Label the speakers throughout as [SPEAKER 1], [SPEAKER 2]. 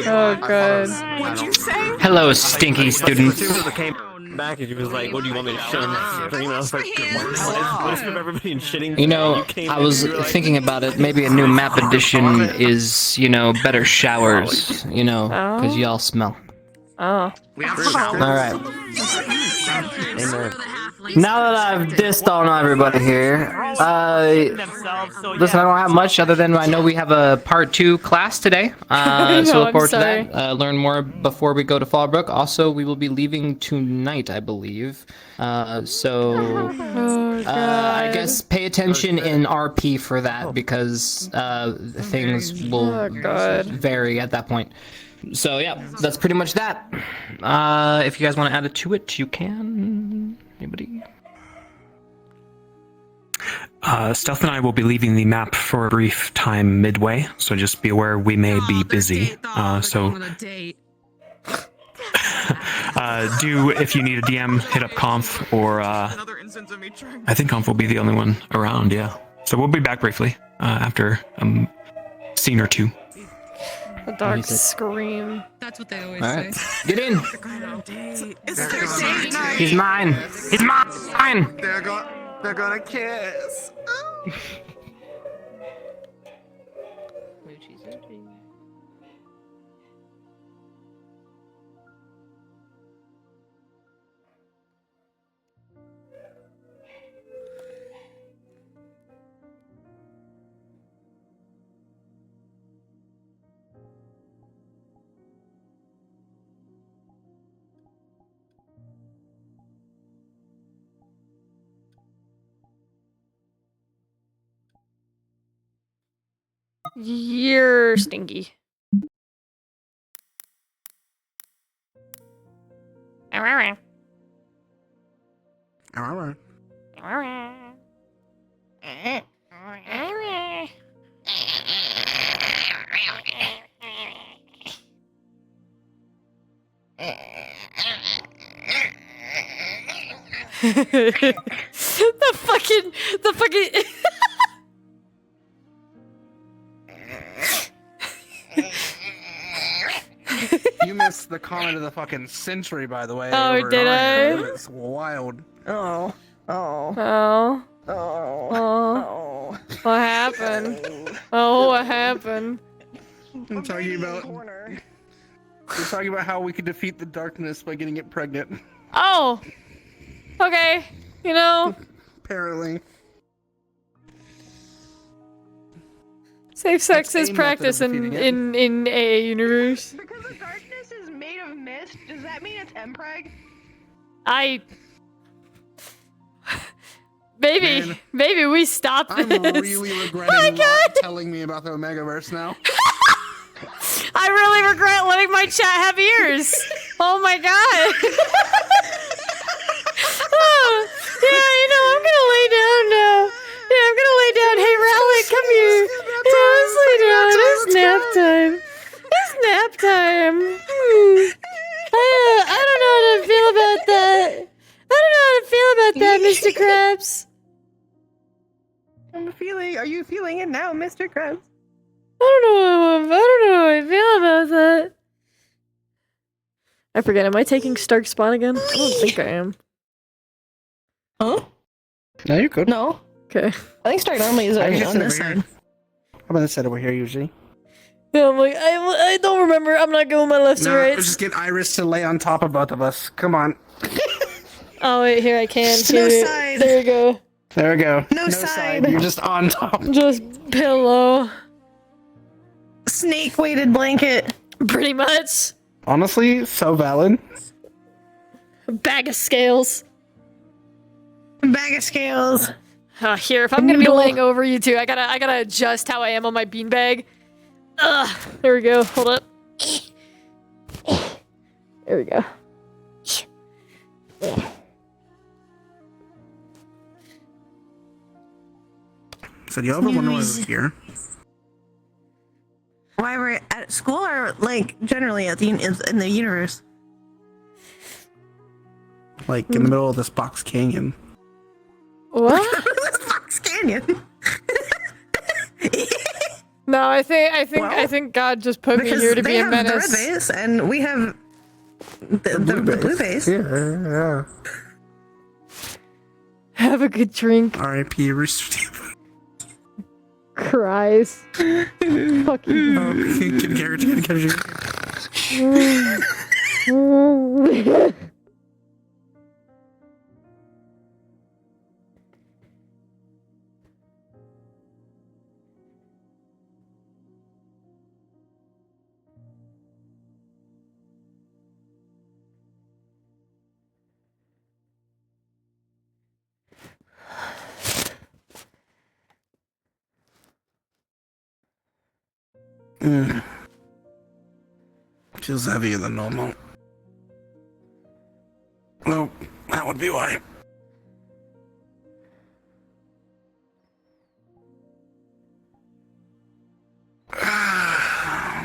[SPEAKER 1] Oh, God.
[SPEAKER 2] What'd you say?
[SPEAKER 3] Hello, stinky students.
[SPEAKER 4] Back and she was like, "What do you want me to shit on the stream?" I was like, "What if everybody shitting?"
[SPEAKER 3] You know, I was thinking about it. Maybe a new map edition is, you know, better showers. You know, because y'all smell.
[SPEAKER 1] Oh.
[SPEAKER 3] All right. Now that I've dissed on everybody here, listen, I don't have much other than I know we have a part 2 class today, so look forward to that. Learn more before we go to Fallbrook. Also, we will be leaving tonight, I believe. I guess pay attention in RP for that because things will vary at that point. So yeah, that's pretty much that. If you guys want to add it to it, you can. Anybody?
[SPEAKER 5] Stealth and I will be leaving the map for a brief time midway, so just be aware we may be busy. If you need a DM, hit up Conf, or I think Conf will be the only one around, yeah. So we'll be back briefly after a scene or two.
[SPEAKER 1] A dark scream.
[SPEAKER 6] That's what they always say.
[SPEAKER 3] Get in! He's mine! He's mine!
[SPEAKER 4] They're gonna kiss.
[SPEAKER 1] You're stinky. the fucking
[SPEAKER 7] You missed the comment of the fucking century, by the way.
[SPEAKER 1] Oh, did I?
[SPEAKER 7] It's wild.
[SPEAKER 1] Oh. What happened? Oh, what happened?
[SPEAKER 7] I'm talking about. We're talking about how we could defeat the darkness by getting it pregnant.
[SPEAKER 1] Oh. Okay. You know.
[SPEAKER 7] Apparently.
[SPEAKER 1] Safe sex is practice in AA universe.
[SPEAKER 2] Because the darkness is made of mist, does that mean it's impreg?
[SPEAKER 1] Maybe we stop this.
[SPEAKER 7] I'm really regretting telling me about the Omegaverse now.
[SPEAKER 1] I really regret letting my chat have ears. Oh my god. Oh, yeah, you know, I'm gonna lay down now. Yeah, I'm gonna lay down. Hey, Rowlet, come here. Yeah, let's lay down. It's nap time. It's nap time. I don't know how to feel about that. I don't know how to feel about that, Mr. Krabs.
[SPEAKER 2] Are you feeling it now, Mr. Krabs?
[SPEAKER 1] I don't know how I feel about that. I forget, am I taking Stark Spawn again? I don't think I am.
[SPEAKER 2] Huh?
[SPEAKER 7] No, you're good.
[SPEAKER 2] No.
[SPEAKER 1] Okay.
[SPEAKER 2] I think Stark normally is on this side.
[SPEAKER 7] I'm on this side over here usually.
[SPEAKER 1] Yeah, I'm like, I don't remember. I'm not going my left to right.
[SPEAKER 7] Just get Iris to lay on top of both of us. Come on.
[SPEAKER 1] Oh, wait, here I can.
[SPEAKER 2] No side.
[SPEAKER 1] There we go.
[SPEAKER 7] There we go.
[SPEAKER 2] No side.
[SPEAKER 7] You're just on top.
[SPEAKER 1] Just pillow.
[SPEAKER 2] Snake-weighted blanket.
[SPEAKER 1] Pretty much.
[SPEAKER 7] Honestly, so valid.
[SPEAKER 1] A bag of scales.
[SPEAKER 2] Bag of scales.
[SPEAKER 1] Here, if I'm gonna be laying over you two, I gotta adjust how I am on my beanbag. There we go. Hold up. There we go.
[SPEAKER 7] So do you ever wonder why we're here?
[SPEAKER 2] Why we're at school, or like generally at in the universe?
[SPEAKER 7] Like in the middle of this box canyon.
[SPEAKER 1] What?
[SPEAKER 2] This box canyon.
[SPEAKER 1] No, I think God just put me
[SPEAKER 2] Because
[SPEAKER 1] here to
[SPEAKER 2] they
[SPEAKER 1] be a
[SPEAKER 2] have the red
[SPEAKER 1] menace.
[SPEAKER 2] base, and we have the blue base.
[SPEAKER 7] Yeah.
[SPEAKER 1] Have a good drink.
[SPEAKER 7] R.I.P. Rooster Teeth.
[SPEAKER 1] Cries. Fucking.
[SPEAKER 7] Get Garrett, Feels heavier than normal. Well, that would be why.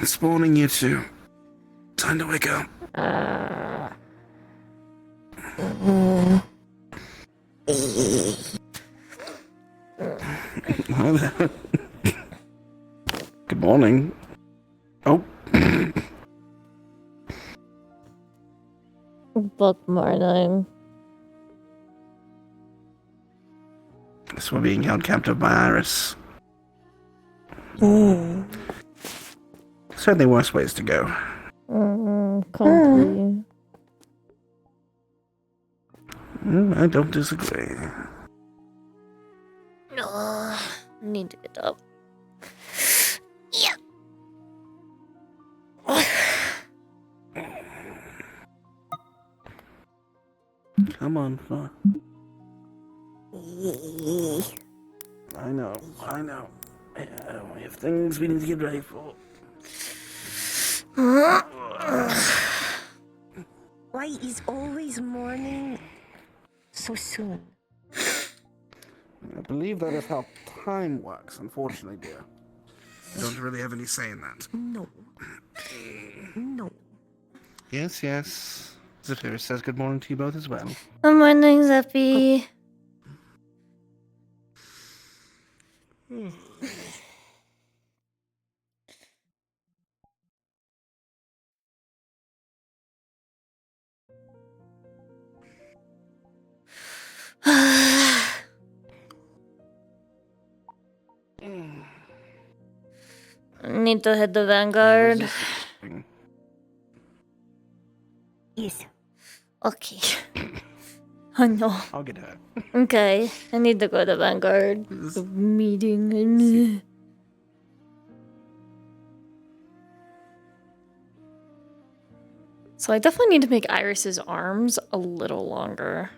[SPEAKER 7] It's morning, you two. Time to wake up. Good morning. Oh.
[SPEAKER 1] Good morning.
[SPEAKER 7] Guess we're being held captive by Iris. Certainly worse ways to go.
[SPEAKER 1] Can't
[SPEAKER 7] I don't disagree.
[SPEAKER 1] No, need to get up. Yeah.
[SPEAKER 7] Come on, Flo. I know. Yeah, we have things we need to get ready for.
[SPEAKER 6] Why is always morning so soon?
[SPEAKER 7] I believe that is how time works, unfortunately, dear. I don't really have any say in that.
[SPEAKER 6] No. No.
[SPEAKER 7] Yes. Zephyr says good morning to you both as well.
[SPEAKER 1] Good morning, Zeppy. Need to hit the Vanguard.
[SPEAKER 6] Yes.
[SPEAKER 1] Okay. Oh no.
[SPEAKER 7] I'll get her.
[SPEAKER 1] Okay. I need to go to Vanguard. The meeting. So I definitely need to make Iris's arms a little longer.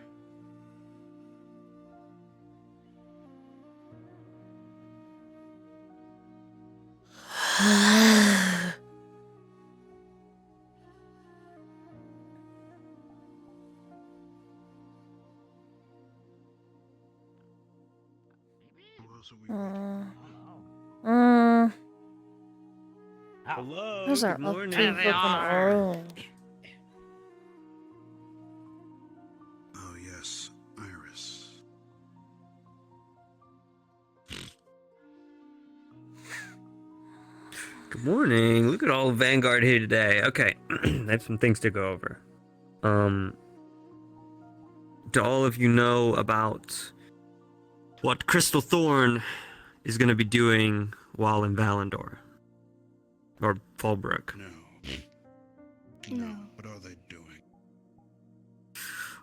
[SPEAKER 4] Hello.
[SPEAKER 1] Those are
[SPEAKER 4] good
[SPEAKER 1] up
[SPEAKER 4] morning.
[SPEAKER 1] too fucking early.
[SPEAKER 8] Oh yes, Iris.
[SPEAKER 4] Good morning. Look at all Vanguard here today. Okay, I have some things to go over. Do all of you know about what Crystal Thorn is going to be doing while in Valandor? Or Fallbrook?
[SPEAKER 8] No. No. What are they doing?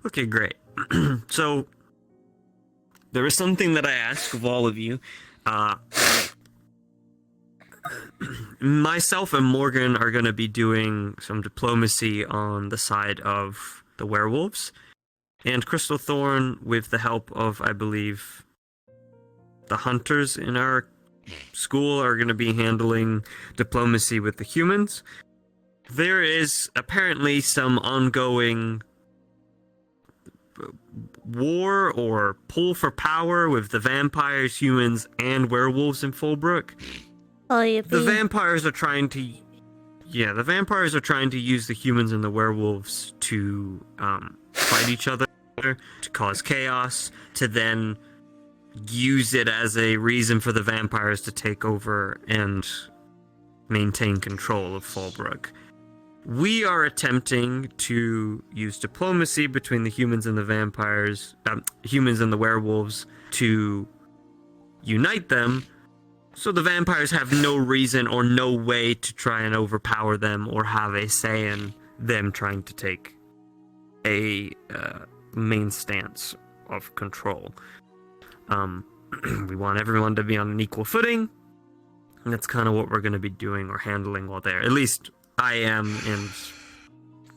[SPEAKER 4] Okay, great. So, there is something that I ask of all of you. Myself and Morgan are going to be doing some diplomacy on the side of the werewolves. And Crystal Thorn, with the help of, I believe, the hunters in our school, are going to be handling diplomacy with the humans. There is apparently some ongoing war or pull for power with the vampires, humans, and werewolves in Fullbrook.
[SPEAKER 1] Oh, yippee.
[SPEAKER 4] The vampires are trying to use the humans and the werewolves to fight each other, to cause chaos, to then use it as a reason for the vampires to take over and maintain control of Fallbrook. We are attempting to use diplomacy between the humans and the vampires, humans and the werewolves, to unite them, so the vampires have no reason or no way to try and overpower them or have a say in them trying to take a main stance of control. We want everyone to be on an equal footing, and that's kind of what we're going to be doing or handling while there. At least I am, and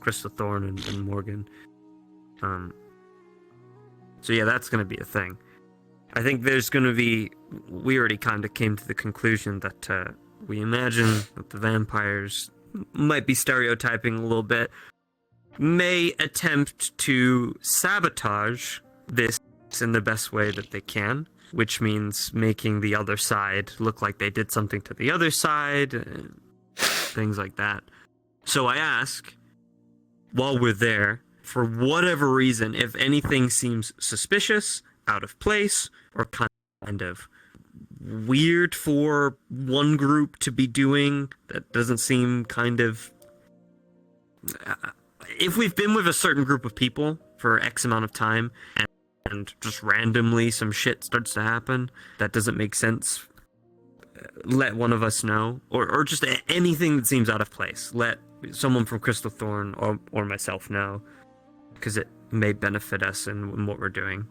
[SPEAKER 4] Crystal Thorn and Morgan. So yeah, that's going to be a thing. I think there's going to be... We already kind of came to the conclusion that we imagine that the vampires might be stereotyping a little bit, may attempt to sabotage this in the best way that they can, which means making the other side look like they did something to the other side, things like that. So I ask, while we're there, for whatever reason, if anything seems suspicious, out of place, or kind of weird for one group to be doing, that doesn't seem kind of... If we've been with a certain group of people for X amount of time, and just randomly some shit starts to happen that doesn't make sense, let one of us know, or just anything that seems out of place. Let someone from Crystal Thorn or myself know, because it may benefit us in what we're doing.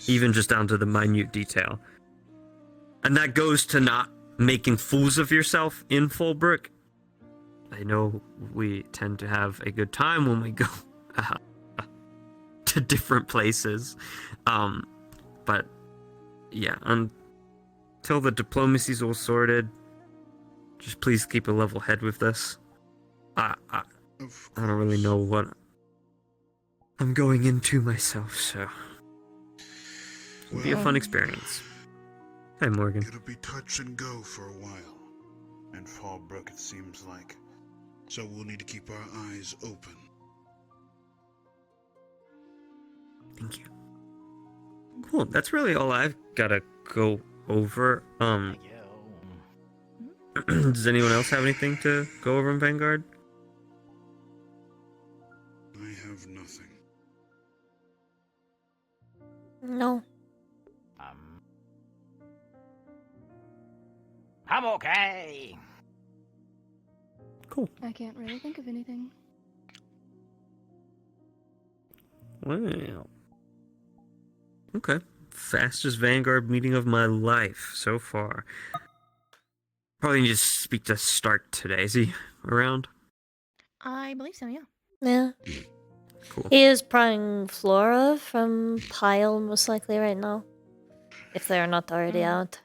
[SPEAKER 4] Even just down to the minute detail. And that goes to not making fools of yourself in Fallbrook. I know we tend to have a good time when we go to different places. But yeah, until the diplomacy's all sorted, just please keep a level head with this. I don't really know what I'm going into myself, so it'll be a fun experience. Hi, Morgan.
[SPEAKER 8] It'll be touch and go for a while. And Fallbrook, it seems like. So we'll need to keep our eyes open.
[SPEAKER 4] Thank you. Cool. That's really all I've gotta go over. Does anyone else have anything to go over in Vanguard?
[SPEAKER 8] I have nothing.
[SPEAKER 1] No.
[SPEAKER 9] I'm okay.
[SPEAKER 4] Cool.
[SPEAKER 10] I can't really think of anything.
[SPEAKER 4] Wow. Okay. Fastest Vanguard meeting of my life so far. Probably need to speak to Stark today. Is he around?
[SPEAKER 2] I believe so, yeah.
[SPEAKER 1] Yeah.
[SPEAKER 4] Cool.
[SPEAKER 1] He is prying Flora from Pile most likely right now. If they're not already out.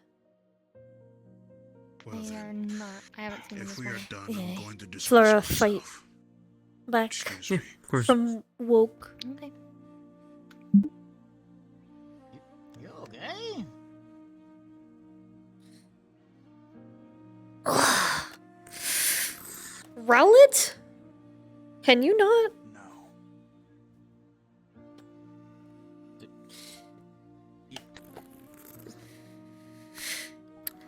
[SPEAKER 8] Well,
[SPEAKER 10] They are
[SPEAKER 8] then,
[SPEAKER 10] not. I haven't seen them
[SPEAKER 8] if
[SPEAKER 10] this
[SPEAKER 8] we are
[SPEAKER 10] morning.
[SPEAKER 8] done,
[SPEAKER 1] Yeah.
[SPEAKER 8] I'm going to dismiss
[SPEAKER 1] Flora
[SPEAKER 8] myself.
[SPEAKER 1] fight back
[SPEAKER 8] Excuse
[SPEAKER 4] Yeah,
[SPEAKER 8] me.
[SPEAKER 4] of course.
[SPEAKER 1] from Woke.
[SPEAKER 2] Okay.
[SPEAKER 9] You okay?
[SPEAKER 1] Rowlet? Can you not?
[SPEAKER 8] No.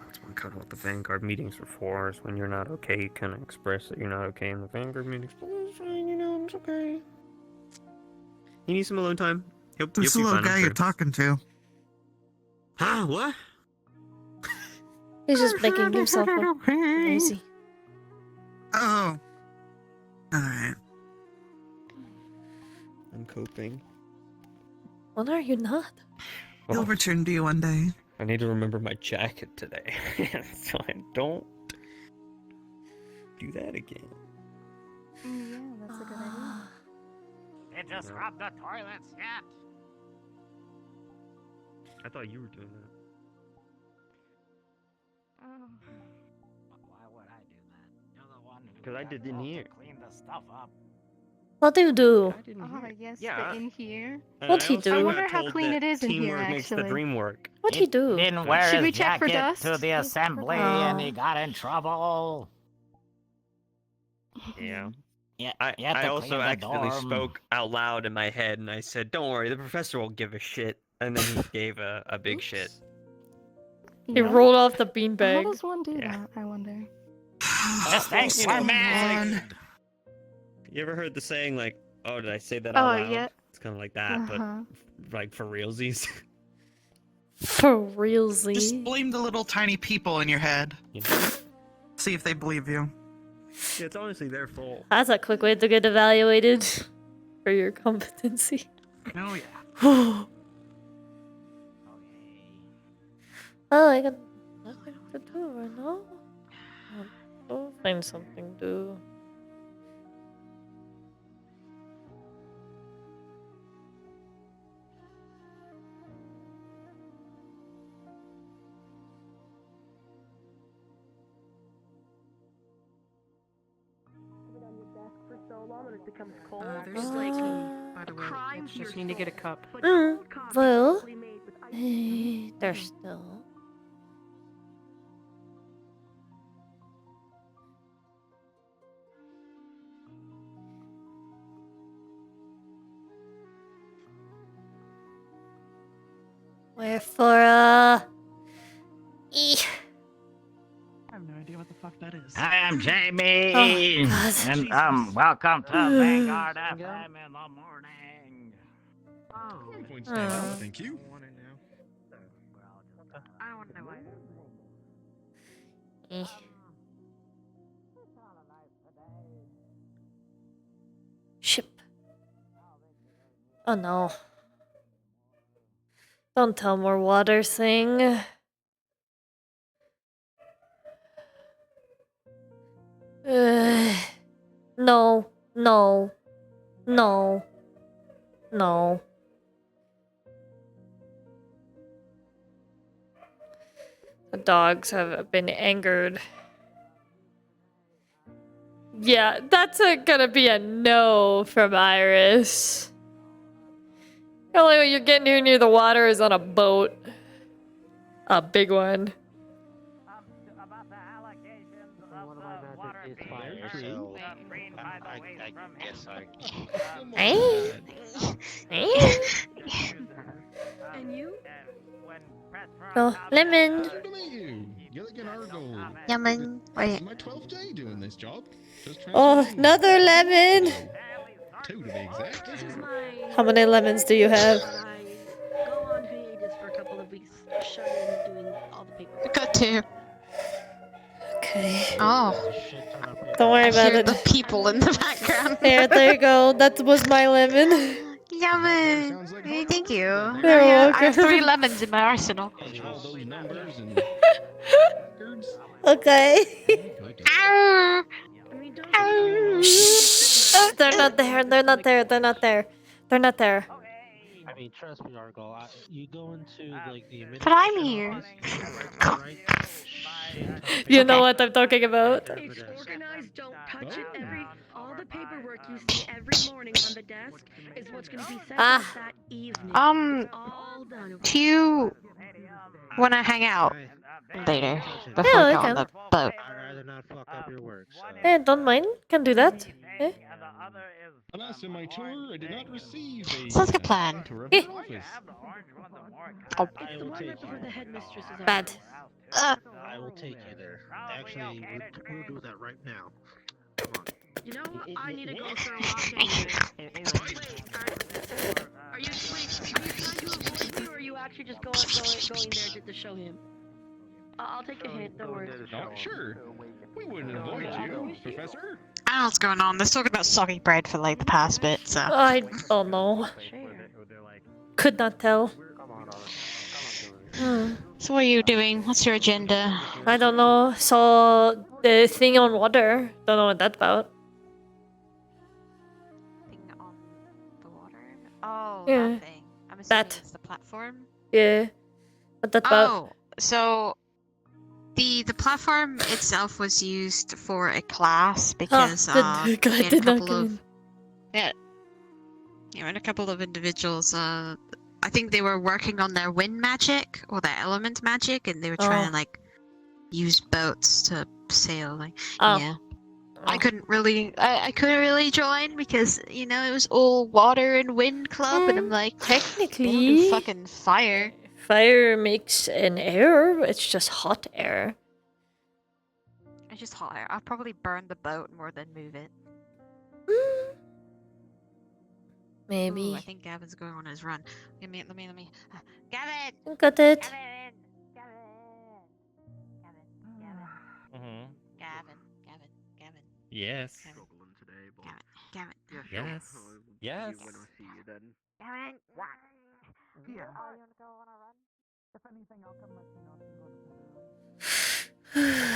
[SPEAKER 4] That's kind of what the Vanguard meetings are for, is when you're not okay, you kind of express that you're not okay in the Vanguard meetings. Oh, it's fine, you know, it's okay. You need some alone time? You'll
[SPEAKER 11] This
[SPEAKER 4] be
[SPEAKER 11] little
[SPEAKER 4] fine, I'm
[SPEAKER 11] guy
[SPEAKER 4] sure.
[SPEAKER 11] you're talking to.
[SPEAKER 4] Huh? What?
[SPEAKER 1] He's just making himself look lazy.
[SPEAKER 11] Oh. Alright.
[SPEAKER 4] I'm coping.
[SPEAKER 1] What are you not?
[SPEAKER 11] He'll return to you one day.
[SPEAKER 4] I need to remember my jacket today, so I don't do that again.
[SPEAKER 10] Yeah, that's a good idea.
[SPEAKER 9] Did you scrub the toilets yet?
[SPEAKER 4] I thought you were doing that.
[SPEAKER 9] Oh. Why would I do that? You're the one who
[SPEAKER 4] 'Cause I
[SPEAKER 9] got
[SPEAKER 4] did in
[SPEAKER 9] told to
[SPEAKER 4] here.
[SPEAKER 9] Clean the stuff up.
[SPEAKER 1] What do you do?
[SPEAKER 4] I didn't
[SPEAKER 10] Oh,
[SPEAKER 4] hear it.
[SPEAKER 10] yes,
[SPEAKER 4] Yeah.
[SPEAKER 10] the in here.
[SPEAKER 4] And
[SPEAKER 1] What'd
[SPEAKER 4] I
[SPEAKER 1] he
[SPEAKER 4] also
[SPEAKER 1] do?
[SPEAKER 10] I
[SPEAKER 4] got
[SPEAKER 10] wonder how
[SPEAKER 4] told
[SPEAKER 10] clean
[SPEAKER 4] that
[SPEAKER 10] it is in here,
[SPEAKER 4] teamwork makes the
[SPEAKER 10] actually.
[SPEAKER 4] dream work.
[SPEAKER 1] What'd he do?
[SPEAKER 9] Didn't wear
[SPEAKER 10] Should we
[SPEAKER 9] his
[SPEAKER 10] check for
[SPEAKER 9] jacket
[SPEAKER 10] dust?
[SPEAKER 9] to the assembly and he
[SPEAKER 1] Oh.
[SPEAKER 9] got in trouble.
[SPEAKER 4] Yeah.
[SPEAKER 9] Yeah,
[SPEAKER 4] I
[SPEAKER 9] you have to
[SPEAKER 4] also
[SPEAKER 9] clean the
[SPEAKER 4] accidentally
[SPEAKER 9] dorm.
[SPEAKER 4] spoke out loud in my head, and I said, "Don't worry, the professor won't give a shit. And then he gave a big shit.
[SPEAKER 1] He rolled off the
[SPEAKER 10] How
[SPEAKER 1] beanbag.
[SPEAKER 10] does one do that? I wonder.
[SPEAKER 4] Thank
[SPEAKER 11] you, man.
[SPEAKER 4] You ever heard the saying like, "Oh, did I say that
[SPEAKER 10] Oh,
[SPEAKER 4] out loud?"
[SPEAKER 10] yeah.
[SPEAKER 4] It's kind of like that,
[SPEAKER 10] Uh-huh.
[SPEAKER 4] but like for realsies.
[SPEAKER 1] For realsy.
[SPEAKER 11] Just blame the little tiny people in your head.
[SPEAKER 4] You know?
[SPEAKER 11] See if they believe you.
[SPEAKER 4] Yeah, it's honestly their fault.
[SPEAKER 1] That's a quick way to get evaluated for your competency.
[SPEAKER 11] Oh yeah.
[SPEAKER 1] Oh, I got nothing to do right now. I'll find something to do.
[SPEAKER 2] There's like tea, by the way. Just need to get a cup.
[SPEAKER 1] Well, there's still. Wherefore,
[SPEAKER 12] I have no idea what the fuck that is.
[SPEAKER 9] Hi, I'm Jamie,
[SPEAKER 1] Oh, God.
[SPEAKER 9] and welcome to Vanguard FM in the morning.
[SPEAKER 5] Thank you.
[SPEAKER 2] I don't want to know why.
[SPEAKER 1] Ship. Oh no. Don't tell more water thing. No, no, no, no. The dogs have been angered. Yeah, that's gonna be a no from Iris. The only way you're getting near the water is on a boat. A big one.
[SPEAKER 9] About the allegations of the water being green by the waste from
[SPEAKER 2] And you?
[SPEAKER 1] Oh, lemon.
[SPEAKER 13] Lemon. Wait.
[SPEAKER 14] My 12th day doing this job.
[SPEAKER 1] Oh, another lemon.
[SPEAKER 14] 2 to be exact.
[SPEAKER 1] How many lemons do you have?
[SPEAKER 2] Go on hiatus for a couple of weeks. Shut in doing all the paperwork.
[SPEAKER 13] Got 2.
[SPEAKER 1] Okay.
[SPEAKER 13] Oh.
[SPEAKER 1] Don't worry
[SPEAKER 13] I
[SPEAKER 1] about
[SPEAKER 13] hear
[SPEAKER 1] it.
[SPEAKER 13] the people in the background.
[SPEAKER 1] There you go. That was my lemon.
[SPEAKER 13] Lemon. Hey, thank you.
[SPEAKER 1] You're
[SPEAKER 13] I
[SPEAKER 1] welcome.
[SPEAKER 13] have 3 lemons in my arsenal.
[SPEAKER 1] Okay.
[SPEAKER 13] Ow.
[SPEAKER 1] Shh. They're not there. They're not there. They're not there. They're not there.
[SPEAKER 15] I mean, trust me, Argo. You go into like the.
[SPEAKER 13] But I'm here.
[SPEAKER 1] You know what I'm talking about.
[SPEAKER 2] It's organized, don't touch it. All the paperwork you see every morning on the desk is what's going to be sent out that evening. All done.
[SPEAKER 13] Do you want to hang out later before
[SPEAKER 1] Yeah,
[SPEAKER 13] we
[SPEAKER 1] we
[SPEAKER 13] go on
[SPEAKER 1] can.
[SPEAKER 13] the boat?
[SPEAKER 15] I'd rather not fuck up your work. So.
[SPEAKER 1] Eh, don't mind. Can do that. Eh?
[SPEAKER 14] Alas, in my tour, I did not receive a
[SPEAKER 13] Sounds like a plan.
[SPEAKER 14] tour of the office.
[SPEAKER 13] Oh.
[SPEAKER 2] It's the one right before the headmistress is
[SPEAKER 1] Bad.
[SPEAKER 15] I will take you there. Actually, we'll do that right now. Come on.
[SPEAKER 2] You know, I need to go for a walk anyway. Are you trying to avoid me, or are you actually just going there to show him? I'll take a hint, don't worry.
[SPEAKER 14] Oh, sure. We wouldn't avoid you, Professor.
[SPEAKER 13] I don't know what's going on. They're talking about soggy bread for like the past bit, so.
[SPEAKER 1] I don't know. Could not tell.
[SPEAKER 13] So what are you doing? What's your agenda?
[SPEAKER 1] I don't know. Saw the thing on water. Don't know what that's about.
[SPEAKER 13] Thing on the water? Oh,
[SPEAKER 1] Yeah.
[SPEAKER 13] that thing. I'm assuming
[SPEAKER 1] That.
[SPEAKER 13] it's the platform.
[SPEAKER 1] Yeah. What that's about?
[SPEAKER 13] Oh, so the platform itself was used for a class because
[SPEAKER 1] God
[SPEAKER 13] we had a
[SPEAKER 1] did not
[SPEAKER 13] couple
[SPEAKER 1] come
[SPEAKER 13] of
[SPEAKER 1] in.
[SPEAKER 13] and a couple of individuals. I think they were working on their wind magic or their element magic, and they were trying to like use boats to sail. Like,
[SPEAKER 1] Oh.
[SPEAKER 13] yeah. I couldn't really join because you know it was all water and wind club, and I'm like,
[SPEAKER 1] technically,
[SPEAKER 13] they don't do fucking fire.
[SPEAKER 1] Fire makes an air. It's just hot air.
[SPEAKER 13] It's just hot air. I'll probably burn the boat more than move it.
[SPEAKER 1] Maybe.
[SPEAKER 13] Ooh, I think Gavin's going on his run. Let me. Gavin!
[SPEAKER 1] Got it.
[SPEAKER 9] Mm-hmm.
[SPEAKER 13] Gavin.
[SPEAKER 9] Yes.
[SPEAKER 13] Gavin.
[SPEAKER 9] Yes. Yes.
[SPEAKER 13] Gavin.
[SPEAKER 12] Yeah.
[SPEAKER 13] Oh, you wanna go on a run?
[SPEAKER 12] If anything, I'll come let you know if you go to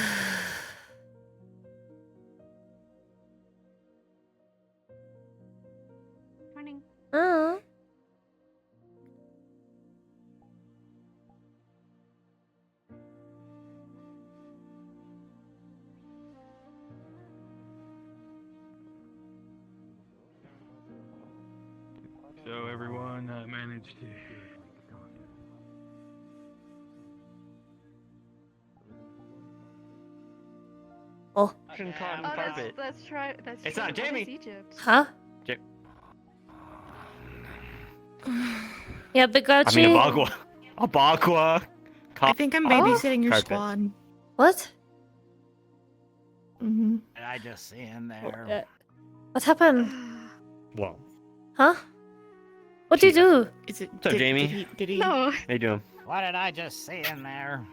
[SPEAKER 13] Morning.
[SPEAKER 5] So everyone managed to.
[SPEAKER 1] Oh.
[SPEAKER 9] Cotton carpet.
[SPEAKER 10] Let's try. That's
[SPEAKER 9] It's not Jamie.
[SPEAKER 10] Egypt.
[SPEAKER 1] Huh? Yeah, Begachi.
[SPEAKER 9] I mean, a bagua.
[SPEAKER 16] I think I'm babysitting your squad.
[SPEAKER 1] What?
[SPEAKER 16] Mm-hmm.
[SPEAKER 15] And I just see in there.
[SPEAKER 1] What happened?
[SPEAKER 9] Whoa.
[SPEAKER 1] Huh? What did you do?
[SPEAKER 16] Is it?
[SPEAKER 9] So Jamie.
[SPEAKER 16] Did he?
[SPEAKER 10] No.
[SPEAKER 9] How you doing?
[SPEAKER 15] What did I just see in there?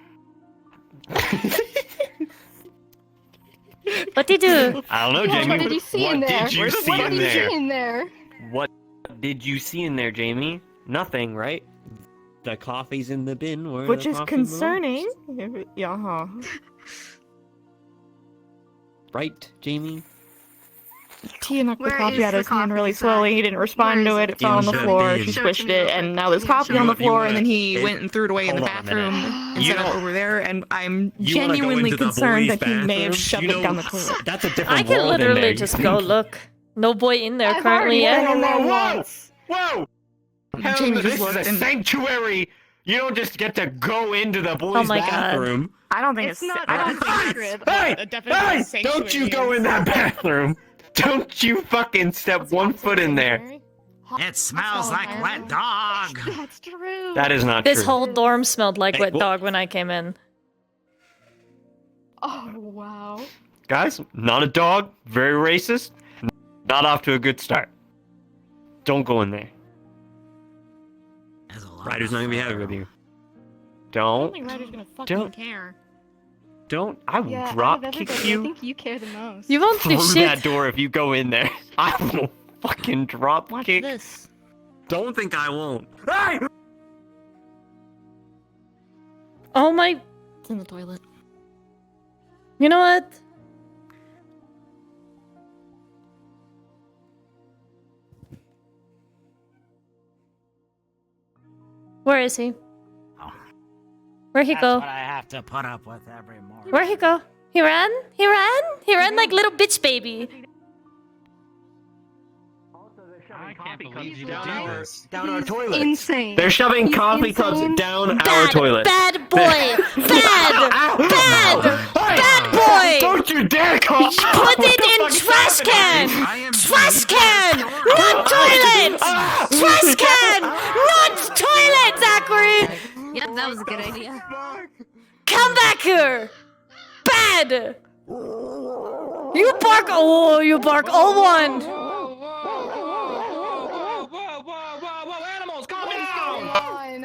[SPEAKER 1] What did you do?
[SPEAKER 9] I don't know, Jamie.
[SPEAKER 10] What did you see in there?
[SPEAKER 9] What did you see
[SPEAKER 10] What
[SPEAKER 9] in
[SPEAKER 10] did you
[SPEAKER 9] there?
[SPEAKER 10] see in there?
[SPEAKER 9] What did you see in there, Jamie? Nothing, right? The coffee's in the bin. Where
[SPEAKER 16] Which
[SPEAKER 9] the
[SPEAKER 16] is
[SPEAKER 9] coffee
[SPEAKER 16] concerning.
[SPEAKER 9] belongs.
[SPEAKER 16] Yeah, huh?
[SPEAKER 9] Right, Jamie?
[SPEAKER 16] Tia knocked the
[SPEAKER 10] Where
[SPEAKER 16] coffee
[SPEAKER 10] is
[SPEAKER 16] out
[SPEAKER 10] the
[SPEAKER 16] of his hand
[SPEAKER 10] coffee,
[SPEAKER 16] really
[SPEAKER 10] Zach?
[SPEAKER 16] slowly. He didn't respond
[SPEAKER 10] Where
[SPEAKER 16] to
[SPEAKER 10] is
[SPEAKER 16] it.
[SPEAKER 10] it?
[SPEAKER 16] It fell on the
[SPEAKER 9] In the
[SPEAKER 16] floor.
[SPEAKER 9] bin.
[SPEAKER 16] She
[SPEAKER 10] Show it
[SPEAKER 16] squished
[SPEAKER 10] to me
[SPEAKER 16] it,
[SPEAKER 10] real
[SPEAKER 16] and
[SPEAKER 10] quick.
[SPEAKER 16] now there's
[SPEAKER 10] Yeah,
[SPEAKER 16] coffee
[SPEAKER 10] show
[SPEAKER 16] on
[SPEAKER 10] me.
[SPEAKER 16] the floor.
[SPEAKER 9] You
[SPEAKER 16] And then he
[SPEAKER 9] wanna-
[SPEAKER 16] went and threw it away in the
[SPEAKER 9] Hold on a
[SPEAKER 16] bathroom
[SPEAKER 9] minute.
[SPEAKER 16] instead
[SPEAKER 9] You
[SPEAKER 16] of
[SPEAKER 9] know-
[SPEAKER 16] over there. And I'm
[SPEAKER 9] You wanna go
[SPEAKER 16] genuinely
[SPEAKER 9] into the
[SPEAKER 16] concerned
[SPEAKER 9] boys'
[SPEAKER 16] that he may have
[SPEAKER 9] bathroom?
[SPEAKER 16] shoved
[SPEAKER 9] You
[SPEAKER 16] it
[SPEAKER 9] know,
[SPEAKER 16] down the toilet.
[SPEAKER 9] That's a different
[SPEAKER 1] I can
[SPEAKER 9] world in there.
[SPEAKER 1] literally
[SPEAKER 9] You
[SPEAKER 1] just
[SPEAKER 9] think-
[SPEAKER 1] go look. No boy in there
[SPEAKER 10] I've
[SPEAKER 1] currently
[SPEAKER 10] already
[SPEAKER 1] yet.
[SPEAKER 10] been in there
[SPEAKER 9] Whoa!
[SPEAKER 10] once.
[SPEAKER 9] Whoa! Hell,
[SPEAKER 16] Jamie
[SPEAKER 9] no,
[SPEAKER 16] just
[SPEAKER 9] this
[SPEAKER 16] looked
[SPEAKER 9] is a
[SPEAKER 16] and-
[SPEAKER 9] sanctuary. You don't just get to go into the boys'
[SPEAKER 1] Oh my God.
[SPEAKER 9] bathroom.
[SPEAKER 16] I don't think it's.
[SPEAKER 10] Not
[SPEAKER 16] I don't
[SPEAKER 10] that
[SPEAKER 16] think
[SPEAKER 10] sacred.
[SPEAKER 9] Hey! Hey! Don't you go in that bathroom! Don't you fucking step one foot in there!
[SPEAKER 15] It smells like wet dog.
[SPEAKER 10] That's true.
[SPEAKER 9] That is not
[SPEAKER 1] This
[SPEAKER 9] true.
[SPEAKER 1] whole dorm smelled like
[SPEAKER 9] Hey,
[SPEAKER 1] wet
[SPEAKER 9] well-
[SPEAKER 1] dog when I came in.
[SPEAKER 10] Oh wow.
[SPEAKER 9] Guys, not a dog, very racist, not off to a good start. Don't go in there. Ryder's not gonna be happy with you.
[SPEAKER 16] I don't
[SPEAKER 9] Don't,
[SPEAKER 16] think Ryder's gonna fucking
[SPEAKER 9] Don't-
[SPEAKER 16] care.
[SPEAKER 9] I will
[SPEAKER 10] Yeah,
[SPEAKER 9] drop
[SPEAKER 10] out of
[SPEAKER 9] kick
[SPEAKER 10] everybody, I
[SPEAKER 9] you
[SPEAKER 10] think you care the most.
[SPEAKER 1] You won't do
[SPEAKER 9] through
[SPEAKER 1] shit.
[SPEAKER 9] that door if you go in there. I will fucking drop
[SPEAKER 16] Watch
[SPEAKER 9] kick.
[SPEAKER 16] this.
[SPEAKER 4] Don't think I won't.
[SPEAKER 9] Hey!
[SPEAKER 1] Oh my.
[SPEAKER 16] It's in the toilet.
[SPEAKER 1] You know what? Where is he? Where'd he
[SPEAKER 15] That's
[SPEAKER 1] go?
[SPEAKER 15] what I have to put up with every morning.
[SPEAKER 1] Where'd he go? He ran? He ran? He ran like little bitch baby.
[SPEAKER 5] I can't believe you
[SPEAKER 9] Down
[SPEAKER 5] do
[SPEAKER 9] our,
[SPEAKER 5] this.
[SPEAKER 9] down our toilet.
[SPEAKER 10] Insane.
[SPEAKER 9] They're shoving
[SPEAKER 10] He's
[SPEAKER 9] coffee cups
[SPEAKER 10] insane.
[SPEAKER 9] down our
[SPEAKER 1] Bad,
[SPEAKER 9] toilet.
[SPEAKER 1] bad boy. Bad, bad,
[SPEAKER 9] Hey!
[SPEAKER 1] bad boy.
[SPEAKER 9] Don't you dare call!
[SPEAKER 1] Put it in trash can. Trash can, not toilet. Trash can, not toilet. Zachary,
[SPEAKER 13] Yep, that was a good idea.
[SPEAKER 1] come back here. Bad. You bark. Oh, you bark. All one.
[SPEAKER 9] Whoa! Animals, calm down!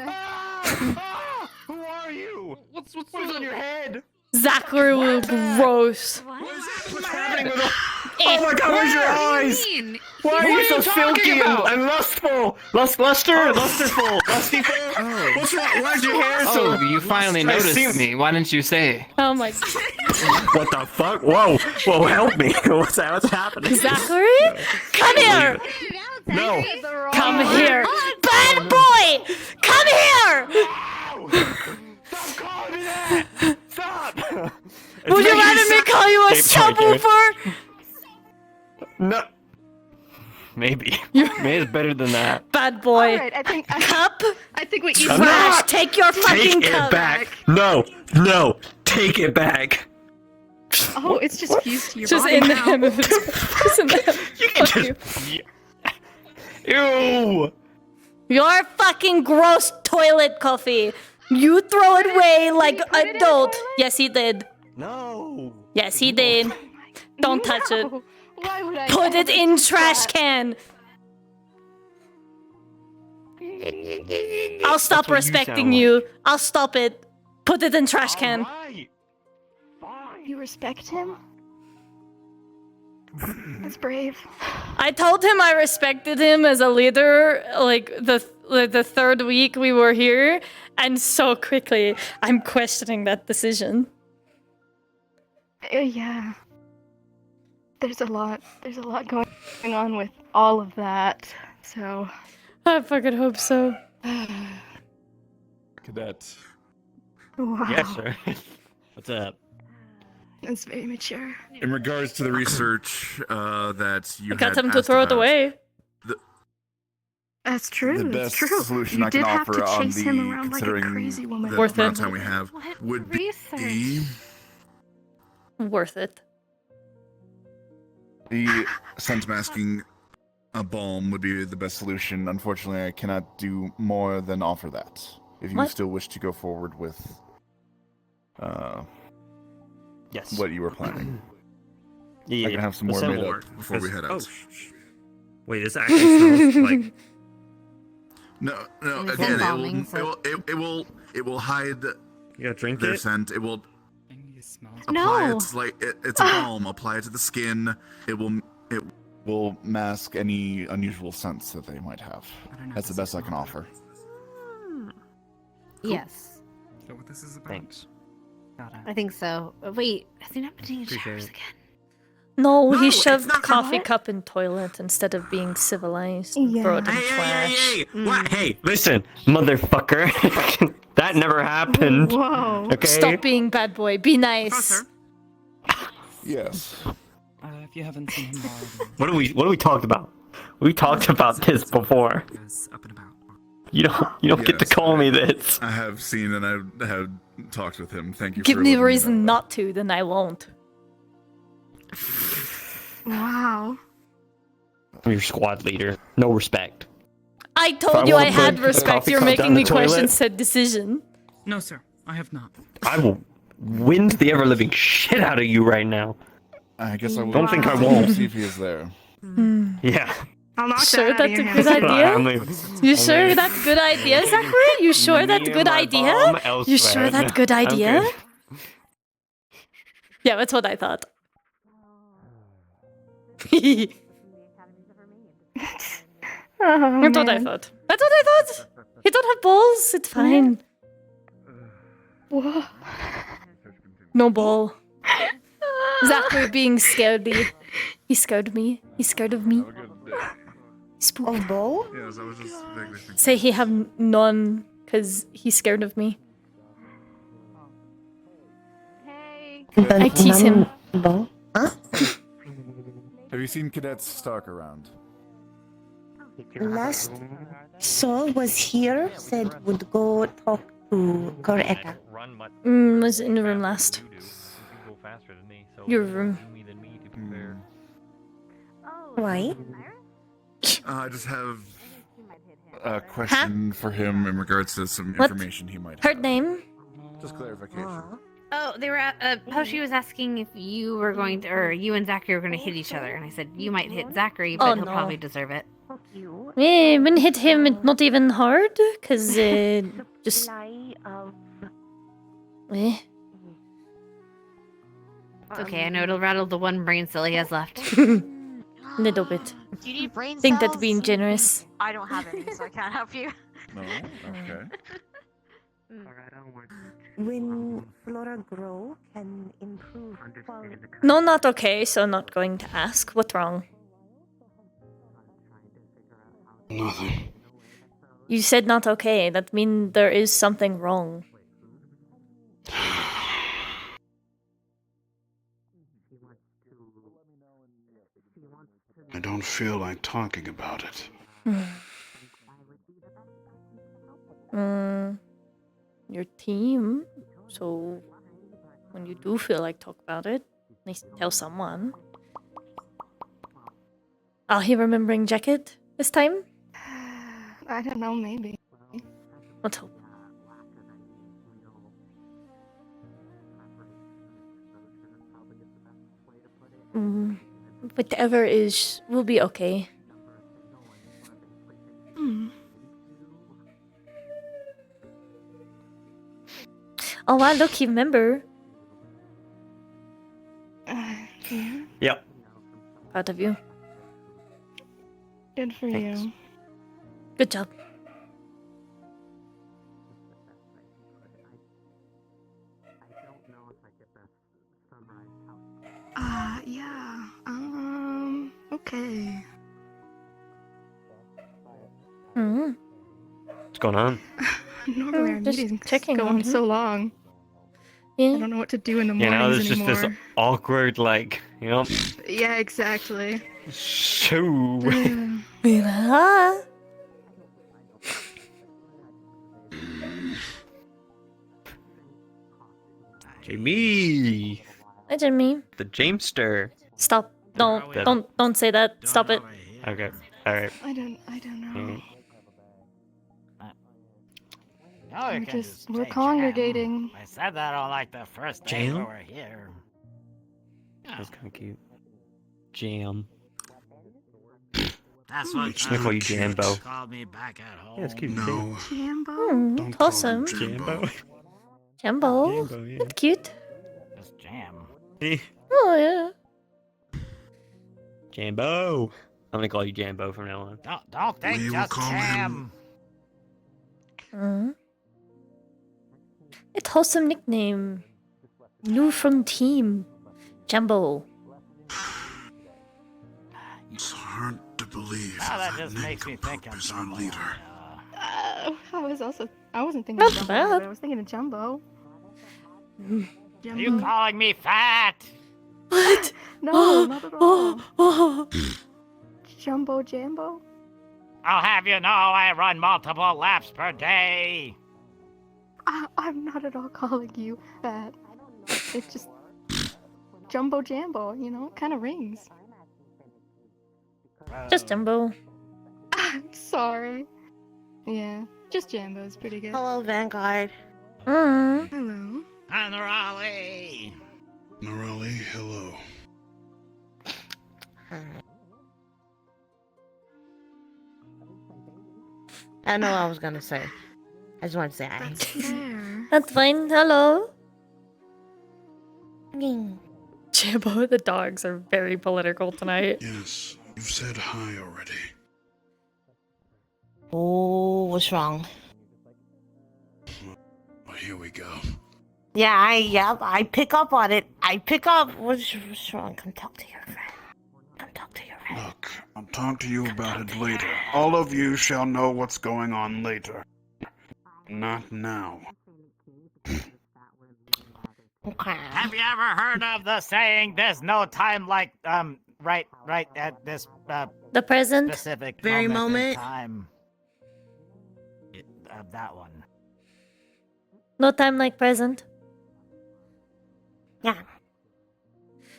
[SPEAKER 9] Who are you? What's on your head?
[SPEAKER 1] Zachary will gross.
[SPEAKER 9] What's happening with all... Oh my god, where's your eyes? Why are you so silky and lustful? Lusterful? Lustyful? What's wrong? Why's your hair so...
[SPEAKER 3] Oh, you finally noticed me. Why didn't you say?
[SPEAKER 1] Oh my.
[SPEAKER 4] What the fuck? Whoa, help me. What's happening?
[SPEAKER 1] Zachary, come here.
[SPEAKER 9] No.
[SPEAKER 1] Come here. Bad boy, come here.
[SPEAKER 9] Stop calling me that! Stop!
[SPEAKER 1] Would you rather me call you a subwoofer?
[SPEAKER 9] No. Maybe. Maybe it's better than that.
[SPEAKER 1] Bad boy.
[SPEAKER 10] Alright, I think
[SPEAKER 1] Cup?
[SPEAKER 10] I think what you
[SPEAKER 9] I'm
[SPEAKER 1] Trash,
[SPEAKER 9] not.
[SPEAKER 1] take your fucking
[SPEAKER 9] Take
[SPEAKER 1] cup.
[SPEAKER 9] it back. No, take it back.
[SPEAKER 10] Oh, it's just fused to your
[SPEAKER 1] Just
[SPEAKER 10] body
[SPEAKER 1] in the
[SPEAKER 10] now.
[SPEAKER 1] hem of its. Just in the hem. Fuck you.
[SPEAKER 9] Ew!
[SPEAKER 1] Your fucking gross toilet coffee. You throw it away like adult. Yes, he did.
[SPEAKER 9] No.
[SPEAKER 1] Yes, he did. Don't touch it.
[SPEAKER 10] No. Why would I
[SPEAKER 1] Put it
[SPEAKER 10] ever
[SPEAKER 1] in
[SPEAKER 10] do
[SPEAKER 1] trash
[SPEAKER 10] that?
[SPEAKER 1] can. I'll stop
[SPEAKER 9] That's what you
[SPEAKER 1] respecting
[SPEAKER 9] sound
[SPEAKER 1] you. I'll stop it. Put it in trash can.
[SPEAKER 9] Alright.
[SPEAKER 10] You respect him? That's brave.
[SPEAKER 1] I told him I respected him as a leader, like the third week we were here, and so quickly I'm questioning that decision.
[SPEAKER 10] Yeah. There's a lot going on with all of that. So
[SPEAKER 1] I fucking hope so.
[SPEAKER 9] Cadet.
[SPEAKER 10] wow.
[SPEAKER 9] Yes, sir. What's up?
[SPEAKER 10] That's very mature.
[SPEAKER 8] In regards to the research that you
[SPEAKER 1] I got
[SPEAKER 8] had
[SPEAKER 1] him to
[SPEAKER 8] asked
[SPEAKER 1] throw it
[SPEAKER 8] about,
[SPEAKER 1] away.
[SPEAKER 10] That's true.
[SPEAKER 7] The
[SPEAKER 10] That's
[SPEAKER 7] best
[SPEAKER 10] true.
[SPEAKER 7] solution
[SPEAKER 10] You
[SPEAKER 7] I can
[SPEAKER 10] did have
[SPEAKER 7] offer
[SPEAKER 10] to
[SPEAKER 7] on
[SPEAKER 10] chase
[SPEAKER 7] the
[SPEAKER 10] him around like a
[SPEAKER 7] considering
[SPEAKER 10] crazy woman.
[SPEAKER 8] the
[SPEAKER 1] Worth
[SPEAKER 8] amount
[SPEAKER 1] it.
[SPEAKER 8] of time we have would be
[SPEAKER 1] Worth it.
[SPEAKER 8] the scent masking a balm would be the best solution. Unfortunately, I cannot do more than offer that. If you
[SPEAKER 1] What?
[SPEAKER 8] still wish to go forward with
[SPEAKER 9] Yes.
[SPEAKER 8] what you were planning.
[SPEAKER 9] Yeah.
[SPEAKER 8] I can have some more made up before we head out.
[SPEAKER 4] Oh, wait, this actually smells like.
[SPEAKER 8] No,
[SPEAKER 17] And it's
[SPEAKER 8] again,
[SPEAKER 17] embalming, so-
[SPEAKER 8] it will hide
[SPEAKER 4] You gotta drink
[SPEAKER 8] their
[SPEAKER 4] it.
[SPEAKER 8] scent. It will apply
[SPEAKER 1] No.
[SPEAKER 8] it like it's a balm. Apply it to the skin. It will mask any unusual scents that they might have. That's the best I can offer.
[SPEAKER 17] Yes,
[SPEAKER 11] So what this is about?
[SPEAKER 9] Thanks.
[SPEAKER 17] I think so. Wait, has he not been taking
[SPEAKER 4] Appreciate
[SPEAKER 17] showers
[SPEAKER 4] it.
[SPEAKER 17] again?
[SPEAKER 1] No,
[SPEAKER 8] No,
[SPEAKER 1] he
[SPEAKER 8] it's
[SPEAKER 1] shoved
[SPEAKER 8] not
[SPEAKER 1] coffee
[SPEAKER 8] gonna-
[SPEAKER 1] cup in toilet instead of being civilized.
[SPEAKER 10] Yeah.
[SPEAKER 1] Throw it in
[SPEAKER 4] Hey,
[SPEAKER 1] trash.
[SPEAKER 4] hey, what? Hey,
[SPEAKER 9] Listen, motherfucker. That never happened.
[SPEAKER 10] Whoa.
[SPEAKER 9] Okay.
[SPEAKER 1] Stop being bad boy. Be nice.
[SPEAKER 8] Yes.
[SPEAKER 12] If you haven't seen him already.
[SPEAKER 9] What do we talked about? We talked about this before.
[SPEAKER 11] Up and about.
[SPEAKER 9] You don't get to
[SPEAKER 8] Yes,
[SPEAKER 9] call me this.
[SPEAKER 8] I have seen and I have talked with him. Thank you.
[SPEAKER 1] Give
[SPEAKER 8] for
[SPEAKER 1] me a
[SPEAKER 8] letting
[SPEAKER 1] reason
[SPEAKER 8] know
[SPEAKER 1] not to, then I won't.
[SPEAKER 10] Wow.
[SPEAKER 9] I'm your squad leader. No respect.
[SPEAKER 1] I told
[SPEAKER 9] I
[SPEAKER 1] you I
[SPEAKER 9] wanna
[SPEAKER 1] had
[SPEAKER 9] put a
[SPEAKER 1] respect.
[SPEAKER 9] coffee
[SPEAKER 1] You're
[SPEAKER 9] cup
[SPEAKER 1] making
[SPEAKER 9] down
[SPEAKER 1] me
[SPEAKER 9] the toilet.
[SPEAKER 1] question said decision.
[SPEAKER 12] No, sir, I have not.
[SPEAKER 9] I will wind the ever living shit out of you right now.
[SPEAKER 8] I guess I will.
[SPEAKER 9] Don't think I
[SPEAKER 8] continue to
[SPEAKER 9] won't.
[SPEAKER 8] See if he is there.
[SPEAKER 9] Yeah.
[SPEAKER 10] I'll knock
[SPEAKER 1] Sure,
[SPEAKER 10] that out of
[SPEAKER 1] that's a
[SPEAKER 10] your
[SPEAKER 1] good
[SPEAKER 10] hands.
[SPEAKER 1] idea.
[SPEAKER 9] I'm
[SPEAKER 1] You
[SPEAKER 9] I'm
[SPEAKER 1] sure
[SPEAKER 9] leaving.
[SPEAKER 1] that's a good idea, Zachary? You sure that's a
[SPEAKER 9] Me
[SPEAKER 1] good
[SPEAKER 9] and my
[SPEAKER 1] idea?
[SPEAKER 9] bomb
[SPEAKER 1] You sure
[SPEAKER 9] elsewhere.
[SPEAKER 1] that's a good
[SPEAKER 9] I'm
[SPEAKER 1] idea?
[SPEAKER 9] good.
[SPEAKER 1] Yeah, that's what I thought.
[SPEAKER 10] Oh,
[SPEAKER 1] That's what I
[SPEAKER 10] man.
[SPEAKER 1] thought. That's what I thought. He don't have balls. It's fine.
[SPEAKER 10] Whoa.
[SPEAKER 1] No ball. Zachary being scaredy. He scared me. He's scared of me.
[SPEAKER 8] Have a good day.
[SPEAKER 1] Spooked.
[SPEAKER 6] Of ball?
[SPEAKER 8] Yes, I was just vaguely thinking.
[SPEAKER 1] Say he have none, cause he's scared of me. I tease him.
[SPEAKER 6] Ball? Huh?
[SPEAKER 8] Have you seen Cadet Stark around?
[SPEAKER 6] Last Saul was here, said would go talk to Coretta.
[SPEAKER 1] Was in the room last. Your room.
[SPEAKER 6] Why?
[SPEAKER 8] I just have a question for him in regards to some
[SPEAKER 1] What?
[SPEAKER 8] information he might
[SPEAKER 1] Her
[SPEAKER 8] have.
[SPEAKER 1] name?
[SPEAKER 8] Just clarification.
[SPEAKER 17] Oh, they were Hoshi was asking if you were going to, or you and Zachary were going to hit each other, and I said you might hit Zachary, but
[SPEAKER 1] Oh,
[SPEAKER 17] he'll
[SPEAKER 1] no.
[SPEAKER 17] probably deserve it.
[SPEAKER 1] Eh, when hit him, not even hard, cause just eh.
[SPEAKER 17] It's okay, I know it'll rattle the one brain cell he has left.
[SPEAKER 1] Little bit.
[SPEAKER 13] Do you need brain
[SPEAKER 1] Think
[SPEAKER 13] cells?
[SPEAKER 1] that's being generous.
[SPEAKER 13] I don't have any, so I can't help you.
[SPEAKER 8] No? Okay.
[SPEAKER 6] When flora grow, can improve quality.
[SPEAKER 1] No, not okay, so not going to ask. What's wrong?
[SPEAKER 14] Nothing.
[SPEAKER 1] You said not okay. That means there is something wrong.
[SPEAKER 8] I don't feel like talking about it.
[SPEAKER 1] Your team. So when you do feel like talk about it, At least tell someone. Are he remembering Jacket this time?
[SPEAKER 10] I don't know, maybe.
[SPEAKER 1] Let's hope. Whatever is, will be okay. Oh wow, look, you remember.
[SPEAKER 10] Yeah.
[SPEAKER 4] Yep.
[SPEAKER 1] Proud of you.
[SPEAKER 10] Good for you.
[SPEAKER 1] Good job.
[SPEAKER 10] Yeah. Okay.
[SPEAKER 4] What's going on?
[SPEAKER 10] Normally our
[SPEAKER 1] Just
[SPEAKER 10] meetings
[SPEAKER 1] checking
[SPEAKER 10] go
[SPEAKER 1] on
[SPEAKER 10] on so
[SPEAKER 1] him.
[SPEAKER 10] long.
[SPEAKER 1] Yeah.
[SPEAKER 10] I don't know what to do in the
[SPEAKER 4] You
[SPEAKER 10] mornings
[SPEAKER 4] know, there's just
[SPEAKER 10] anymore.
[SPEAKER 4] this awkward, like, you know.
[SPEAKER 10] Yeah, exactly.
[SPEAKER 4] So.
[SPEAKER 1] Yeah.
[SPEAKER 4] Jamie.
[SPEAKER 1] Hi, Jimmy.
[SPEAKER 4] The Jamester.
[SPEAKER 1] Stop. No, don't say that. Stop it.
[SPEAKER 4] Okay. All right.
[SPEAKER 10] I don't know.
[SPEAKER 12] No, you can
[SPEAKER 10] We're
[SPEAKER 12] say
[SPEAKER 10] congregating.
[SPEAKER 12] jam. I said that on like the first day we
[SPEAKER 4] Jam?
[SPEAKER 12] were here.
[SPEAKER 4] That's kind of cute. Jam.
[SPEAKER 12] That's what
[SPEAKER 4] I'm gonna call you Jambo.
[SPEAKER 12] called me back at home.
[SPEAKER 4] Yeah, it's cute.
[SPEAKER 7] No.
[SPEAKER 10] Jambo?
[SPEAKER 7] Don't call him
[SPEAKER 1] Awesome.
[SPEAKER 7] Jambo.
[SPEAKER 1] Jambo.
[SPEAKER 4] Jambo, yeah.
[SPEAKER 1] That's cute.
[SPEAKER 12] Just jam.
[SPEAKER 1] Oh, yeah.
[SPEAKER 4] Jambo. I'm gonna call you Jambo from now on.
[SPEAKER 12] Don't think,
[SPEAKER 7] We will
[SPEAKER 12] just
[SPEAKER 7] call
[SPEAKER 12] jam.
[SPEAKER 1] It's wholesome nickname. New from team. Jambo.
[SPEAKER 7] It's hard to believe
[SPEAKER 12] Now that
[SPEAKER 7] that
[SPEAKER 12] just makes me think
[SPEAKER 7] Nincompoop
[SPEAKER 12] of
[SPEAKER 7] is our
[SPEAKER 12] Jumbo.
[SPEAKER 7] leader.
[SPEAKER 10] I wasn't thinking
[SPEAKER 1] Not
[SPEAKER 10] of Jumbo,
[SPEAKER 1] bad.
[SPEAKER 10] but I was thinking of Jumbo.
[SPEAKER 12] Are you calling me fat?
[SPEAKER 1] What?
[SPEAKER 10] No, not at all.
[SPEAKER 1] Oh.
[SPEAKER 10] Jumbo Jambo?
[SPEAKER 12] I'll have you know I run multiple laps per day.
[SPEAKER 10] I'm not at all calling you fat. It's just Jumbo Jambo, you know? Kind of rings.
[SPEAKER 1] Just Jambo.
[SPEAKER 10] Sorry. Yeah, just Jambo is pretty good.
[SPEAKER 6] Hello, Vanguard.
[SPEAKER 10] Hello.
[SPEAKER 12] And Raleigh.
[SPEAKER 7] Norelli, hello.
[SPEAKER 6] I know what I was gonna say. I just wanted to say hi.
[SPEAKER 1] That's fine. Hello.
[SPEAKER 6] Mm.
[SPEAKER 1] Jambo, the dogs are very political tonight.
[SPEAKER 7] Yes, you've said hi already.
[SPEAKER 6] Oh, what's wrong?
[SPEAKER 7] Well, here we go.
[SPEAKER 6] Yeah, I pick up on it. I pick up. What's wrong? Come talk to your friend. Come talk to your friend.
[SPEAKER 7] Look, I'll talk to you about it later. All of you shall know what's going on later. Not now.
[SPEAKER 6] Okay.
[SPEAKER 12] Have you ever heard of the saying, there's no time like, right at this,
[SPEAKER 1] The present.
[SPEAKER 12] specific
[SPEAKER 6] Very moment.
[SPEAKER 12] in time? That one.
[SPEAKER 1] No time like present.
[SPEAKER 6] Yeah.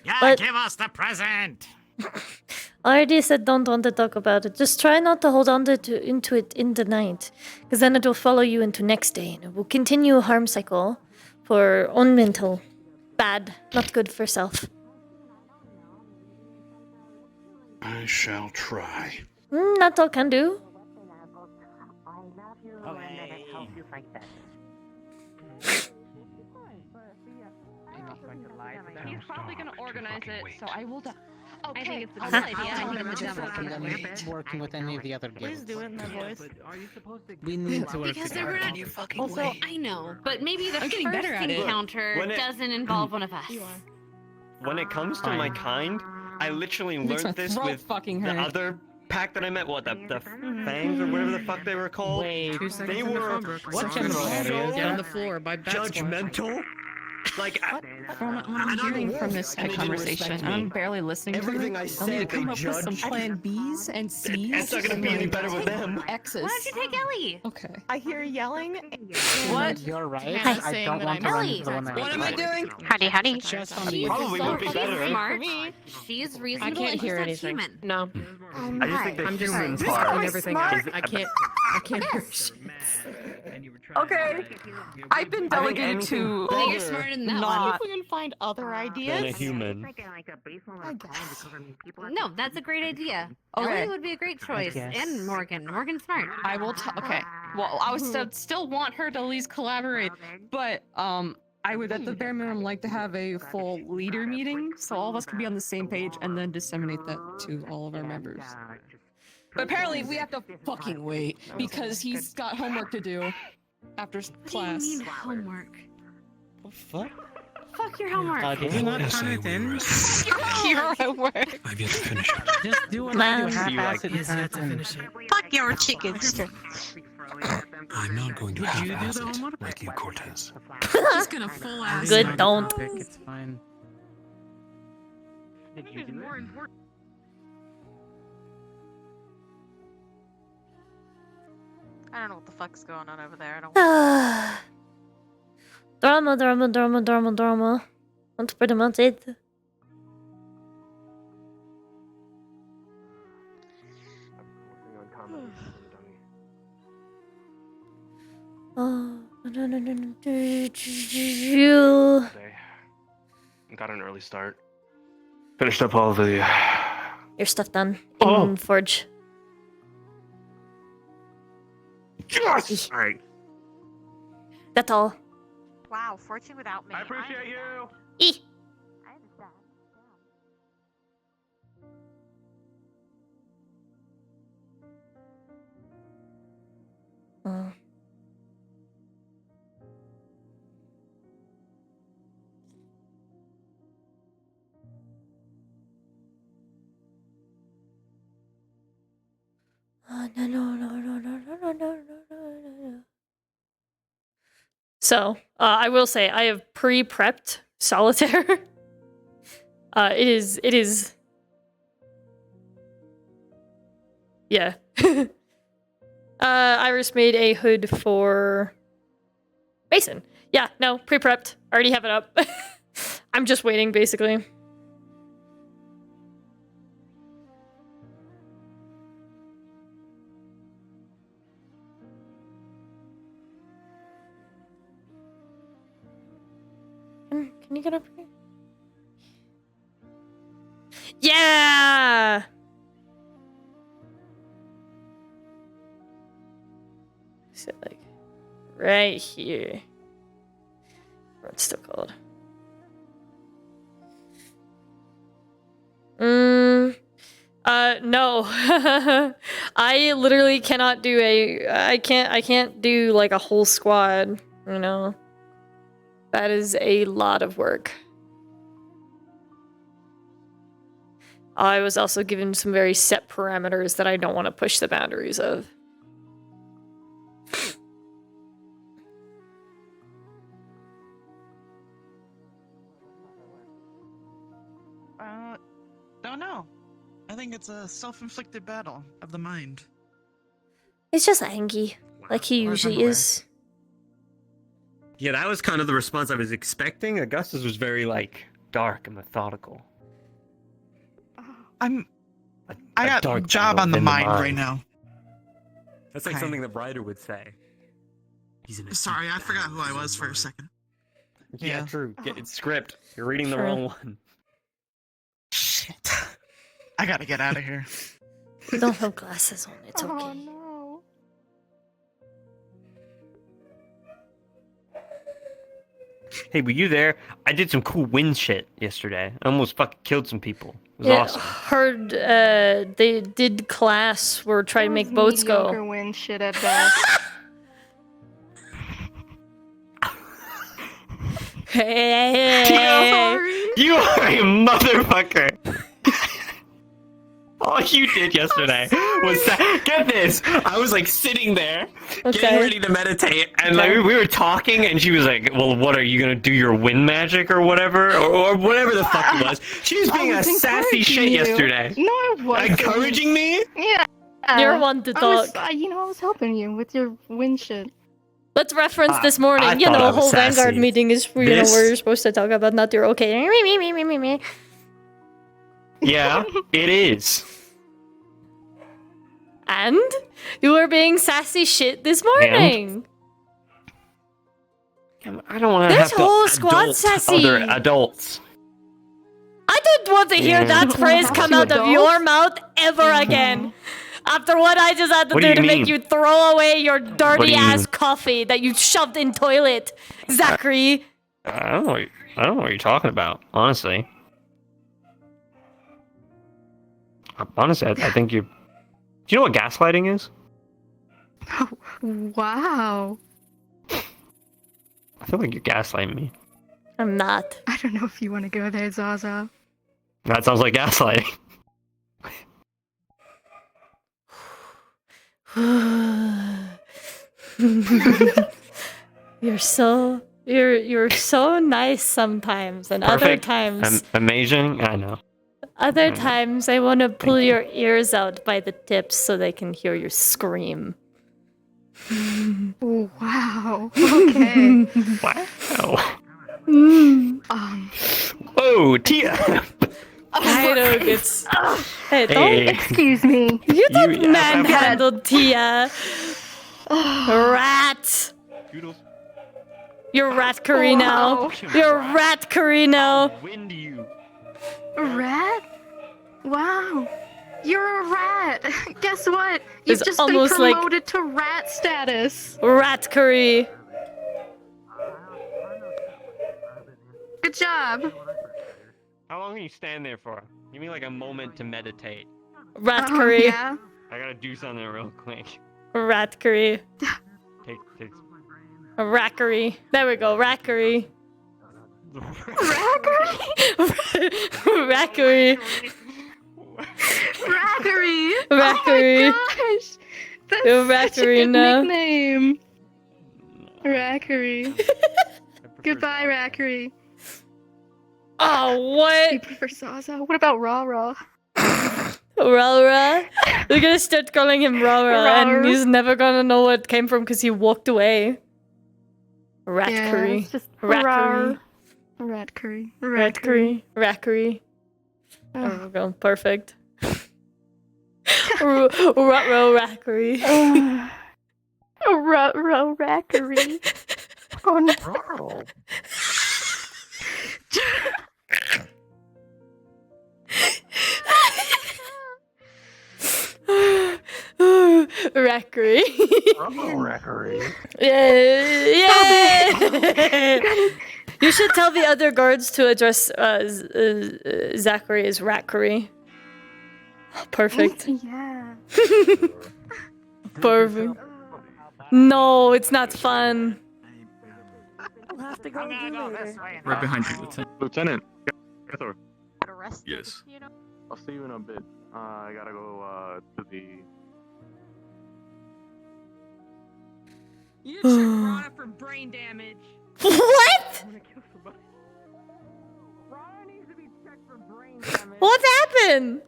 [SPEAKER 12] Yeah,
[SPEAKER 1] But-
[SPEAKER 12] give us the present!
[SPEAKER 1] I already said don't want to talk about it. Just try not to hold on into it in the night. Because then it will follow you into next day. And it will continue a harm cycle for own mental. Bad. Not good for self.
[SPEAKER 7] I shall try.
[SPEAKER 1] Not all can do.
[SPEAKER 12] Okay.
[SPEAKER 2] He's probably gonna organize it, so I will. Okay.
[SPEAKER 3] I think it's
[SPEAKER 2] I'll
[SPEAKER 3] a good
[SPEAKER 2] tell
[SPEAKER 3] idea.
[SPEAKER 2] you,
[SPEAKER 3] I
[SPEAKER 2] I'm
[SPEAKER 3] think
[SPEAKER 2] gonna
[SPEAKER 3] it's
[SPEAKER 2] jump
[SPEAKER 3] different
[SPEAKER 2] on
[SPEAKER 3] than
[SPEAKER 2] it.
[SPEAKER 3] working with any of the other
[SPEAKER 6] Please
[SPEAKER 3] guilds.
[SPEAKER 6] do it in that voice.
[SPEAKER 3] We need to work
[SPEAKER 17] Because
[SPEAKER 3] together.
[SPEAKER 17] they're not.
[SPEAKER 3] You fucking
[SPEAKER 17] Also,
[SPEAKER 3] way.
[SPEAKER 17] I know, but maybe the
[SPEAKER 16] I'm
[SPEAKER 17] first
[SPEAKER 16] getting better at it.
[SPEAKER 17] encounter
[SPEAKER 4] When it-
[SPEAKER 17] doesn't involve one of us.
[SPEAKER 4] When it comes to my kind, I literally
[SPEAKER 3] Makes my
[SPEAKER 4] learned this
[SPEAKER 3] throat
[SPEAKER 4] with
[SPEAKER 3] fucking
[SPEAKER 4] the
[SPEAKER 3] hurt.
[SPEAKER 4] other pack that I met. What, the fangs or whatever the fuck they were called?
[SPEAKER 3] Wait,
[SPEAKER 4] They were
[SPEAKER 16] What
[SPEAKER 4] so
[SPEAKER 16] general area? Down on the floor by bat
[SPEAKER 4] judgmental.
[SPEAKER 9] Like,
[SPEAKER 16] From what I'm hearing from this conversation, I'm barely listening
[SPEAKER 9] Everything
[SPEAKER 16] to
[SPEAKER 9] I
[SPEAKER 16] it.
[SPEAKER 9] said,
[SPEAKER 16] need to come
[SPEAKER 9] they
[SPEAKER 16] up with some
[SPEAKER 9] judged.
[SPEAKER 16] plan Bs and Cs.
[SPEAKER 9] It's not gonna
[SPEAKER 16] and
[SPEAKER 9] be any
[SPEAKER 16] like
[SPEAKER 9] better with them.
[SPEAKER 16] X's.
[SPEAKER 17] Why don't you take Ellie?
[SPEAKER 16] Okay.
[SPEAKER 18] I hear yelling.
[SPEAKER 16] What?
[SPEAKER 19] You're right.
[SPEAKER 16] Hi.
[SPEAKER 19] I don't want to run into the one that
[SPEAKER 16] What am I doing?
[SPEAKER 13] Howdy, howdy.
[SPEAKER 19] Just on
[SPEAKER 16] She's
[SPEAKER 19] the
[SPEAKER 9] Probably would be
[SPEAKER 17] She's
[SPEAKER 9] better.
[SPEAKER 17] smart. She's reasonable. and she's not human.
[SPEAKER 19] No.
[SPEAKER 9] I just think the
[SPEAKER 18] I'm just
[SPEAKER 9] human
[SPEAKER 18] saying.
[SPEAKER 9] part.
[SPEAKER 18] And everything else. I can't hear shit. Okay. I've been delegated to
[SPEAKER 17] I think you're smarter than that
[SPEAKER 18] not.
[SPEAKER 10] If we can find other
[SPEAKER 4] Than a
[SPEAKER 10] ideas.
[SPEAKER 4] human.
[SPEAKER 18] I guess.
[SPEAKER 17] No, that's a great idea.
[SPEAKER 18] Okay.
[SPEAKER 17] Ellie would be a great choice.
[SPEAKER 19] guess.
[SPEAKER 17] And Morgan. Morgan's smart.
[SPEAKER 18] I will. Okay. Well, I would still want her to at least collaborate, but I would at the bare minimum like to have a full leader meeting so all of us can be on the same page and then disseminate that to all of our members. But apparently we have to fucking wait because he's got homework to do after class.
[SPEAKER 17] What do you mean homework?
[SPEAKER 9] What the fuck?
[SPEAKER 17] Fuck your homework.
[SPEAKER 19] Did you not turn it in?
[SPEAKER 18] You're at work.
[SPEAKER 5] I've yet to finish it.
[SPEAKER 19] Just do what I do. Half-ass it and turn it in.
[SPEAKER 13] Fuck your chickens.
[SPEAKER 5] I'm not going to
[SPEAKER 19] Did you do
[SPEAKER 5] half-ass
[SPEAKER 19] the
[SPEAKER 5] it
[SPEAKER 19] homework?
[SPEAKER 5] like you, Cortez.
[SPEAKER 16] She's gonna full ass.
[SPEAKER 1] Good, don't.
[SPEAKER 19] It's fine.
[SPEAKER 9] Did you do it?
[SPEAKER 13] I don't know what the fuck's going on over there. I don't.
[SPEAKER 1] Drama. That's pretty much it. Oh, you.
[SPEAKER 9] Got an early start. Finished up all the.
[SPEAKER 1] Your stuff done in Forge.
[SPEAKER 9] Yes! Alright.
[SPEAKER 1] That's all.
[SPEAKER 13] Wow, fortune without me.
[SPEAKER 9] I appreciate you.
[SPEAKER 1] E.
[SPEAKER 13] I understand.
[SPEAKER 1] Oh. No. So, I will say, I have pre-prepped Solitaire. It is... Yeah. Iris made a hood for... Mason. Yeah, no, pre-prepped. Already have it up. I'm just waiting, basically. Can you get up here? Yeah! Is it like right here? What's still called? No. I literally cannot do I can't do like a whole squad, you know? That is a lot of work. I was also given some very set parameters that I don't want to push the boundaries of.
[SPEAKER 11] Don't know. I think it's a self-inflicted battle of the mind.
[SPEAKER 1] It's just angry, like he usually is.
[SPEAKER 4] Yeah, that was kind of the response I was expecting. Augustus was very, like, dark and methodical.
[SPEAKER 11] I got a job on the mind right now.
[SPEAKER 4] That's like something that Ryder would say. He's in a
[SPEAKER 11] Sorry, I forgot who I was for a second.
[SPEAKER 4] Yeah, true. Get it script. You're reading the wrong one.
[SPEAKER 11] Shit. I gotta get out of here.
[SPEAKER 1] You don't have glasses on. It's okay.
[SPEAKER 10] Oh no.
[SPEAKER 4] Hey, were you there? I did some cool wind shit yesterday. I almost fucking killed some people. It was awesome.
[SPEAKER 1] Heard they did class. We're trying to make boats
[SPEAKER 10] Mediocre
[SPEAKER 1] go.
[SPEAKER 10] win shit at best.
[SPEAKER 1] Hey.
[SPEAKER 4] You are a motherfucker.
[SPEAKER 9] All you did yesterday was get this. I was like sitting there, getting ready to meditate, and like we were talking, and she was like, "Well, what are you gonna do? Your wind magic or whatever, or whatever the fuck it was." She was being a sassy shit yesterday.
[SPEAKER 10] No, I wasn't.
[SPEAKER 9] Encouraging me?
[SPEAKER 10] Yeah.
[SPEAKER 1] You're one to talk.
[SPEAKER 10] I was helping you with your wind shit.
[SPEAKER 1] Let's reference this morning.
[SPEAKER 9] I
[SPEAKER 1] You
[SPEAKER 9] thought
[SPEAKER 1] know,
[SPEAKER 9] I
[SPEAKER 1] a
[SPEAKER 9] was
[SPEAKER 1] whole
[SPEAKER 9] sassy.
[SPEAKER 1] Vanguard meeting is where
[SPEAKER 9] This-
[SPEAKER 1] you're supposed to talk about not your okay.
[SPEAKER 9] Yeah, it is.
[SPEAKER 1] And you were being sassy shit this morning.
[SPEAKER 9] I don't want to
[SPEAKER 1] This
[SPEAKER 9] have to
[SPEAKER 1] whole squad
[SPEAKER 9] adult
[SPEAKER 1] sassy.
[SPEAKER 9] other adults.
[SPEAKER 1] I don't want to hear
[SPEAKER 9] Yeah.
[SPEAKER 1] that phrase come out of
[SPEAKER 10] Adults?
[SPEAKER 1] your mouth ever again. After what I just had to
[SPEAKER 9] What do
[SPEAKER 1] do
[SPEAKER 9] you
[SPEAKER 1] to make
[SPEAKER 9] mean?
[SPEAKER 1] you throw away your
[SPEAKER 9] What do
[SPEAKER 1] dirty
[SPEAKER 9] you
[SPEAKER 1] ass
[SPEAKER 9] mean?
[SPEAKER 1] coffee that you shoved in toilet, Zachary.
[SPEAKER 9] I don't know. I don't know what you're talking about. Honestly. Honestly, I think you. Do you know what gaslighting is?
[SPEAKER 10] Wow.
[SPEAKER 9] I feel like you're gaslighting me.
[SPEAKER 1] I'm not.
[SPEAKER 10] I don't know if you want to go there, Zaza.
[SPEAKER 9] That sounds like gaslighting.
[SPEAKER 1] You're so nice sometimes, and other
[SPEAKER 9] Perfect.
[SPEAKER 1] times
[SPEAKER 9] Amazing. I know.
[SPEAKER 1] other times I want to pull your ears out by the tips so they can hear you scream.
[SPEAKER 10] Oh, wow. Okay.
[SPEAKER 9] Wow.
[SPEAKER 10] Oh,
[SPEAKER 9] Tia.
[SPEAKER 1] I don't get. Hey, don't.
[SPEAKER 9] Hey.
[SPEAKER 10] Excuse me.
[SPEAKER 1] You don't
[SPEAKER 9] You-
[SPEAKER 1] manhandle Tia. Rat. You're rat curry now. You're rat curry now.
[SPEAKER 9] Wind you.
[SPEAKER 10] A rat? Wow. You're a rat. Guess what? You've
[SPEAKER 1] It's
[SPEAKER 10] just been
[SPEAKER 1] almost like-
[SPEAKER 10] promoted to rat status.
[SPEAKER 1] Rat curry.
[SPEAKER 10] Good job.
[SPEAKER 9] How long can you stand there for? Give me like a moment to meditate.
[SPEAKER 1] Rat curry.
[SPEAKER 10] Yeah.
[SPEAKER 9] I gotta do something real quick.
[SPEAKER 1] Rat curry.
[SPEAKER 9] Take.
[SPEAKER 1] Rackery. There we go. Rackery.
[SPEAKER 10] Rackery?
[SPEAKER 1] Rackery.
[SPEAKER 10] Rackery.
[SPEAKER 1] Rackery.
[SPEAKER 10] Oh my gosh. That's
[SPEAKER 1] You're
[SPEAKER 10] such a
[SPEAKER 1] Rackery
[SPEAKER 10] good
[SPEAKER 1] now.
[SPEAKER 10] nickname. Rackery. Goodbye, Rackery.
[SPEAKER 1] Oh,
[SPEAKER 10] You
[SPEAKER 1] what?
[SPEAKER 10] prefer Zaza? What about Raw Raw?
[SPEAKER 1] Rara? We're gonna start calling him Rara, and
[SPEAKER 10] Rar.
[SPEAKER 1] he's never gonna know what came from because he walked away. Rat
[SPEAKER 10] Yeah,
[SPEAKER 1] curry.
[SPEAKER 10] it's just
[SPEAKER 1] Rat
[SPEAKER 10] rar.
[SPEAKER 1] curry.
[SPEAKER 10] Rat curry.
[SPEAKER 1] Rat curry. Rackery. There we go. Perfect. Rut-row rackery.
[SPEAKER 10] Rut-row rackery. Oh no.
[SPEAKER 1] Rackery.
[SPEAKER 9] Rackery.
[SPEAKER 1] Yeah. You should tell the other guards to address Zachary as Rackery. Perfect.
[SPEAKER 10] Yeah.
[SPEAKER 1] Perfect. No, it's not fun.
[SPEAKER 12] We'll have to go this way.
[SPEAKER 14] Right behind you, Lieutenant.
[SPEAKER 13] Yes.
[SPEAKER 14] I'll see you in a bit. I gotta go to the.
[SPEAKER 2] You check Rana for brain damage.
[SPEAKER 1] What?
[SPEAKER 2] Rana needs to be checked for brain damage.
[SPEAKER 1] What happened?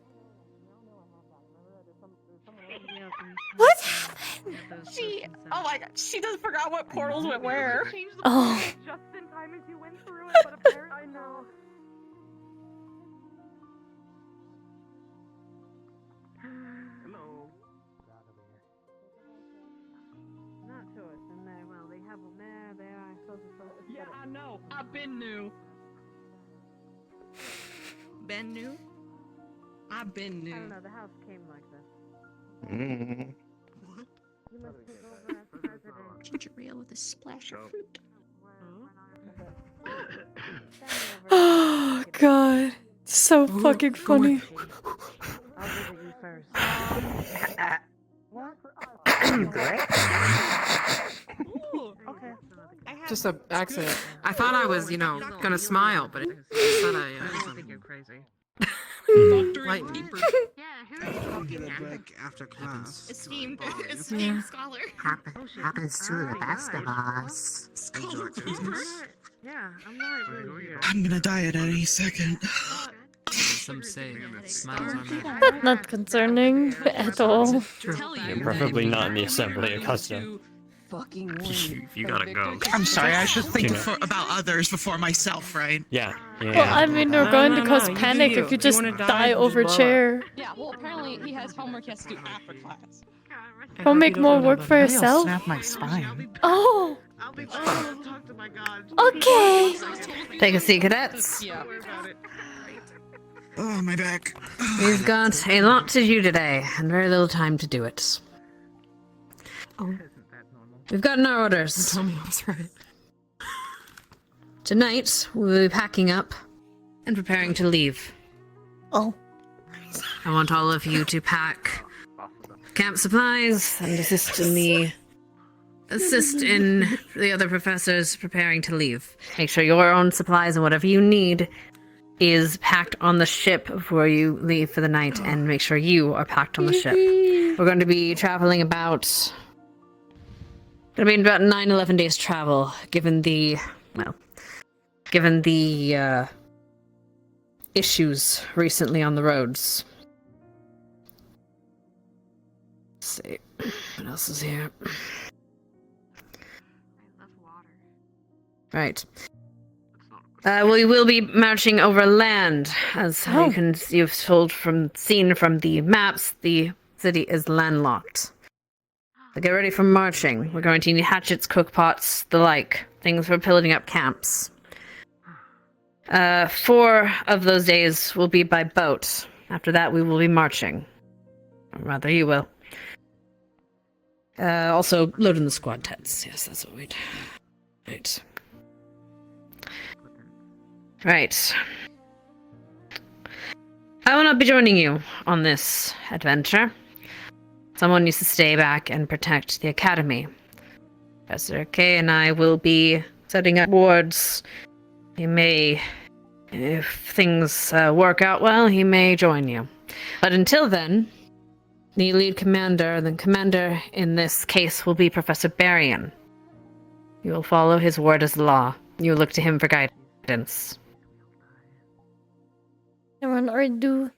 [SPEAKER 1] What happened?
[SPEAKER 18] Oh my god, she just forgot what portals went where.
[SPEAKER 1] Oh.
[SPEAKER 2] Just in time as you went through it, but apparently I know.
[SPEAKER 14] Hello.
[SPEAKER 2] Not to us, and well, they have them there. They are supposed to. Yeah, I know. I've been new.
[SPEAKER 11] Ben new? I've been new.
[SPEAKER 2] I don't know. The house came like this.
[SPEAKER 11] What?
[SPEAKER 2] You must take over as president.
[SPEAKER 11] Ginger ale with a splash of fruit.
[SPEAKER 1] Oh god. So fucking funny.
[SPEAKER 2] I'll visit you first. What? Okay.
[SPEAKER 19] Just an accident. I thought I was, gonna smile, but it said I
[SPEAKER 2] think you're crazy.
[SPEAKER 19] Lightning.
[SPEAKER 7] I'll get it back after class.
[SPEAKER 18] Esteemed scholar.
[SPEAKER 6] Happens to the best of us.
[SPEAKER 10] Yeah, I'm not really here.
[SPEAKER 11] I'm gonna die at any second.
[SPEAKER 19] Some say smiles are magic.
[SPEAKER 1] That's not concerning at all.
[SPEAKER 9] You're preferably not in the assembly, Augusta. You gotta go.
[SPEAKER 11] I'm sorry, I should think
[SPEAKER 9] You know.
[SPEAKER 11] about others before myself, right?
[SPEAKER 9] Yeah.
[SPEAKER 1] Well, I mean, you're going to cause panic if you just die over chair.
[SPEAKER 18] Yeah, well, apparently he has homework he has to do after class.
[SPEAKER 1] Go make more work for
[SPEAKER 11] Maybe I'll
[SPEAKER 1] yourself.
[SPEAKER 11] snap my spine.
[SPEAKER 1] Oh! Okay!
[SPEAKER 6] Take a seat, cadets.
[SPEAKER 18] Yeah.
[SPEAKER 11] Oh, my back.
[SPEAKER 6] We've got a lot to do today, and very little time to do it. Oh. We've gotten our orders.
[SPEAKER 19] Tell me I was right.
[SPEAKER 6] Tonight, we'll be packing up and preparing to leave.
[SPEAKER 1] Oh.
[SPEAKER 6] I want all of you to pack camp supplies and assist in the other professors preparing to leave. Make sure your own supplies and whatever you need is packed on the ship before you leave for the night, and make sure you are packed on the ship. We're going to be traveling about 9-11 days travel, given the issues recently on the roads. Let's see. What else is here? Right. We will be marching over land, as you've seen from the maps. The city is landlocked. So get ready for marching. We're going to need hatchets, cookpots, the like, things for building up camps. 4 of those days will be by boat. After that, we will be marching. Or rather, you will. Also, loading the squad tents. Yes, that's what we'd... Right. Right. I will not be joining you on this adventure. Someone needs to stay back and protect the academy. Professor K and I will be setting up wards. He may, if things work out well, he may join you. But until then, the lead commander, the commander in this case, will be Professor Barian. You will follow his word as law. You will look to him for guidance.
[SPEAKER 1] Everyone already do.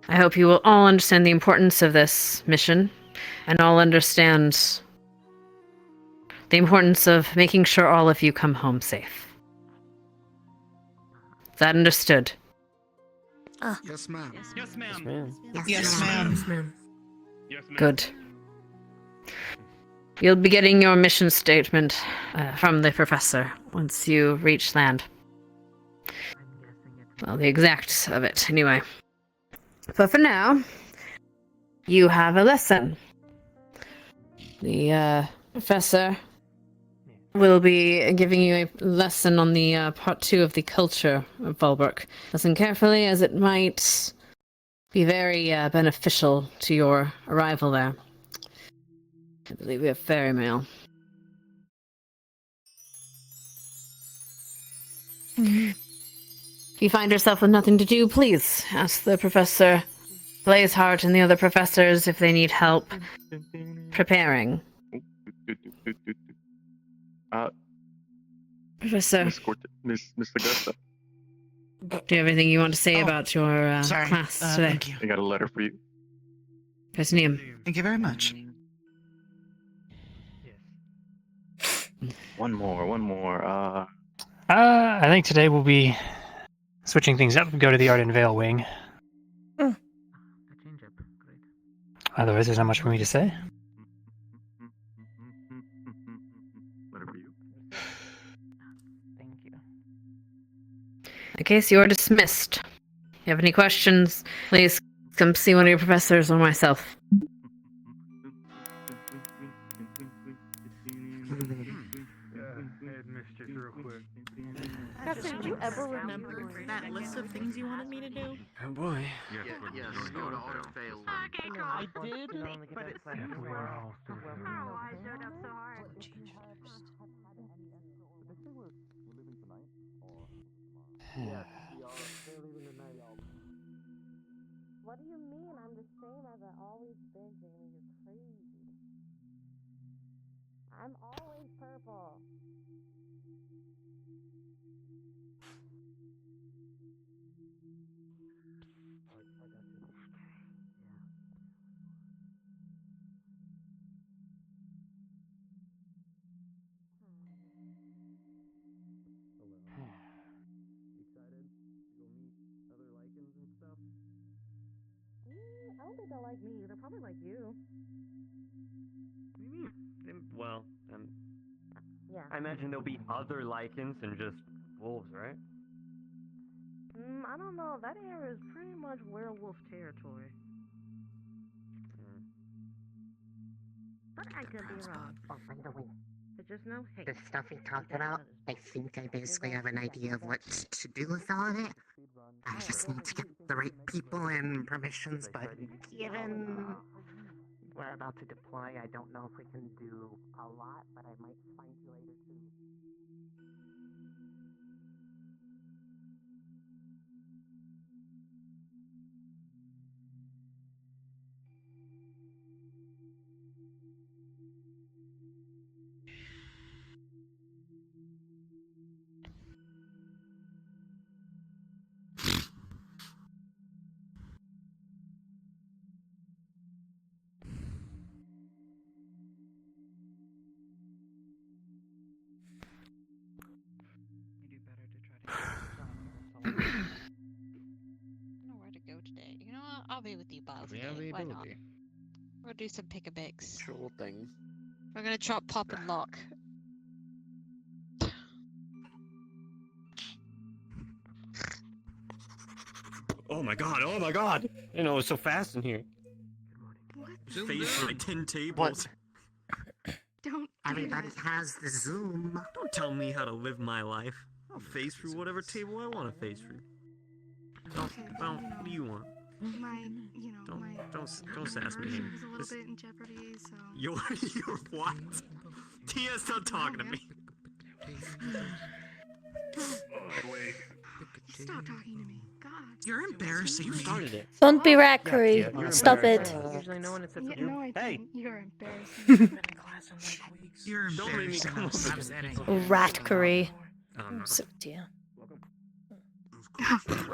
[SPEAKER 6] I hope you will all understand the importance of this mission, and all understand the importance of making sure all of you come home safe. Is that understood?
[SPEAKER 7] Yes, ma'am.
[SPEAKER 11] Yes, ma'am.
[SPEAKER 19] Yes, ma'am.
[SPEAKER 6] Good. You'll be getting your mission statement from the professor once you reach land. Well, the exact of it, anyway. But for now, you have a lesson. The professor will be giving you a lesson on the part 2 of the culture of Valbrook. Listen carefully, as it might be very beneficial to your arrival there. I believe we have ferry mail. If you find yourself with nothing to do, please ask the Professor Blazeheart and the other professors if they need help preparing. Professor,
[SPEAKER 20] Miss Augusta.
[SPEAKER 6] do you have anything you want to say about your class today?
[SPEAKER 11] Thank you.
[SPEAKER 20] I got a letter for you.
[SPEAKER 6] Presnium.
[SPEAKER 11] Thank you very much.
[SPEAKER 20] One more.
[SPEAKER 21] I think today we'll be switching things up and go to the Art and Veil wing. Otherwise, there's not much for me to say.
[SPEAKER 6] In case you are dismissed. If you have any questions, please come see one of your professors or myself.
[SPEAKER 10] Did you ever remember that list of things you wanted me to do?
[SPEAKER 19] Oh boy.
[SPEAKER 15] Yes, go to auto fail.
[SPEAKER 10] I did, but it said
[SPEAKER 8] What do you mean? I'm the same as I always been, Jamie. You're crazy. I'm always purple.
[SPEAKER 22] Excited to go meet other lichens and stuff?
[SPEAKER 8] I don't think they'll like me. They'll probably like you.
[SPEAKER 4] Well,
[SPEAKER 8] Yeah.
[SPEAKER 4] I imagine there'll be other lichens and just wolves, right?
[SPEAKER 8] I don't know. That area is pretty much werewolf territory. But I could be wrong.
[SPEAKER 19] Oh, by the way,
[SPEAKER 8] But just no hate.
[SPEAKER 19] the stuff we talked about, I think I basically have an idea of what to do with all of it. I just need to get the right people and permissions, but given we're about to deploy, I don't know if we can do a lot, but I might find you later too.
[SPEAKER 13] I don't know where to go today. You know what? I'll be with you, Bob. Why not? We'll do some pick a mix.
[SPEAKER 9] Sure thing.
[SPEAKER 13] We're gonna chop, pop, and lock.
[SPEAKER 4] Oh my god, oh my god! You know, it's so fast in here.
[SPEAKER 15] Face for like 10 tables.
[SPEAKER 10] Don't.
[SPEAKER 19] Everybody has the Zoom.
[SPEAKER 15] Don't tell me how to live my life. I'll face through whatever table I want to face through. What do you want? Don't sass me.
[SPEAKER 10] Is a little bit in jeopardy, so.
[SPEAKER 15] You're what? Tia, stop talking to me.
[SPEAKER 10] Stop talking to me. God.
[SPEAKER 11] You're embarrassing me.
[SPEAKER 1] Don't be rackery. Stop it.
[SPEAKER 8] Usually no one except for
[SPEAKER 10] Yeah,
[SPEAKER 8] you.
[SPEAKER 10] no, I
[SPEAKER 8] Hey!
[SPEAKER 10] didn't. You're embarrassing.
[SPEAKER 11] You're embarrassing.
[SPEAKER 1] Ratkery.
[SPEAKER 15] Oh,
[SPEAKER 1] So, dear.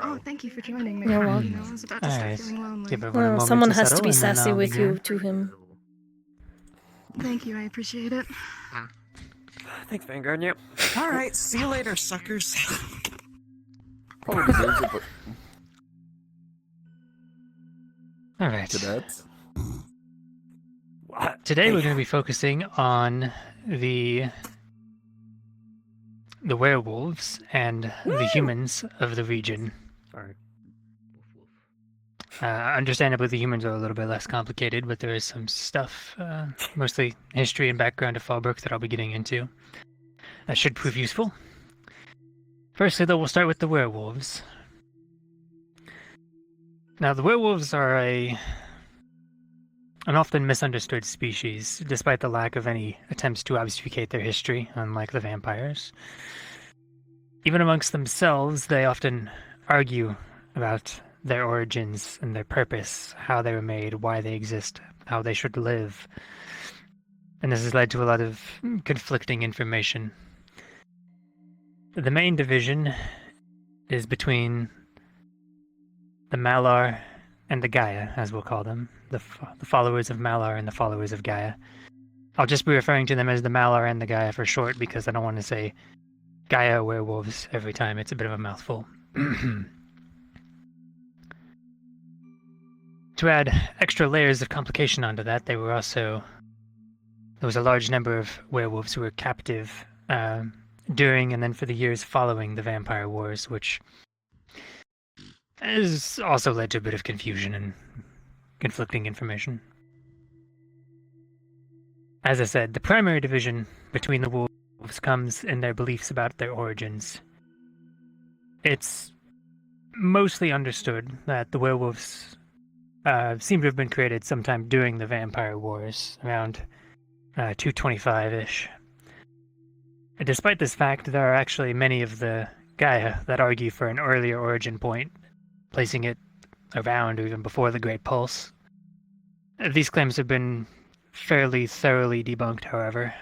[SPEAKER 10] Oh, thank you for joining me.
[SPEAKER 1] You're
[SPEAKER 10] You
[SPEAKER 1] welcome.
[SPEAKER 10] know, I was about to start
[SPEAKER 21] Alright.
[SPEAKER 10] feeling lonely.
[SPEAKER 21] Give everyone a
[SPEAKER 1] Well,
[SPEAKER 21] moment
[SPEAKER 1] someone
[SPEAKER 21] to
[SPEAKER 1] has to
[SPEAKER 21] settle,
[SPEAKER 1] be
[SPEAKER 21] and then
[SPEAKER 1] sassy
[SPEAKER 21] I'll
[SPEAKER 1] with you
[SPEAKER 21] begin.
[SPEAKER 1] to him.
[SPEAKER 10] Thank you, I appreciate it.
[SPEAKER 4] Thanks, Vanguard. Yep.
[SPEAKER 11] Alright, see you later, suckers.
[SPEAKER 14] Probably deserves it, but
[SPEAKER 21] Alright.
[SPEAKER 14] cadets.
[SPEAKER 21] Today we're going to be focusing on the werewolves and the humans of the region.
[SPEAKER 4] Sorry.
[SPEAKER 21] Understandably, the humans are a little bit less complicated, but there is some stuff, mostly history and background of Fallbrook, that I'll be getting into. That should prove useful. Firstly, though, we'll start with the werewolves. Now, the werewolves are an often misunderstood species, despite the lack of any attempts to obfuscate their history, unlike the vampires. Even amongst themselves, they often argue about their origins and their purpose, how they were made, why they exist, how they should live. And this has led to a lot of conflicting information. The main division is between the Malar and the Gaia, as we'll call them, the followers of Malar and the followers of Gaia. I'll just be referring to them as the Malar and the Gaia for short, because I don't want to say Gaia werewolves every time. It's a bit of a mouthful. To add extra layers of complication onto that, there was a large number of werewolves who were captive during and then for the years following the Vampire Wars, which has also led to a bit of confusion and conflicting information. As I said, the primary division between the wolves comes in their beliefs about their origins. It's mostly understood that the werewolves seem to have been created sometime during the Vampire Wars, around 225-ish. Despite this fact, there are actually many of the Gaia that argue for an earlier origin point, placing it around or even before the Great Pulse. These claims have been fairly thoroughly debunked, however.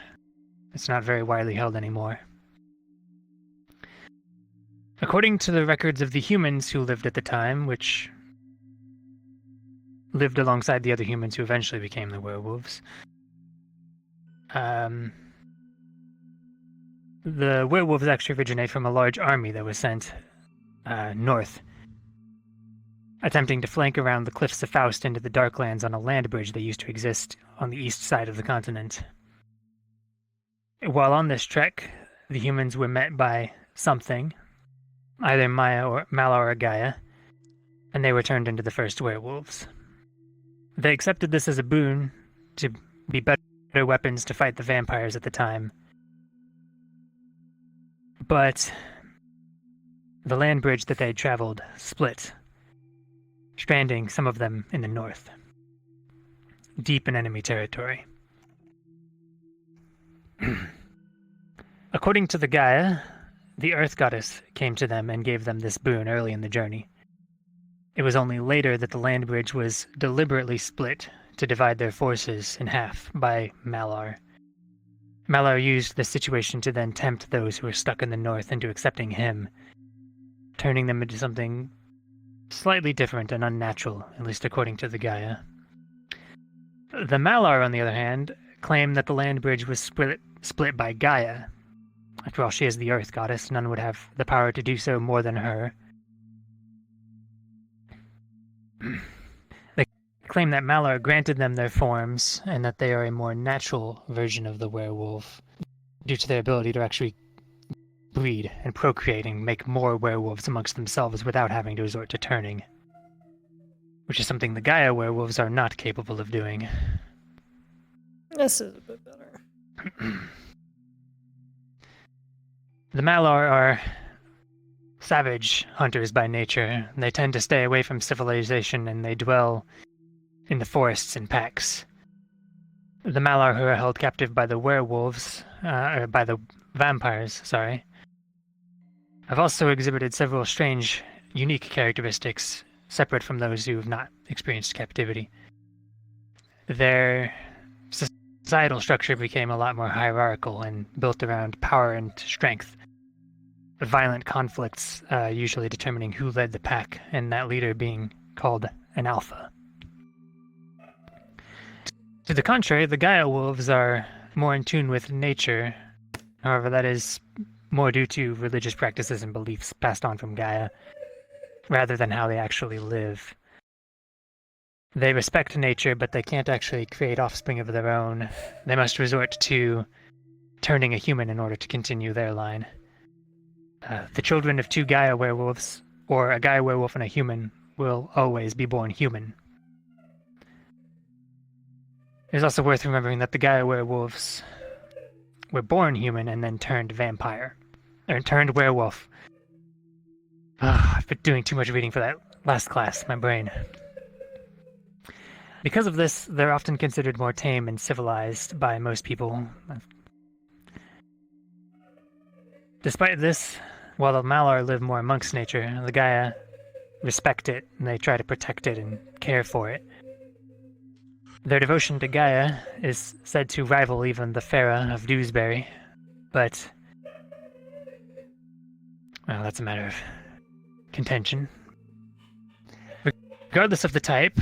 [SPEAKER 21] It's not very widely held anymore. According to the records of the humans who lived at the time, which lived alongside the other humans who eventually became the werewolves, the werewolves actually originate from a large army that was sent north, attempting to flank around the cliffs of Faust into the Darklands on a land bridge that used to exist on the east side of the continent. While on this trek, the humans were met by something, either Malar or Gaia, and they were turned into the first werewolves. They accepted this as a boon to be better weapons to fight the vampires at the time. But the land bridge that they had traveled split, stranding some of them in the north, deep in enemy territory. According to the Gaia, the Earth Goddess came to them and gave them this boon early in the journey. It was only later that the land bridge was deliberately split to divide their forces in half by Malar. Malar used this situation to then tempt those who were stuck in the north into accepting him, turning them into something slightly different and unnatural, at least according to the Gaia. The Malar, on the other hand, claim that the land bridge was split by Gaia. After all, she is the Earth Goddess. None would have the power to do so more than her. They claim that Malar granted them their forms, and that they are a more natural version of the werewolf, due to their ability to actually breed and procreate and make more werewolves amongst themselves without having to resort to turning. Which is something the Gaia werewolves are not capable of doing.
[SPEAKER 1] This is a bit better.
[SPEAKER 21] The Malar are savage hunters by nature. They tend to stay away from civilization, and they dwell in the forests in packs. The Malar who are held captive by the werewolves, or by the vampires, sorry, have also exhibited several strange, unique characteristics separate from those who have not experienced captivity. Their societal structure became a lot more hierarchical and built around power and strength. Violent conflicts usually determining who led the pack, and that leader being called an alpha. To the contrary, the Gaia wolves are more in tune with nature. However, that is more due to religious practices and beliefs passed on from Gaia, rather than how they actually live. They respect nature, but they can't actually create offspring of their own. They must resort to turning a human in order to continue their line. The children of two Gaia werewolves, or a Gaia werewolf and a human, will always be born human. It is also worth remembering that the Gaia werewolves were born human and then turned vampire. Or turned werewolf. I've been doing too much reading for that last class, my brain. Because of this, they're often considered more tame and civilized by most people. Despite this, while the Malar live more amongst nature, the Gaia respect it, and they try to protect it and care for it. Their devotion to Gaia is said to rival even the Farah of Dewsbury, but well, that's a matter of contention. Regardless of the type,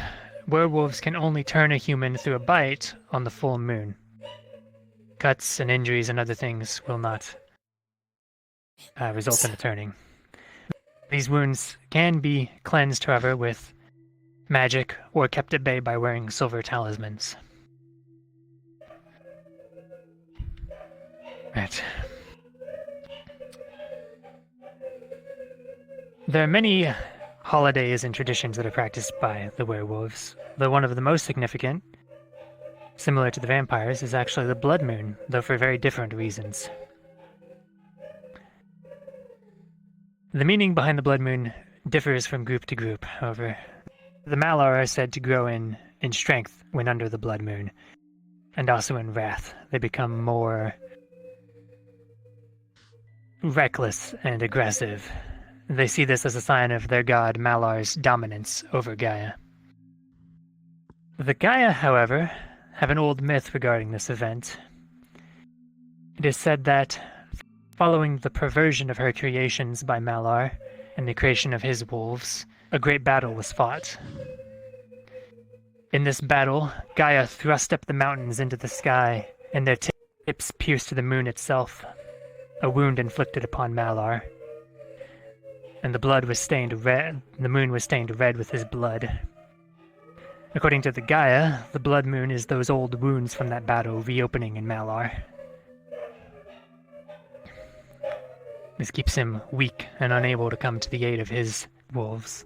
[SPEAKER 21] werewolves can only turn a human through a bite on the full moon. Cuts and injuries and other things will not result in a turning. These wounds can be cleansed, however, with magic or kept at bay by wearing silver talismans. Right. There are many holidays and traditions that are practiced by the werewolves, though one of the most significant, similar to the vampires, is actually the blood moon, though for very different reasons. The meaning behind the blood moon differs from group to group, however. The Malar are said to grow in strength when under the blood moon, and also in wrath. They become more reckless and aggressive They see this as a sign of their god Malar's dominance over Gaia. The Gaia, however, have an old myth regarding this event. It is said that, following the perversion of her creations by Malar and the creation of his wolves, a great battle was fought. In this battle, Gaia thrust up the mountains into the sky, and their tips pierced the moon itself, a wound inflicted upon Malar. And the blood was stained red. The moon was stained red with his blood. According to the Gaia, the blood moon is those old wounds from that battle reopening in Malar. This keeps him weak and unable to come to the aid of his wolves,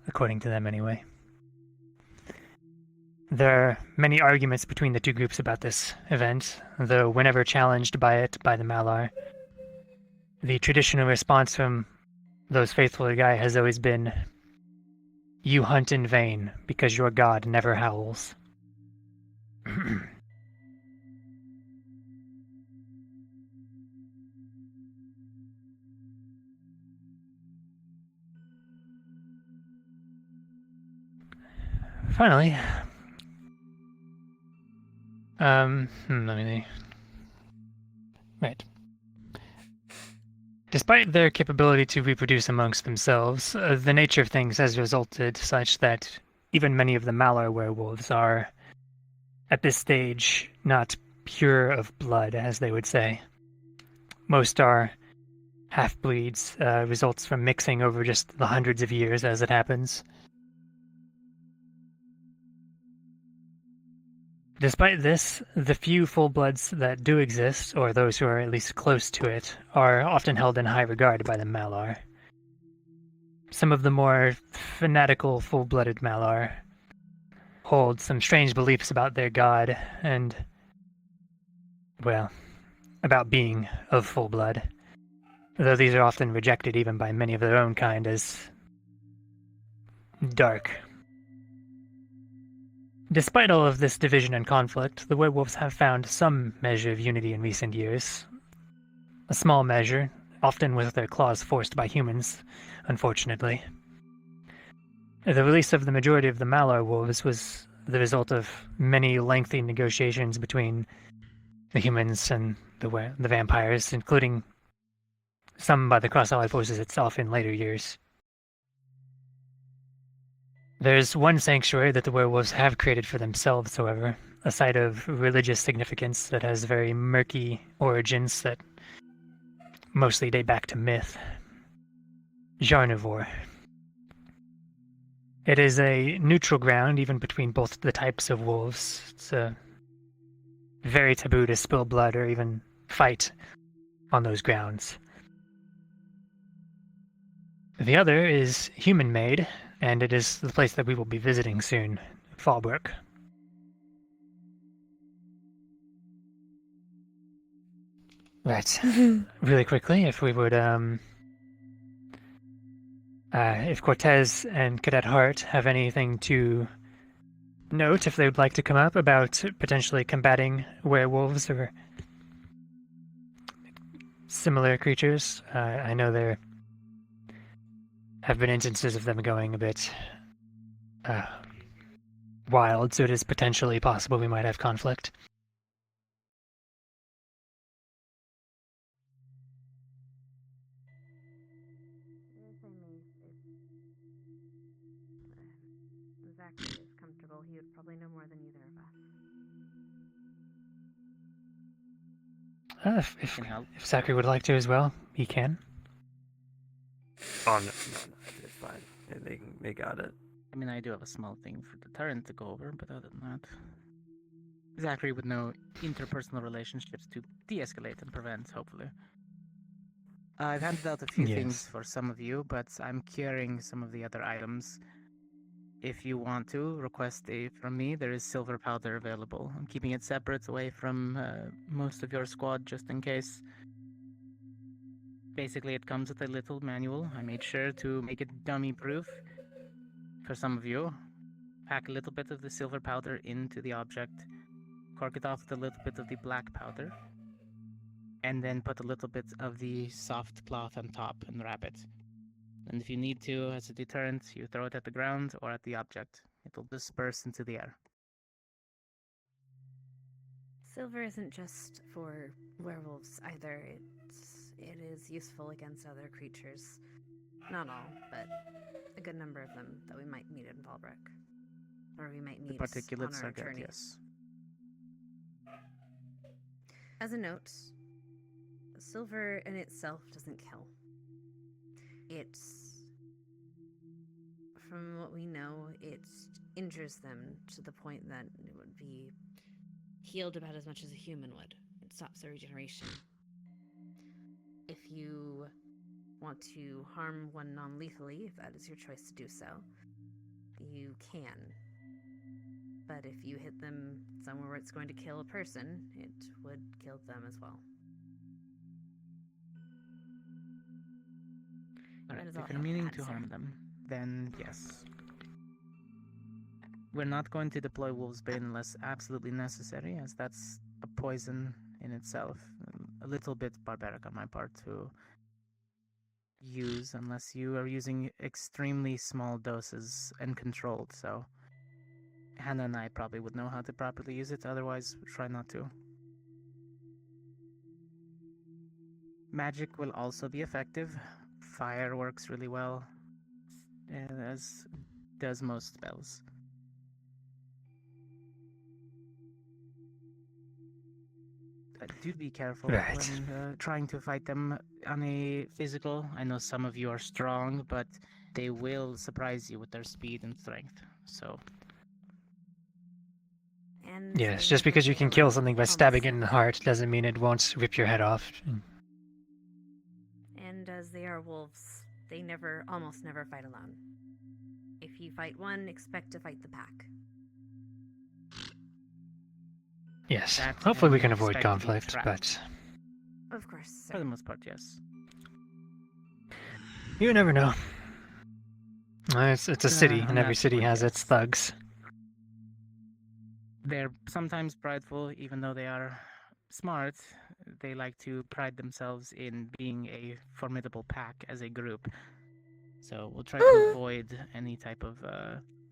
[SPEAKER 21] according to them anyway. There are many arguments between the two groups about this event, though whenever challenged by it by the Malar, the traditional response from those faithful to Gaia has always been, "You hunt in vain, because your god never howls." Finally, let me... Right. Despite their capability to reproduce amongst themselves, the nature of things has resulted such that even many of the Malar werewolves are, at this stage, not pure of blood, as they would say. Most are half-breeds, results from mixing over just the hundreds of years as it happens. Despite this, the few full-bloods that do exist, or those who are at least close to it, are often held in high regard by the Malar. Some of the more fanatical full-blooded Malar hold some strange beliefs about their god and, well, about being of full blood, though these are often rejected even by many of their own kind as dark. Despite all of this division and conflict, the werewolves have found some measure of unity in recent years. A small measure, often with their claws forced by humans, unfortunately. The release of the majority of the Malar wolves was the result of many lengthy negotiations between the humans and the vampires, including some by the Cross-Allied Forces itself in later years. There's one sanctuary that the werewolves have created for themselves, however, a site of religious significance that has very murky origins that mostly date back to myth. Jarnivore. It is a neutral ground even between both the types of wolves. It's very taboo to spill blood or even fight on those grounds. The other is human-made, and it is the place that we will be visiting soon, Fallbrook. Right. Really quickly, if we would, if Cortez and Cadet Hart have anything to note, if they would like to come up about potentially combating werewolves or similar creatures. I know there have been instances of them going a bit wild, so it is potentially possible we might have conflict.
[SPEAKER 8] Zachary is comfortable, he would probably know more than either of us.
[SPEAKER 21] If Zachary would like to as well, he can.
[SPEAKER 4] Oh, no, it's fine. They got it.
[SPEAKER 3] I mean, I do have a small thing for deterrent to go over, but other than that, Zachary would know interpersonal relationships to de-escalate and prevent, hopefully. I've handed out a few things for some of you, but I'm curing some of the other items. If you want to request from me, there is silver powder available. I'm keeping it separate away from most of your squad just in case. Basically, it comes with a little manual. I made sure to make it dummy-proof for some of you. Pack a little bit of the silver powder into the object, cork it off with a little bit of the black powder, and then put a little bit of the soft cloth on top and wrap it. And if you need to, as a deterrent, you throw it at the ground or at the object. It will disperse into the air.
[SPEAKER 6] Silver isn't just for werewolves either. It is useful against other creatures. Not all, but a good number of them that we might meet in Valbrook. Or we might
[SPEAKER 3] The
[SPEAKER 6] meet on
[SPEAKER 3] particulates
[SPEAKER 6] our
[SPEAKER 3] are good,
[SPEAKER 6] journey.
[SPEAKER 3] yes.
[SPEAKER 6] As a note, silver in itself doesn't kill. From what we know, it injures them to the point that it would be healed about as much as a human would. It stops their regeneration. If you want to harm one non-lethally, if that is your choice to do so, you can. But if you hit them somewhere where it's going to kill a person, it would kill them as well.
[SPEAKER 3] Alright,
[SPEAKER 6] That is all
[SPEAKER 3] if
[SPEAKER 6] I
[SPEAKER 3] you're
[SPEAKER 6] have
[SPEAKER 3] meaning
[SPEAKER 6] add,
[SPEAKER 3] to
[SPEAKER 6] sir.
[SPEAKER 3] harm them, then yes. We're not going to deploy Wolfsbane unless absolutely necessary, as that's a poison in itself. A little bit barbaric on my part to use, unless you are using extremely small doses and controlled, so Hannah and I probably would know how to properly use it, otherwise try not to. Magic will also be effective. Fire works really well, as does most spells. Do be careful
[SPEAKER 21] Right.
[SPEAKER 3] when trying to fight them on a physical. I know some of you are strong, but they will surprise you with their speed and strength, so...
[SPEAKER 6] And
[SPEAKER 21] Yes,
[SPEAKER 6] they
[SPEAKER 21] just because you
[SPEAKER 6] play
[SPEAKER 21] can kill
[SPEAKER 6] around
[SPEAKER 21] something by
[SPEAKER 6] almost
[SPEAKER 21] stabbing it in
[SPEAKER 6] like-
[SPEAKER 21] the heart doesn't mean it won't rip your head off.
[SPEAKER 6] And as they are wolves, they almost never fight alone. If you fight one, expect to fight the pack.
[SPEAKER 21] Yes,
[SPEAKER 3] That
[SPEAKER 21] hopefully we
[SPEAKER 3] and
[SPEAKER 21] can avoid
[SPEAKER 3] expect to be
[SPEAKER 21] conflict,
[SPEAKER 3] trapped.
[SPEAKER 21] but
[SPEAKER 6] Of course, sir.
[SPEAKER 3] For the most part, yes.
[SPEAKER 21] you never know. It's a city,
[SPEAKER 3] on
[SPEAKER 21] and every
[SPEAKER 3] that
[SPEAKER 21] city
[SPEAKER 3] point,
[SPEAKER 21] has
[SPEAKER 3] yes.
[SPEAKER 21] its thugs.
[SPEAKER 3] They're sometimes prideful, even though they are smart. They like to pride themselves in being a formidable pack as a group. So we'll try to avoid any type of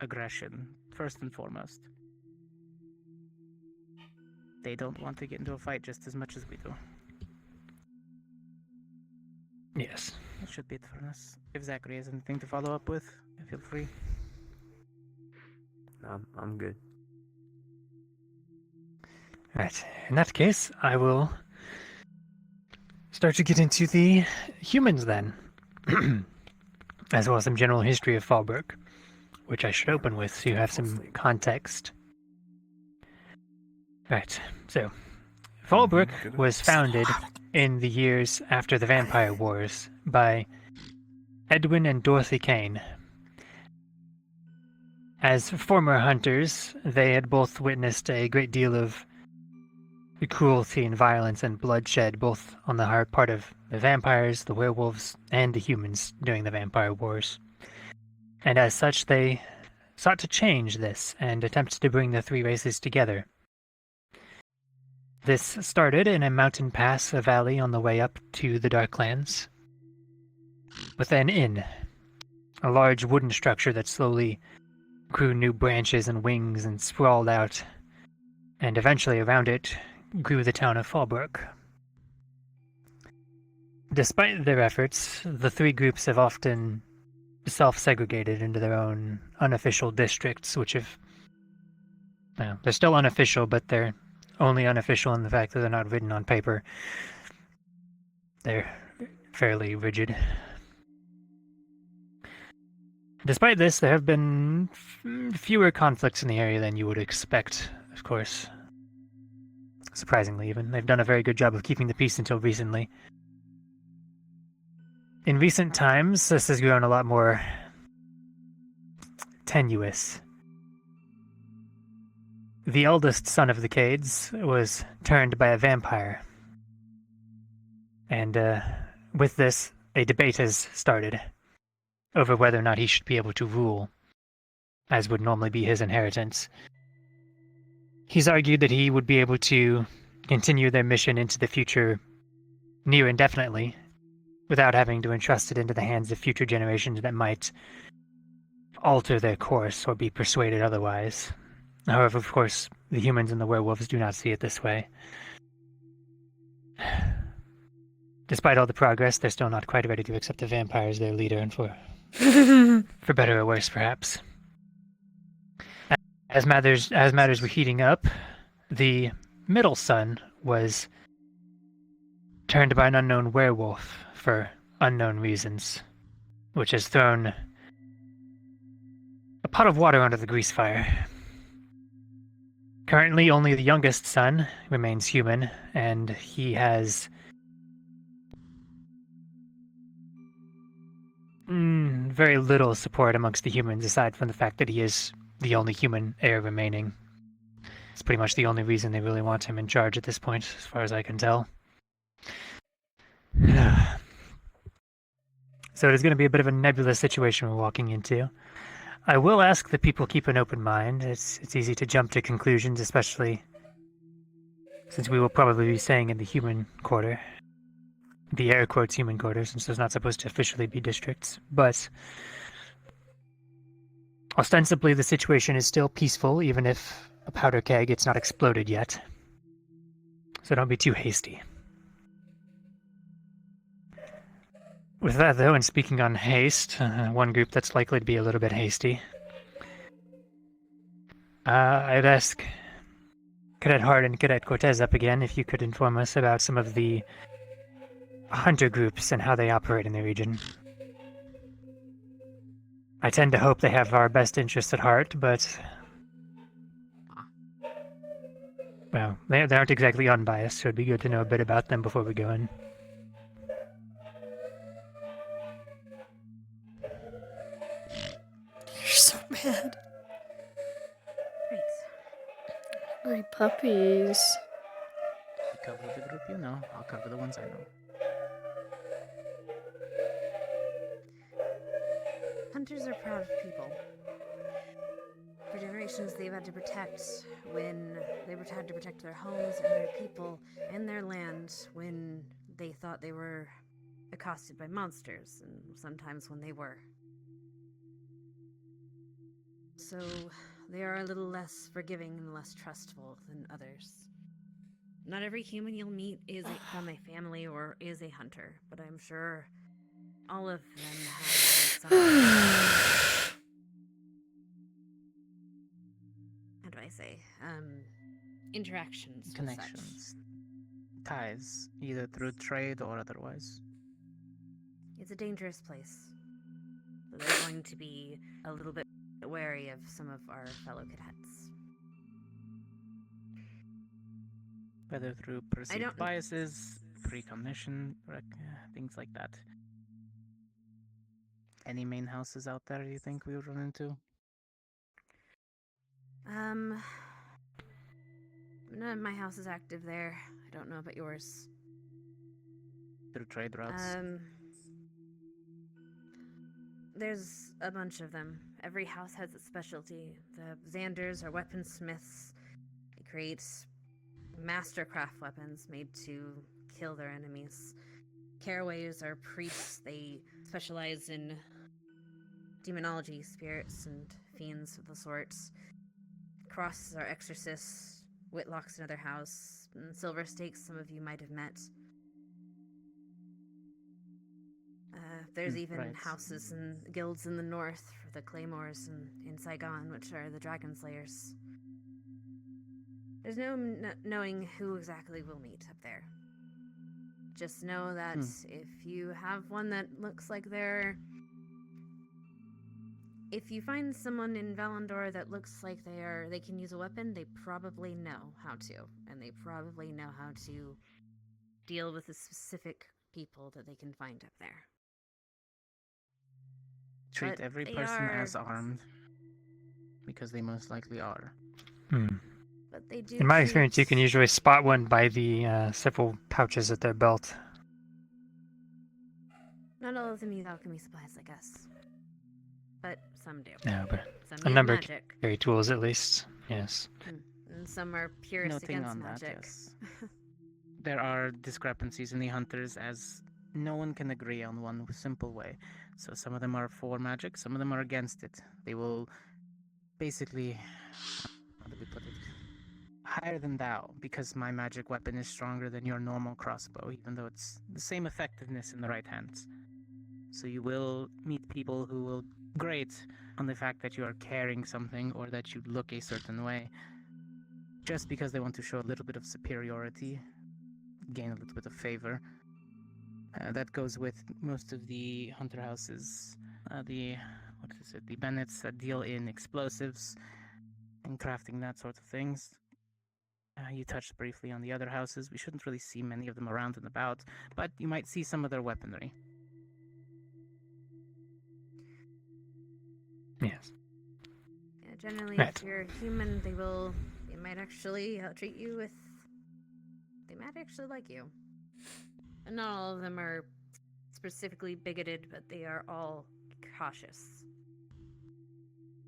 [SPEAKER 3] aggression, first and foremost. They don't want to get into a fight just as much as we do.
[SPEAKER 21] Yes.
[SPEAKER 3] That should be it for us. If Zachary has anything to follow up with, feel free.
[SPEAKER 4] I'm good.
[SPEAKER 21] Right. In that case, I will start to get into the humans then, as well as some general history of Fallbrook, which I should open with so you have some context. Right. So, Fallbrook was founded in the years after the Vampire Wars by Edwin and Dorothy Kane. As former hunters, they had both witnessed a great deal of cruelty and violence and bloodshed, both on the part of the vampires, the werewolves, and the humans during the Vampire Wars. And as such, they sought to change this and attempt to bring the three races together. This started in a mountain pass, a valley on the way up to the Darklands, with an inn, a large wooden structure that slowly grew new branches and wings and sprawled out, and eventually around it grew the town of Fallbrook. Despite their efforts, the three groups have often self-segregated into their own unofficial districts, which have... Well, they're still unofficial, but they're only unofficial in the fact that they're not written on paper. They're fairly rigid. Despite this, there have been fewer conflicts in the area than you would expect, of course. Surprisingly, even. They've done a very good job of keeping the peace until recently. In recent times, this has grown a lot more tenuous. The eldest son of the Cades was turned by a vampire. And with this, a debate has started over whether or not he should be able to rule, as would normally be his inheritance. He's argued that he would be able to continue their mission into the future near indefinitely, without having to entrust it into the hands of future generations that might alter their course or be persuaded otherwise. However, of course, the humans and the werewolves do not see it this way. Despite all the progress, they're still not quite ready to accept the vampire as their leader, and for better or worse, perhaps. As matters were heating up, the middle son was turned by an unknown werewolf for unknown reasons, which has thrown a pot of water under the grease fire. Currently, only the youngest son remains human, and he has very little support amongst the humans, aside from the fact that he is the only human heir remaining. It's pretty much the only reason they really want him in charge at this point, as far as I can tell. So it is going to be a bit of a nebulous situation we're walking into. I will ask that people keep an open mind. It's easy to jump to conclusions, especially since we will probably be staying in the human quarter. The air quotes human quarter, since there's not supposed to officially be districts. But ostensibly the situation is still peaceful, even if a powder keg it's not exploded yet. So don't be too hasty. With that, though, and speaking on haste, one group that's likely to be a little bit hasty, I'd ask Cadet Hart and Cadet Cortez up again if you could inform us about some of the hunter groups and how they operate in the region. I tend to hope they have our best interests at heart, but well, they aren't exactly unbiased, so it'd be good to know a bit about them before we go in.
[SPEAKER 1] You're so mad.
[SPEAKER 13] Great.
[SPEAKER 1] My puppies.
[SPEAKER 3] You cover the group you know, I'll cover the ones I know.
[SPEAKER 13] Hunters are proud people. For generations, they've had to protect their homes and their people and their land when they thought they were accosted by monsters, and sometimes when they were. So they are a little less forgiving and less trustful than others. Not every human you'll meet is from a family or is a hunter, but I'm sure all of them have some how do I say? Interactions.
[SPEAKER 3] Connections. Ties, either through trade or otherwise.
[SPEAKER 13] It's a dangerous place. So they're going to be a little bit wary of some of our fellow cadets.
[SPEAKER 3] Whether through perceived biases, precognition, things like that. Any main houses out there you think we would run into?
[SPEAKER 13] None of my house is active there. I don't know about yours.
[SPEAKER 3] Through trade routes?
[SPEAKER 13] There's a bunch of them. Every house has its specialty. The Xanders are weaponsmiths. They create mastercraft weapons made to kill their enemies. Caraways are priests. They specialize in demonology, spirits, and fiends of the sorts. Crosses are exorcists. Whitlock's another house. And Silver Stakes, some of you might have met. There's even houses and guilds in the north for the Claymores and in Saigon, which are the Dragon Slayers. There's no knowing who exactly we'll meet up there. Just know that if you have one that looks like if you find someone in Valandor that looks like they can use a weapon, they probably know how to. And they probably know how to deal with the specific people that they can find up there.
[SPEAKER 3] Treat every person as armed, because they most likely are.
[SPEAKER 13] But they do.
[SPEAKER 21] In my experience, you can usually spot one by the several pouches at their belt.
[SPEAKER 13] Not all of them use alchemy supplies, I guess. But some do.
[SPEAKER 21] No, but
[SPEAKER 13] some
[SPEAKER 21] a
[SPEAKER 13] use
[SPEAKER 21] number
[SPEAKER 13] magic.
[SPEAKER 21] carry tools at least. Yes.
[SPEAKER 13] And some are purist
[SPEAKER 3] Noting
[SPEAKER 13] against
[SPEAKER 3] on that,
[SPEAKER 13] magic.
[SPEAKER 3] yes. There are discrepancies in the hunters as no one can agree on one simple way. So some of them are for magic, some of them are against it. They will basically, how do we put it? Higher than thou, because my magic weapon is stronger than your normal crossbow, even though it's the same effectiveness in the right hands. So you will meet people who will grate on the fact that you are carrying something or that you look a certain way, just because they want to show a little bit of superiority, gain a little bit of favor. That goes with most of the hunter houses. The Bennets that deal in explosives and crafting, that sort of things. You touched briefly on the other houses. We shouldn't really see many of them around and about, but you might see some of their weaponry.
[SPEAKER 21] Yes.
[SPEAKER 13] Yeah, generally,
[SPEAKER 21] Right.
[SPEAKER 13] if you're a human, they might actually treat you with. They might actually like you. And not all of them are specifically bigoted, but they are all cautious.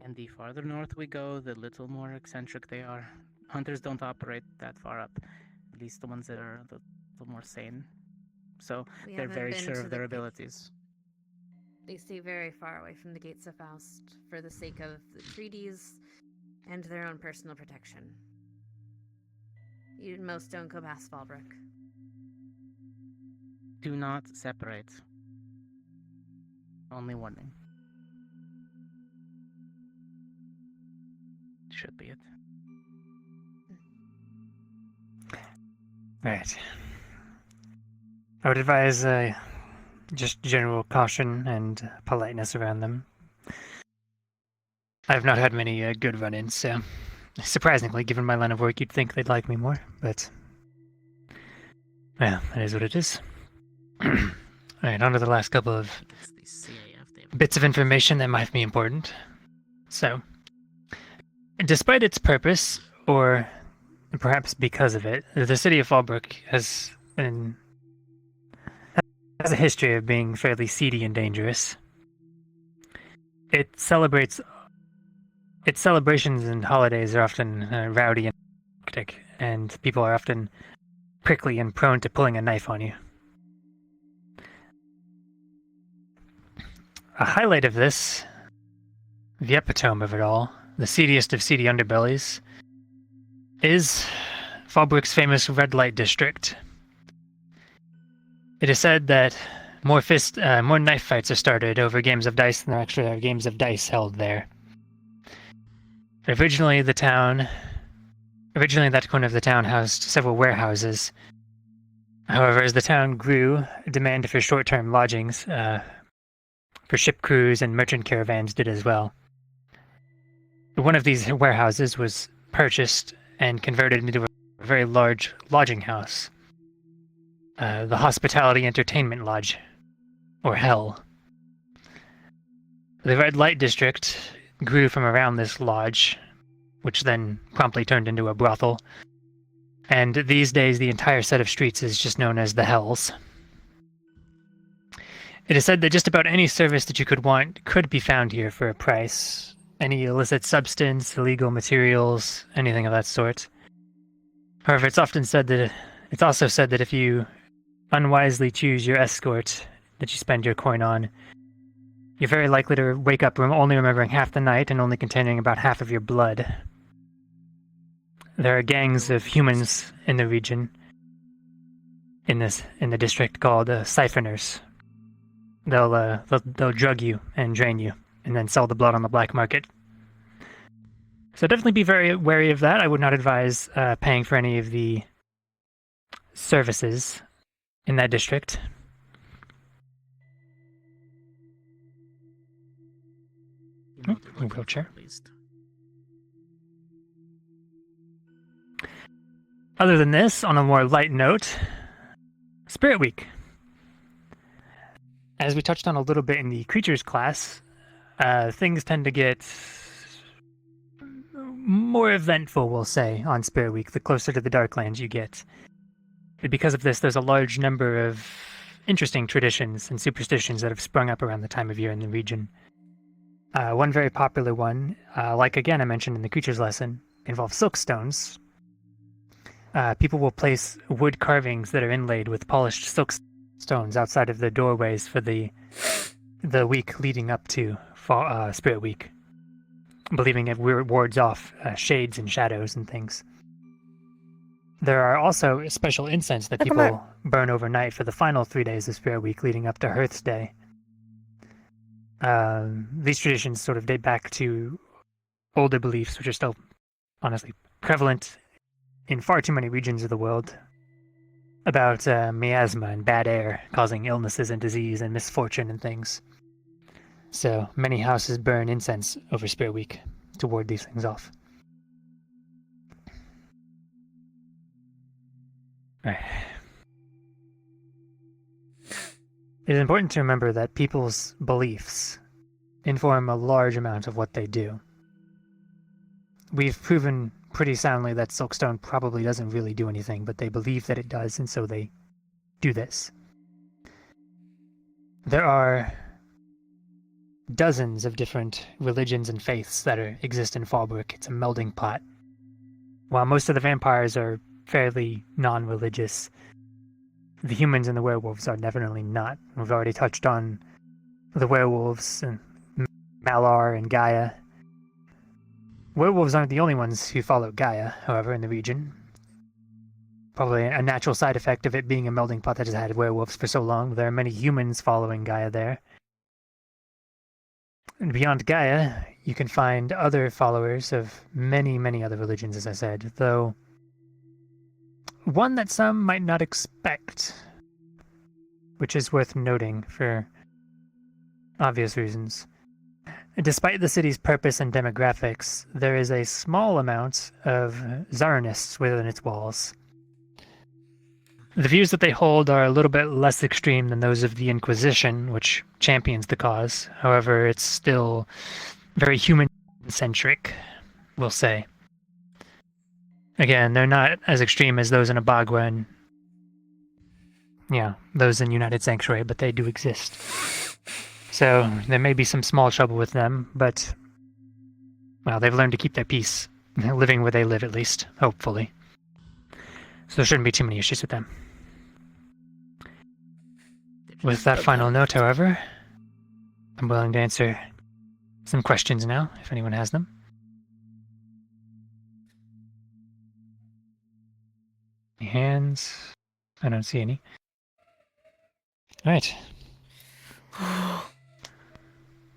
[SPEAKER 3] And the farther north we go, the little more eccentric they are. Hunters don't operate that far up, at least the ones that are a little more sane. So
[SPEAKER 13] We
[SPEAKER 3] they're
[SPEAKER 13] haven't
[SPEAKER 3] very
[SPEAKER 13] been
[SPEAKER 3] sure
[SPEAKER 13] to
[SPEAKER 3] of
[SPEAKER 13] the
[SPEAKER 3] their
[SPEAKER 13] gate.
[SPEAKER 3] abilities.
[SPEAKER 13] They stay very far away from the gates of Faust for the sake of the treaties and their own personal protection. Most don't go past Fallbrook.
[SPEAKER 3] Do not separate. Only warning. Should be it.
[SPEAKER 21] Right. I would advise just general caution and politeness around them. I've not had many good run-ins, so surprisingly, given my line of work, you'd think they'd like me more, but well, that is what it is. Alright, on to the last couple of bits of information that might be important. So, despite its purpose, or perhaps because of it, the city of Fallbrook has a history of being fairly seedy and dangerous. Its celebrations and holidays are often rowdy and hectic, and people are often prickly and prone to pulling a knife on you. A highlight of this, the epitome of it all, the seediest of seedy underbellies, is Fallbrook's famous red light district. It is said that more knife fights are started over games of dice than there actually are games of dice held there. Originally, that corner of the town housed several warehouses. However, as the town grew, demand for short-term lodgings for ship crews and merchant caravans did as well. One of these warehouses was purchased and converted into a very large lodging house, the Hospitality Entertainment Lodge, or Hell. The Red Light District grew from around this lodge, which then promptly turned into a brothel, and these days the entire set of streets is just known as the Hells. It is said that just about any service that you could want could be found here for a price. Any illicit substance, illegal materials, anything of that sort. However, it's also said that if you unwisely choose your escort that you spend your coin on, you're very likely to wake up only remembering half the night and only containing about half of your blood. There are gangs of humans in the region, in the district, called siphoners. They'll drug you and drain you, and then sell the blood on the black market. So definitely be very wary of that. I would not advise paying for any of the services in that district. Wheelchair. Other than this, on a more light note, Spirit Week. As we touched on a little bit in the creatures class, things tend to get more eventful, we'll say, on Spirit Week, the closer to the Darklands you get. And because of this, there's a large number of interesting traditions and superstitions that have sprung up around the time of year in the region. One very popular one, like again I mentioned in the creatures lesson, involves silk stones. People will place wood carvings that are inlaid with polished silk stones outside of the doorways for the week leading up to Spirit Week, believing it wards off shades and shadows and things. There are also special incense that people burn overnight for the final 3 days of Spirit Week leading up to Hearth's Day. These traditions sort of date back to older beliefs, which are still, honestly, prevalent in far too many regions of the world, about miasma and bad air causing illnesses and disease and misfortune and things. So many houses burn incense over Spirit Week to ward these things off. Right. It is important to remember that people's beliefs inform a large amount of what they do. We've proven pretty soundly that Silkstone probably doesn't really do anything, but they believe that it does, and so they do this. There are dozens of different religions and faiths that exist in Fallbrook. It's a melding pot. While most of the vampires are fairly non-religious, the humans and the werewolves are definitely not. We've already touched on the werewolves and Malar and Gaia. Werewolves aren't the only ones who follow Gaia, however, in the region. Probably a natural side effect of it being a melding pot that has had werewolves for so long. There are many humans following Gaia there. And beyond Gaia, you can find other followers of many, many other religions, as I said, though one that some might not expect, which is worth noting for obvious reasons. Despite the city's purpose and demographics, there is a small amount of Zarnists within its walls. The views that they hold are a little bit less extreme than those of the Inquisition, which champions the cause. However, it's still very human-centric, we'll say. Again, they're not as extreme as those in Abagua and, those in United Sanctuary, but they do exist. So there may be some small trouble with them, but, well, they've learned to keep their peace, living where they live at least, hopefully. So there shouldn't be too many issues with them. With that final note, however, I'm willing to answer some questions now, if anyone has them. Any hands? I don't see any. Alright.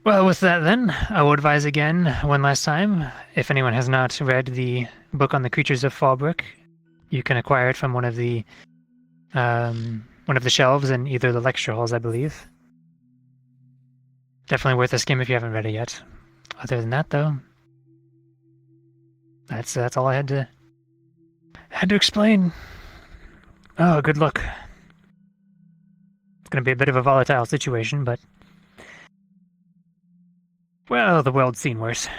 [SPEAKER 21] Well, with that then, I will advise again, one last time, if anyone has not read the book on the creatures of Fallbrook, you can acquire it from one of the shelves in either the lecture halls, I believe. Definitely worth a skim if you haven't read it yet. Other than that, though, that's all I had to explain. Oh, good luck. It's going to be a bit of a volatile situation, but, well, the world's seen worse.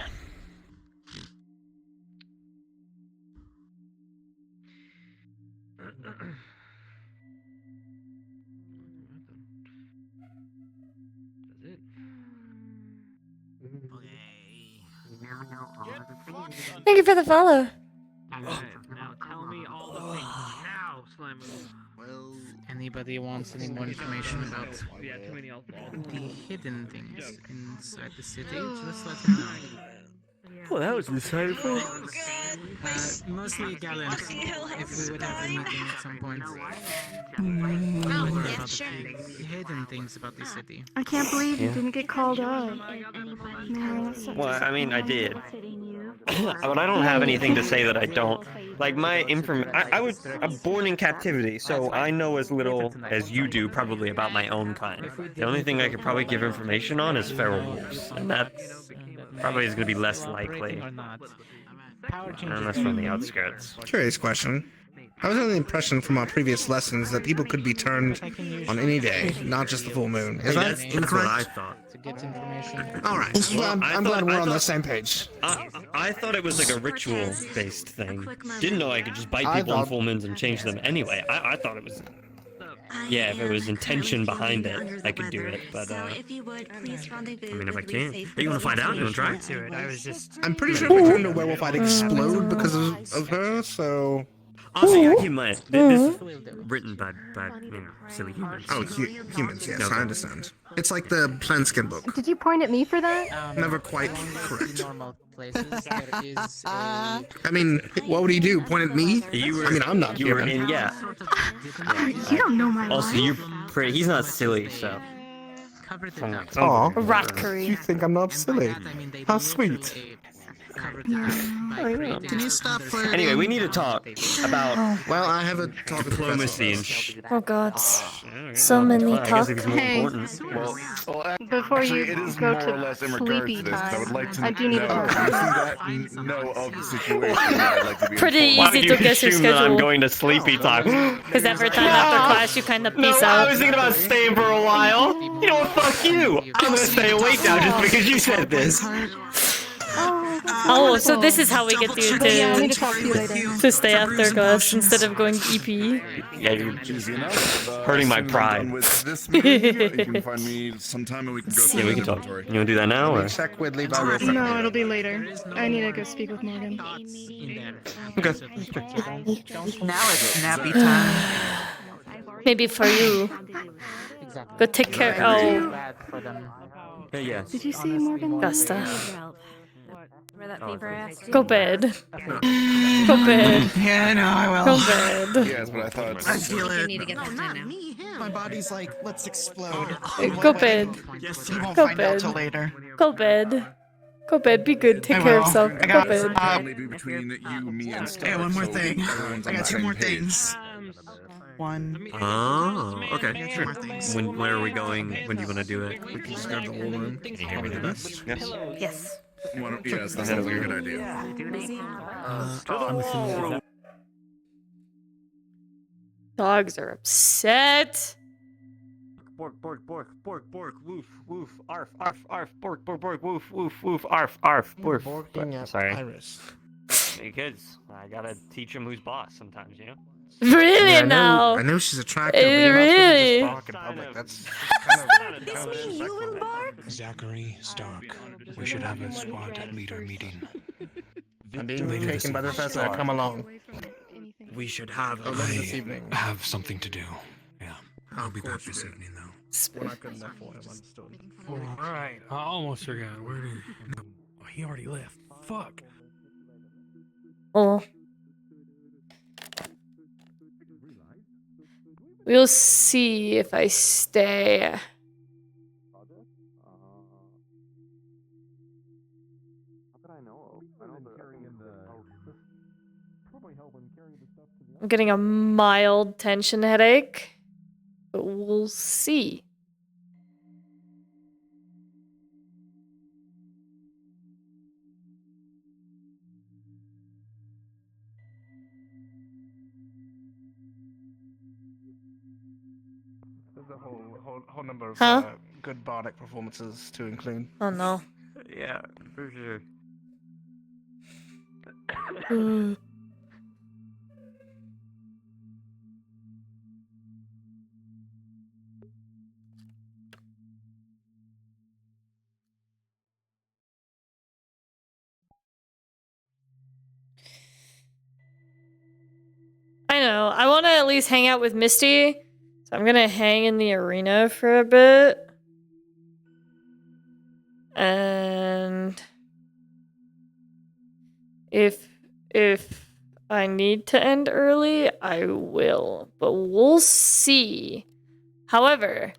[SPEAKER 1] Thank you for the follow.
[SPEAKER 3] Now tell me all the things now, Slime. Well, anybody wants any more information about the hidden things inside the city? Just let me know.
[SPEAKER 15] Well, that was insightful.
[SPEAKER 3] Mostly Gallant, if we would have a meeting at some point.
[SPEAKER 10] Yeah, sure.
[SPEAKER 3] The hidden things about the city.
[SPEAKER 10] I can't believe you didn't get called up. Man, that's such
[SPEAKER 15] Well,
[SPEAKER 10] a
[SPEAKER 15] I mean, I did.
[SPEAKER 10] disappointment.
[SPEAKER 15] But I don't have anything to say that I don't. Like, my I'm born in captivity, so I know as little as you do probably about my own kind. The only thing I could probably give information on is feral wolves, and that probably is going to be less likely. Unless from the outskirts.
[SPEAKER 7] Curious question. I was under the impression from our previous lessons that people could be turned on any day, not just the full moon. Is that
[SPEAKER 15] That's what I thought.
[SPEAKER 7] Alright, well, I'm glad we're on the same page.
[SPEAKER 15] I thought it was like a ritual-based thing. Didn't know I could just bite people on full moons and change them anyway. I thought it was... Yeah, if it was intention behind it, I could do it, but, I mean, if I can't. You want to find out? You want to try?
[SPEAKER 21] I was just...
[SPEAKER 7] I'm pretty sure if I turned a werewolf, I'd explode because of her, so...
[SPEAKER 15] Also, yeah, keep in mind, this is written by silly humans.
[SPEAKER 7] Oh, humans, yes,
[SPEAKER 15] Okay.
[SPEAKER 7] I understand. It's like the Plenskin book.
[SPEAKER 10] Did you point at me for that?
[SPEAKER 7] Never quite correct.
[SPEAKER 3] Normal places, there is a...
[SPEAKER 7] I mean, what would he do? Point at me?
[SPEAKER 15] You were,
[SPEAKER 7] I mean, I'm not
[SPEAKER 15] you were
[SPEAKER 7] human.
[SPEAKER 15] in, yeah.
[SPEAKER 10] You don't know my
[SPEAKER 15] Also,
[SPEAKER 10] life.
[SPEAKER 15] you're pretty. He's not silly, so.
[SPEAKER 7] Aw,
[SPEAKER 1] Rockery.
[SPEAKER 7] you think I'm not silly? How sweet.
[SPEAKER 11] Can you stop flirting?
[SPEAKER 15] Anyway, we need to talk about
[SPEAKER 7] Well, I have a talk with
[SPEAKER 15] diplomacy and
[SPEAKER 1] Oh god. So many
[SPEAKER 15] Well, I guess
[SPEAKER 1] talk.
[SPEAKER 15] if it's more
[SPEAKER 10] Hey.
[SPEAKER 15] important.
[SPEAKER 10] Before
[SPEAKER 14] Actually,
[SPEAKER 10] you
[SPEAKER 14] it is
[SPEAKER 10] go
[SPEAKER 14] more or less
[SPEAKER 10] to
[SPEAKER 14] in regards
[SPEAKER 10] sleepy
[SPEAKER 14] to this. I would
[SPEAKER 10] time,
[SPEAKER 14] like to
[SPEAKER 10] I do need to
[SPEAKER 14] know
[SPEAKER 10] talk to you.
[SPEAKER 14] if you know of the situation. I'd like to be
[SPEAKER 1] Pretty
[SPEAKER 14] informed.
[SPEAKER 15] Why
[SPEAKER 1] easy
[SPEAKER 15] would
[SPEAKER 1] to
[SPEAKER 15] you
[SPEAKER 1] guess your
[SPEAKER 15] assume that I'm
[SPEAKER 1] schedule.
[SPEAKER 15] going to sleepy time?
[SPEAKER 1] Because every time after class you kind of
[SPEAKER 15] No,
[SPEAKER 1] peace
[SPEAKER 15] I
[SPEAKER 1] out.
[SPEAKER 15] was thinking about staying for a while. You know what? Fuck you. I'm gonna stay awake now just because you said this.
[SPEAKER 1] Oh, so this is how we get you
[SPEAKER 10] But yeah, I need to talk to you later.
[SPEAKER 1] to stay after class instead of going EP.
[SPEAKER 15] Yeah, you're
[SPEAKER 14] Easy enough.
[SPEAKER 15] hurting my
[SPEAKER 14] As soon as I'm
[SPEAKER 15] pride.
[SPEAKER 14] done with this meeting, you can find me sometime and we can go through
[SPEAKER 15] Yeah, we
[SPEAKER 14] the
[SPEAKER 15] can talk.
[SPEAKER 14] inventory.
[SPEAKER 15] You wanna do that now, or?
[SPEAKER 7] Check with Levi real quick.
[SPEAKER 10] No, it'll be later. I need to go speak with Morgan.
[SPEAKER 15] Okay.
[SPEAKER 11] Now it's nappy time.
[SPEAKER 1] Maybe for you. Go take care. Oh,
[SPEAKER 15] Hey, yes.
[SPEAKER 10] Did you see Morgan?
[SPEAKER 1] Gusta.
[SPEAKER 13] Remember that favor I asked you?
[SPEAKER 1] Go bed. Go bed.
[SPEAKER 11] Yeah, I know, I will.
[SPEAKER 1] Go bed.
[SPEAKER 14] Yes, but I thought.
[SPEAKER 11] I feel
[SPEAKER 13] You
[SPEAKER 11] it.
[SPEAKER 13] need to get that done now.
[SPEAKER 11] My body's like, let's explode.
[SPEAKER 1] Go bed.
[SPEAKER 11] You won't
[SPEAKER 1] Go
[SPEAKER 11] find out
[SPEAKER 1] bed.
[SPEAKER 11] till later.
[SPEAKER 1] Go bed. Go bed. Be good. Take
[SPEAKER 11] I
[SPEAKER 1] care of
[SPEAKER 11] will.
[SPEAKER 1] yourself.
[SPEAKER 11] I
[SPEAKER 1] Go
[SPEAKER 11] got
[SPEAKER 1] bed.
[SPEAKER 14] Maybe between you, me, and Star.
[SPEAKER 11] Hey, one more
[SPEAKER 14] so
[SPEAKER 11] thing.
[SPEAKER 14] everyone's on
[SPEAKER 11] I got
[SPEAKER 14] the
[SPEAKER 11] 2 more
[SPEAKER 14] same page.
[SPEAKER 11] things. One.
[SPEAKER 4] Oh, okay.
[SPEAKER 11] Two more things.
[SPEAKER 4] Where are we going? When do you want to do it?
[SPEAKER 7] We can just go to the whole room.
[SPEAKER 4] Can you hear me
[SPEAKER 7] Probably
[SPEAKER 4] now?
[SPEAKER 7] best.
[SPEAKER 15] Yes.
[SPEAKER 13] Yes.
[SPEAKER 14] Yes, that sounds like a good idea.
[SPEAKER 1] Dogs are upset.
[SPEAKER 15] Bork, bork, bork, bork, bork, woof, woof, arf, arf, arf, bork, bork, bork, woof, woof, woof, arf, arf, woof. Sorry.
[SPEAKER 7] Iris.
[SPEAKER 15] Hey kids, I gotta teach them who's boss sometimes, you know?
[SPEAKER 1] Really
[SPEAKER 7] Yeah,
[SPEAKER 1] now?
[SPEAKER 7] I know she's attractive, but you're not
[SPEAKER 1] Really?
[SPEAKER 7] supposed to just bark in public. That's kind of disrespectful.
[SPEAKER 5] Zachary Stark. We should have a squad leader meeting.
[SPEAKER 7] I'm being taken by the professor. Come along.
[SPEAKER 4] We should have
[SPEAKER 7] Oh, later this evening.
[SPEAKER 5] I have something to do. Yeah. I'll be back this evening, though.
[SPEAKER 7] We're not good enough for him, understood.
[SPEAKER 5] Alright. I almost forgot. Where did... No. He already left. Fuck.
[SPEAKER 1] Oh. We'll see if I stay. I'm getting a mild tension headache, but we'll see.
[SPEAKER 7] There's a whole number of
[SPEAKER 1] Huh?
[SPEAKER 7] good bardic performances to include.
[SPEAKER 1] Oh no.
[SPEAKER 15] Yeah, for sure.
[SPEAKER 1] I know. I want to at least hang out with Misty, so I'm gonna hang in the arena for a bit. And if I need to end early, I will. But we'll see. However,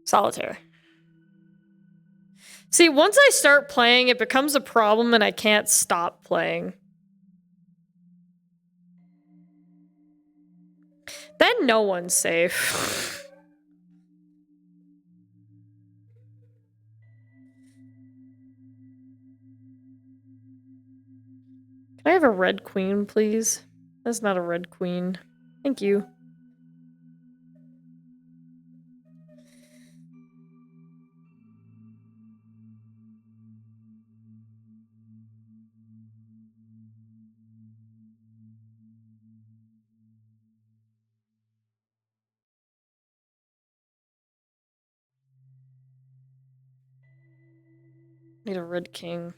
[SPEAKER 1] solitaire. See, once I start playing, it becomes a problem and I can't stop playing. Then no one's safe. Can I have a red queen, please? That's not a red queen. Thank you. Need a red king.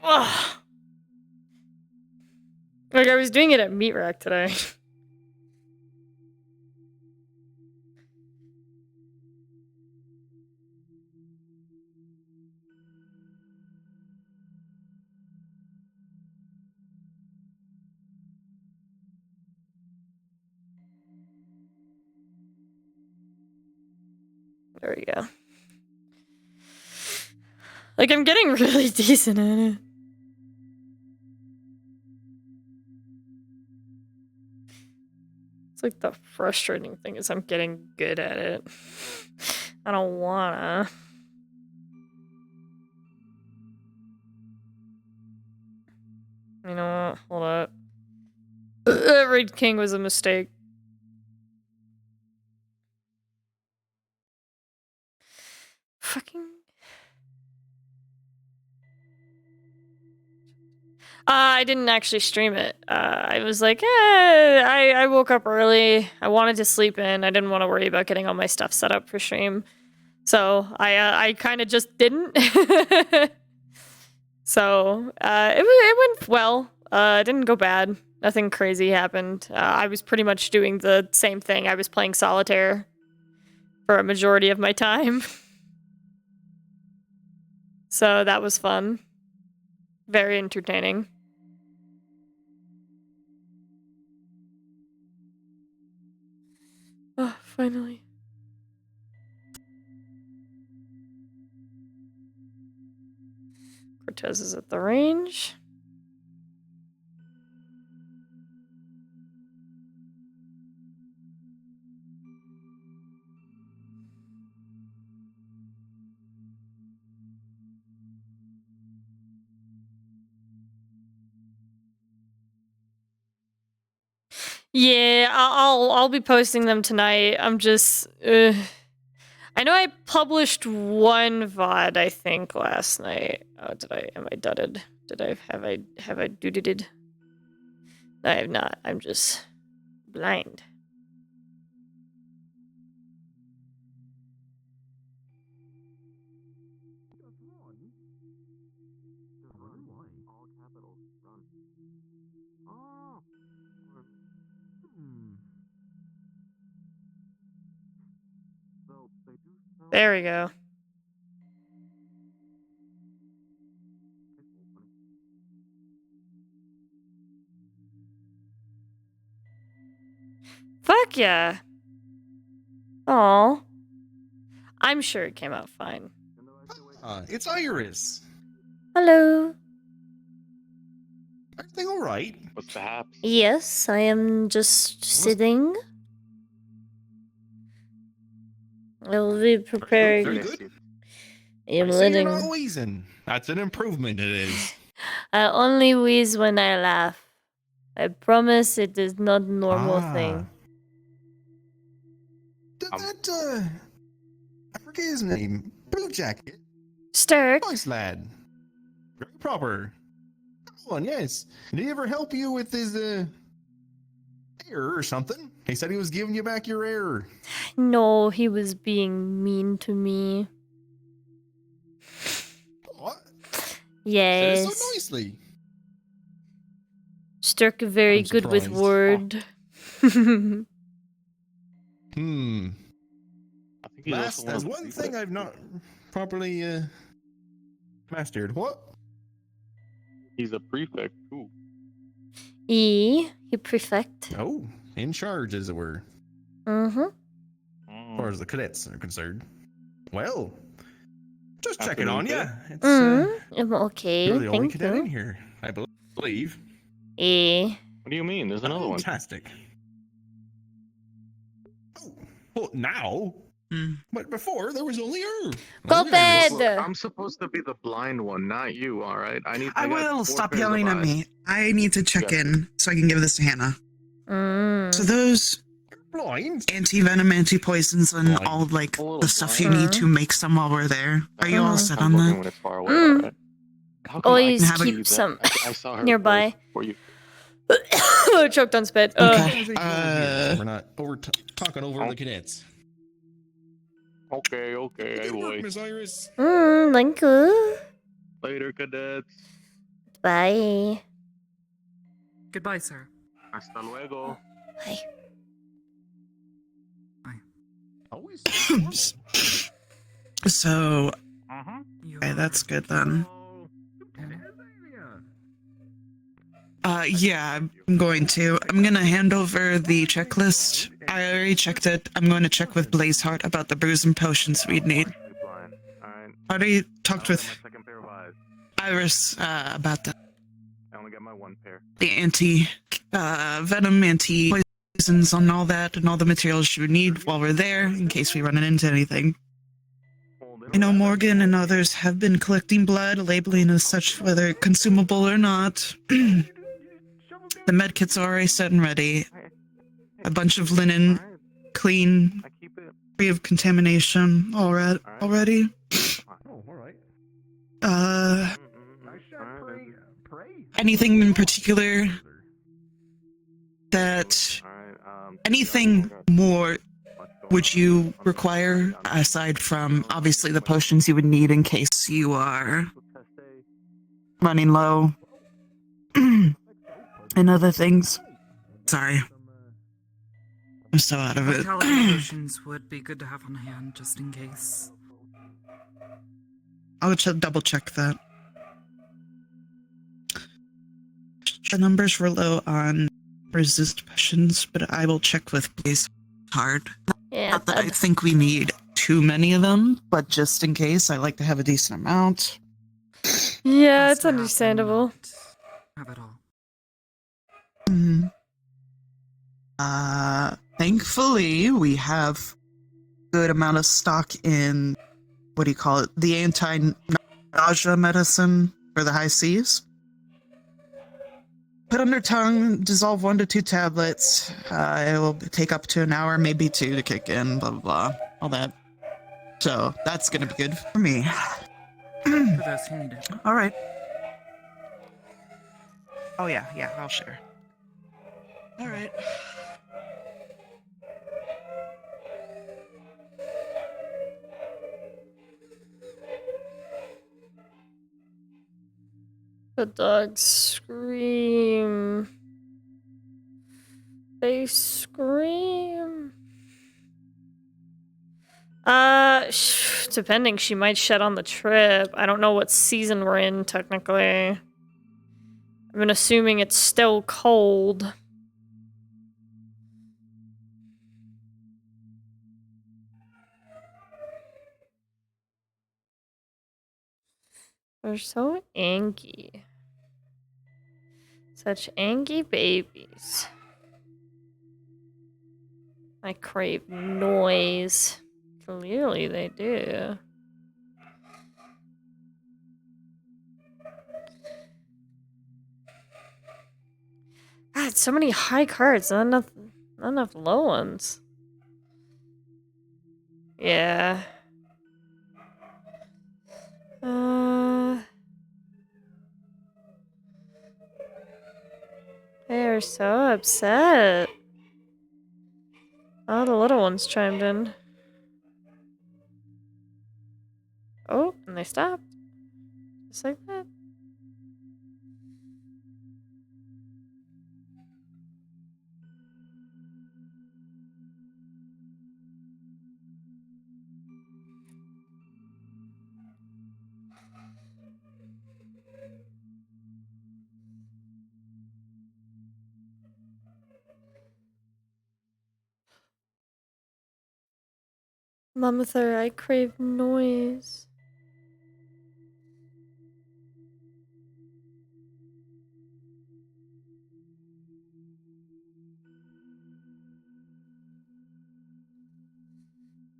[SPEAKER 1] Ugh. Like, I was doing it at Meat Rack today. There we go. Like, I'm getting really decent at it. It's like the frustrating thing is I'm getting good at it. I don't wanna. You know what? Hold up. Raid King was a mistake. Fucking. I didn't actually stream it. I was like, I woke up early. I wanted to sleep in. I didn't want to worry about getting all my stuff set up for stream. So I kind of just didn't. So it went well. It didn't go bad. Nothing crazy happened. I was pretty much doing the same thing. I was playing solitaire for a majority of my time. So that was fun. Very entertaining. Oh, finally. Cortez is at the range. Yeah, I'll be posting them tonight. I'm just I know I published one VOD, I think, last night. Oh, am I dudded? Have I duded? I have not. I'm just blind. There we go. Fuck yeah. Aw. I'm sure it came out fine.
[SPEAKER 14] It's Iris.
[SPEAKER 1] Hello.
[SPEAKER 14] Everything all right?
[SPEAKER 20] What's the haps?
[SPEAKER 1] Yes, I am just sitting. I'll be preparing.
[SPEAKER 14] Very good.
[SPEAKER 1] I'm
[SPEAKER 14] I see you're
[SPEAKER 1] letting.
[SPEAKER 14] not wheezing. That's an improvement, it is.
[SPEAKER 1] I only wheeze when I laugh. I promise it is not a normal thing.
[SPEAKER 14] I forget his name. Blue Jacket.
[SPEAKER 1] Stark.
[SPEAKER 14] Nice lad. Very proper. Good one, yes. Did he ever help you with his error or something? He said he was giving you back your error.
[SPEAKER 1] No, he was being mean to me.
[SPEAKER 14] What?
[SPEAKER 1] Yes.
[SPEAKER 14] Said it so nicely.
[SPEAKER 1] Stark very
[SPEAKER 14] I'm
[SPEAKER 1] good with
[SPEAKER 14] surprised.
[SPEAKER 1] word.
[SPEAKER 14] Last, there's one thing I've not properly mastered. What?
[SPEAKER 20] He's a prefect too.
[SPEAKER 1] He prefect.
[SPEAKER 14] Oh, in charge, as it were.
[SPEAKER 1] Mm-hmm.
[SPEAKER 14] As far as the cadets are concerned. Well, just checking on you. It's
[SPEAKER 1] I'm okay.
[SPEAKER 14] you're the only
[SPEAKER 1] Thank
[SPEAKER 14] cadet
[SPEAKER 1] you.
[SPEAKER 14] in here, I believe.
[SPEAKER 20] What do you mean? There's another one.
[SPEAKER 14] Fantastic. Oh, well, now. But before, there was only her.
[SPEAKER 1] Go bed!
[SPEAKER 16] Look, I'm supposed to be the blind one, not you, alright?
[SPEAKER 17] I will. Stop yelling at me. I need to check in so I can give this to Hannah. So those anti-venom, anti-poisons, and all like the stuff you need to make some while we're there. Are you all set on that?
[SPEAKER 20] When it's far away, alright? How come
[SPEAKER 1] Always
[SPEAKER 20] I can
[SPEAKER 1] keep
[SPEAKER 20] use
[SPEAKER 1] some
[SPEAKER 20] that? I saw her
[SPEAKER 1] nearby.
[SPEAKER 20] before you.
[SPEAKER 1] Choked on spit.
[SPEAKER 14] Okay. We're not talking over the cadets.
[SPEAKER 20] Okay, I
[SPEAKER 14] Good work,
[SPEAKER 20] wait.
[SPEAKER 14] Miss Iris.
[SPEAKER 1] Thank you.
[SPEAKER 20] Later, cadets.
[SPEAKER 1] Bye.
[SPEAKER 2] Goodbye, sir.
[SPEAKER 16] Hasta luego.
[SPEAKER 1] Bye.
[SPEAKER 17] So, okay, that's good then. Yeah, I'm going to. I'm gonna hand over the checklist. I already checked it. I'm going to check with Blazeheart about the brews and potions we'd need. I already talked with Iris about that.
[SPEAKER 16] I only got my one pair.
[SPEAKER 17] The venom, anti-poisons and all that, and all the materials she would need while we're there, in case we run into anything. I know Morgan and others have been collecting blood, labeling as such whether consumable or not. The medkits are already set and ready. A bunch of linen, clean, free of contamination, already. Anything in particular that... anything more would you require, aside from, obviously, the potions you would need in case you are running low? And other things? Sorry. I'm so out of it.
[SPEAKER 2] Vitality potions would be good to have on hand, just in case.
[SPEAKER 17] I'll double check that. The numbers were low on resist potions, but I will check with Blazeheart.
[SPEAKER 1] Yeah,
[SPEAKER 17] Not that I think we need too many of them, but just in case, I like to have a decent amount.
[SPEAKER 1] Yeah, it's understandable.
[SPEAKER 2] Have it all.
[SPEAKER 17] Thankfully, we have good amount of stock in, what do you call it, the anti-nausea medicine for the high seas. Put under tongue, dissolve 1 to 2 tablets. It will take up to an hour, maybe 2 to kick in, blah, blah, blah. All that. So, that's gonna be good for me.
[SPEAKER 2] For those who need it.
[SPEAKER 17] Alright. Oh yeah, I'll share. Alright.
[SPEAKER 1] The dogs scream. They scream. Depending, she might shed on the trip. I don't know what season we're in, technically. I've been assuming it's still cold. They're so angry. Such angry babies. I crave noise. Clearly they do. God, so many high cards, not enough low ones. Yeah. They are so upset. Oh, the little ones chimed in. Oh, and they stopped. Just like that. Mammothar, I crave noise.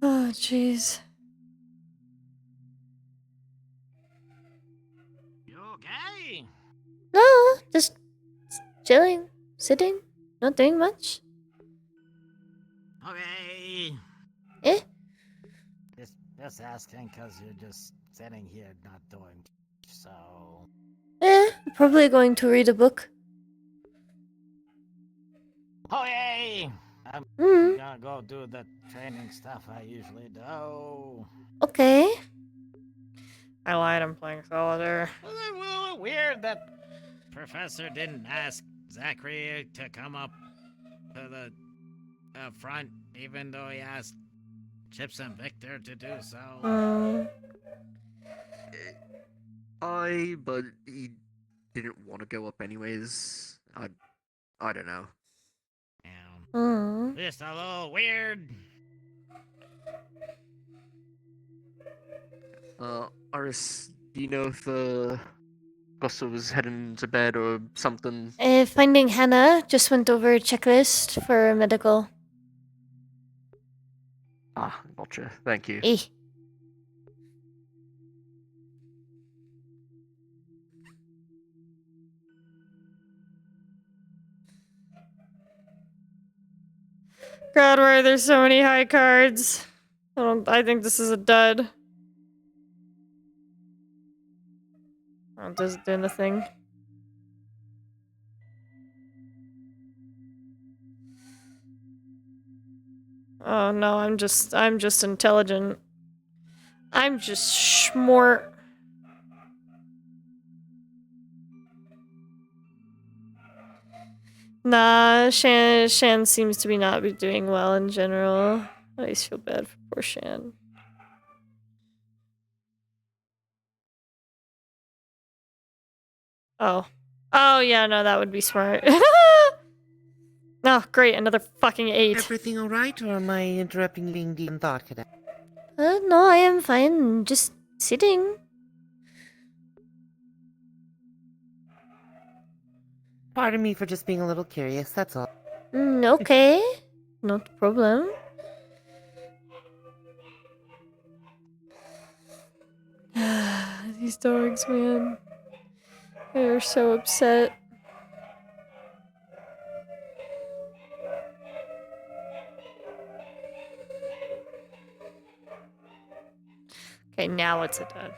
[SPEAKER 1] Oh, jeez.
[SPEAKER 12] You okay?
[SPEAKER 1] No, just chilling, sitting, not doing much.
[SPEAKER 12] Okay.
[SPEAKER 1] Eh?
[SPEAKER 12] Just asking because you're just sitting here not doing so.
[SPEAKER 1] Probably going to read a book.
[SPEAKER 12] Oh yay! I'm gonna go do the training stuff I usually do.
[SPEAKER 1] Okay. I lied, I'm playing solitaire.
[SPEAKER 12] Well, weird that professor didn't ask Zachary to come up to the front, even though he asked Chips and Victor to do so.
[SPEAKER 18] But he didn't want to go up anyways. I don't know.
[SPEAKER 12] Just a little weird.
[SPEAKER 18] Aris, do you know if Gustav was heading to bed or something?
[SPEAKER 1] Finding Hannah, just went over a checklist for medical.
[SPEAKER 18] Ah, gotcha. Thank you.
[SPEAKER 1] God, why are there so many high cards? I think this is a dud. Oh, does it do anything? Oh no, I'm just intelligent. I'm just smart. Nah, Shan seems to not be doing well in general. I always feel bad for poor Shan. Oh. Oh yeah, no, that would be smart. Oh, great, another fucking 8.
[SPEAKER 22] Everything alright, or am I interrupting being deep in thought, cadet?
[SPEAKER 1] No, I am fine. Just sitting.
[SPEAKER 22] Pardon me for just being a little curious, that's all.
[SPEAKER 1] Okay. Not a problem. These dogs, man. They're so upset. Okay, now it's a dud.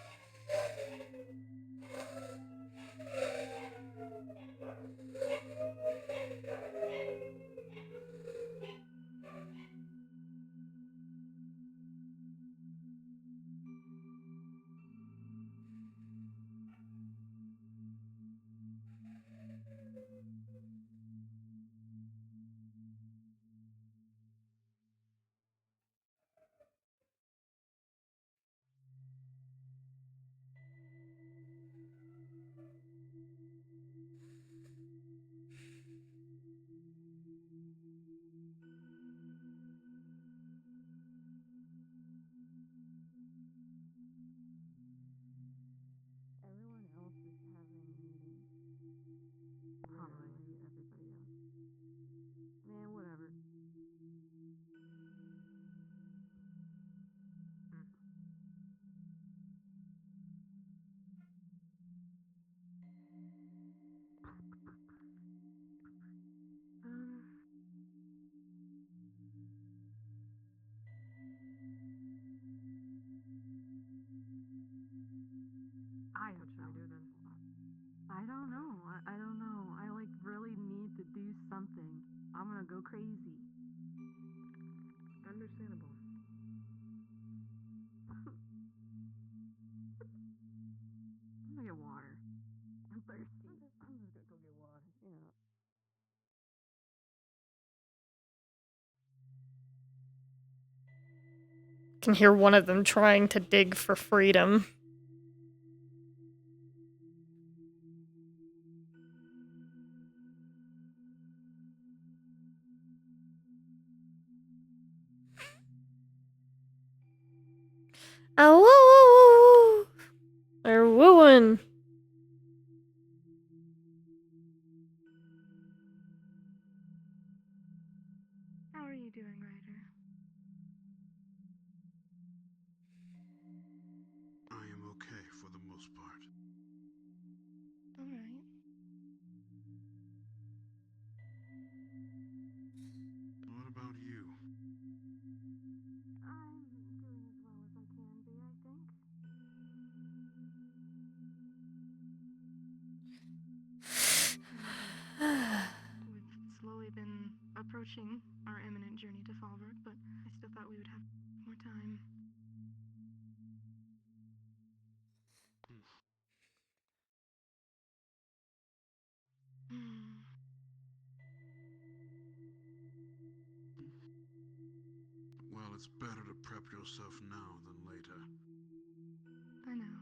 [SPEAKER 8] I don't know. I don't know. I like really need to do something. I'm gonna go crazy. Understandable. I'm gonna get water. I'm thirsty. I'm just gonna go get water. Yeah.
[SPEAKER 1] Can hear one of them trying to dig for freedom. Oh, woo, woo, woo. They're wooing.
[SPEAKER 10] How are you doing, Ryder?
[SPEAKER 23] I am okay for the most part.
[SPEAKER 10] Alright.
[SPEAKER 23] What about you?
[SPEAKER 8] I'm doing as well as I can be, I think.
[SPEAKER 10] We've slowly been approaching our imminent journey to Fallbrook, but I still thought we would have more time.
[SPEAKER 23] It's better to prep yourself now than later.
[SPEAKER 10] I know.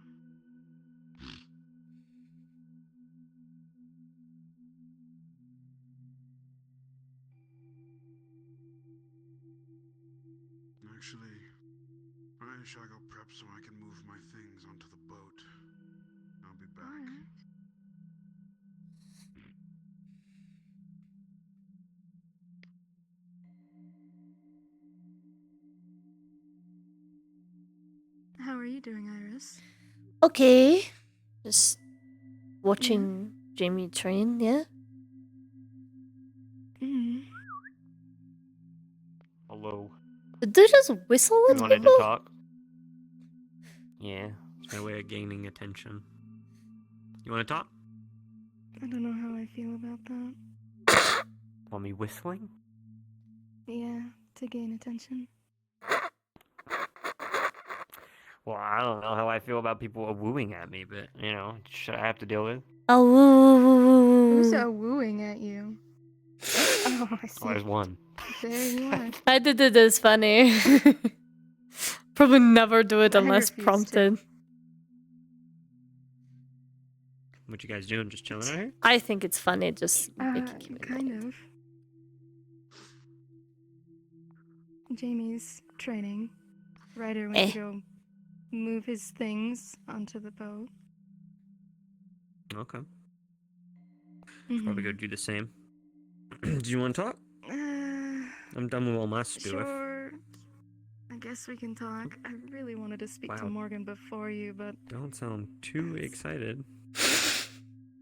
[SPEAKER 23] Actually, I shall go prep so I can move my things onto the boat. I'll be back.
[SPEAKER 10] How are you doing, Iris?
[SPEAKER 1] Okay. Just watching Jamie train, yeah?
[SPEAKER 10] Mm.
[SPEAKER 15] Hello.
[SPEAKER 1] Did they just whistle
[SPEAKER 15] You
[SPEAKER 1] at
[SPEAKER 15] wanted
[SPEAKER 1] people?
[SPEAKER 15] to talk? Yeah, it's my way of gaining attention. You want to talk?
[SPEAKER 10] I don't know how I feel about that.
[SPEAKER 15] Want me whistling?
[SPEAKER 10] Yeah, to gain attention.
[SPEAKER 15] Well, I don't know how I feel about people wooing at me, but, you know, should I have to deal with it?
[SPEAKER 1] Oh, woo, woo, woo,
[SPEAKER 10] Who's
[SPEAKER 1] woo.
[SPEAKER 10] wooing at you? Oh, I see.
[SPEAKER 15] Oh, there's one.
[SPEAKER 10] There you are.
[SPEAKER 1] I did it as funny. Probably never do it
[SPEAKER 10] I
[SPEAKER 1] unless
[SPEAKER 10] refuse
[SPEAKER 1] prompted.
[SPEAKER 15] What you guys doing? Just chilling out here?
[SPEAKER 1] I think it's funny, just
[SPEAKER 10] Kind of. Jamie's training. Ryder went to go move his things onto the boat.
[SPEAKER 15] Okay. Probably go do the same. Do you want to talk? I'm done with all my stuff.
[SPEAKER 10] Sure. I guess we can talk. I really wanted to speak to
[SPEAKER 15] Wow.
[SPEAKER 10] Morgan before you, but
[SPEAKER 15] Don't sound too excited.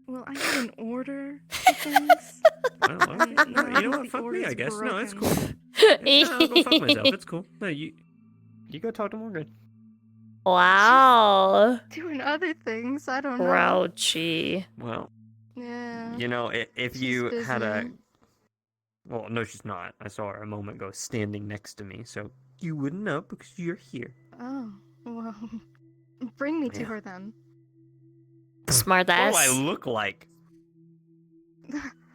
[SPEAKER 10] well, I had an order for things.
[SPEAKER 15] Well, all right. You know what? Fuck me, I guess. No, it's cool. I'll go fuck myself. It's cool. No, you go talk to Morgan.
[SPEAKER 1] Wow.
[SPEAKER 10] Doing other things, I don't know.
[SPEAKER 1] Grouchy.
[SPEAKER 15] Well,
[SPEAKER 10] Yeah.
[SPEAKER 15] you know, if you
[SPEAKER 10] She's
[SPEAKER 15] had a...
[SPEAKER 10] busy.
[SPEAKER 15] Well, no, she's not. I saw her a moment ago standing next to me, so you wouldn't know because you're here.
[SPEAKER 10] Oh, well. Bring me to
[SPEAKER 15] Yeah.
[SPEAKER 10] her then.
[SPEAKER 1] Smart
[SPEAKER 15] What
[SPEAKER 1] ass.
[SPEAKER 15] do I look like?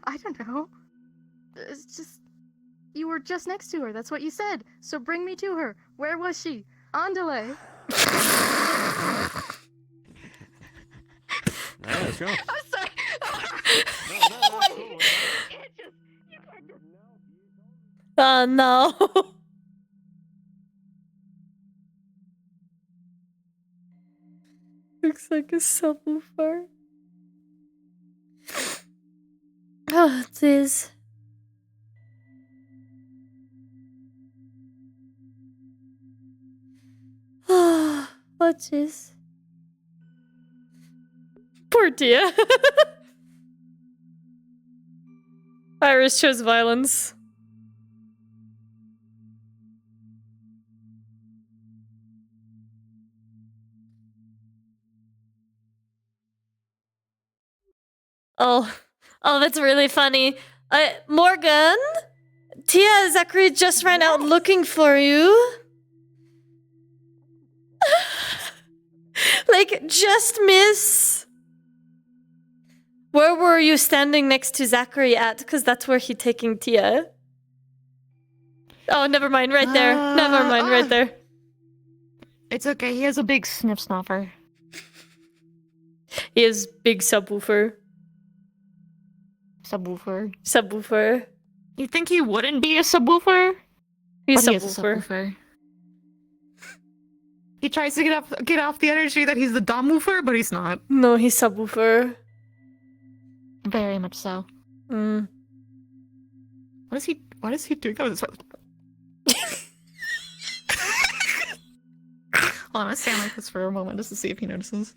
[SPEAKER 10] I don't know. It's just. You were just next to her. That's what you said. So bring me to her. Where was she? Andale.
[SPEAKER 15] Let's go.
[SPEAKER 10] I'm sorry.
[SPEAKER 1] No. Looks like a subwoofer. Oh, it is. Oh, what is? Poor Tia. Iris chose violence. Oh, that's really funny. Morgan, Tia and Zachary just ran out looking for you. Like, just miss. Where were you standing next to Zachary at? Because that's where he's taking Tia. Oh, never mind, right there. Never mind, right there.
[SPEAKER 10] It's okay. He has a big sniff snuffer.
[SPEAKER 1] He is big subwoofer.
[SPEAKER 10] Subwoofer.
[SPEAKER 1] Subwoofer.
[SPEAKER 10] You think he wouldn't be a subwoofer?
[SPEAKER 1] He's
[SPEAKER 10] But he is a
[SPEAKER 1] subwoofer.
[SPEAKER 10] subwoofer. He tries to get off the energy that he's the dom woofer, but he's not.
[SPEAKER 1] No, he's subwoofer.
[SPEAKER 10] Very much so.
[SPEAKER 1] Mm.
[SPEAKER 10] Why does he do that with his Hold on, I'm gonna stand like this for a moment just to see if he notices.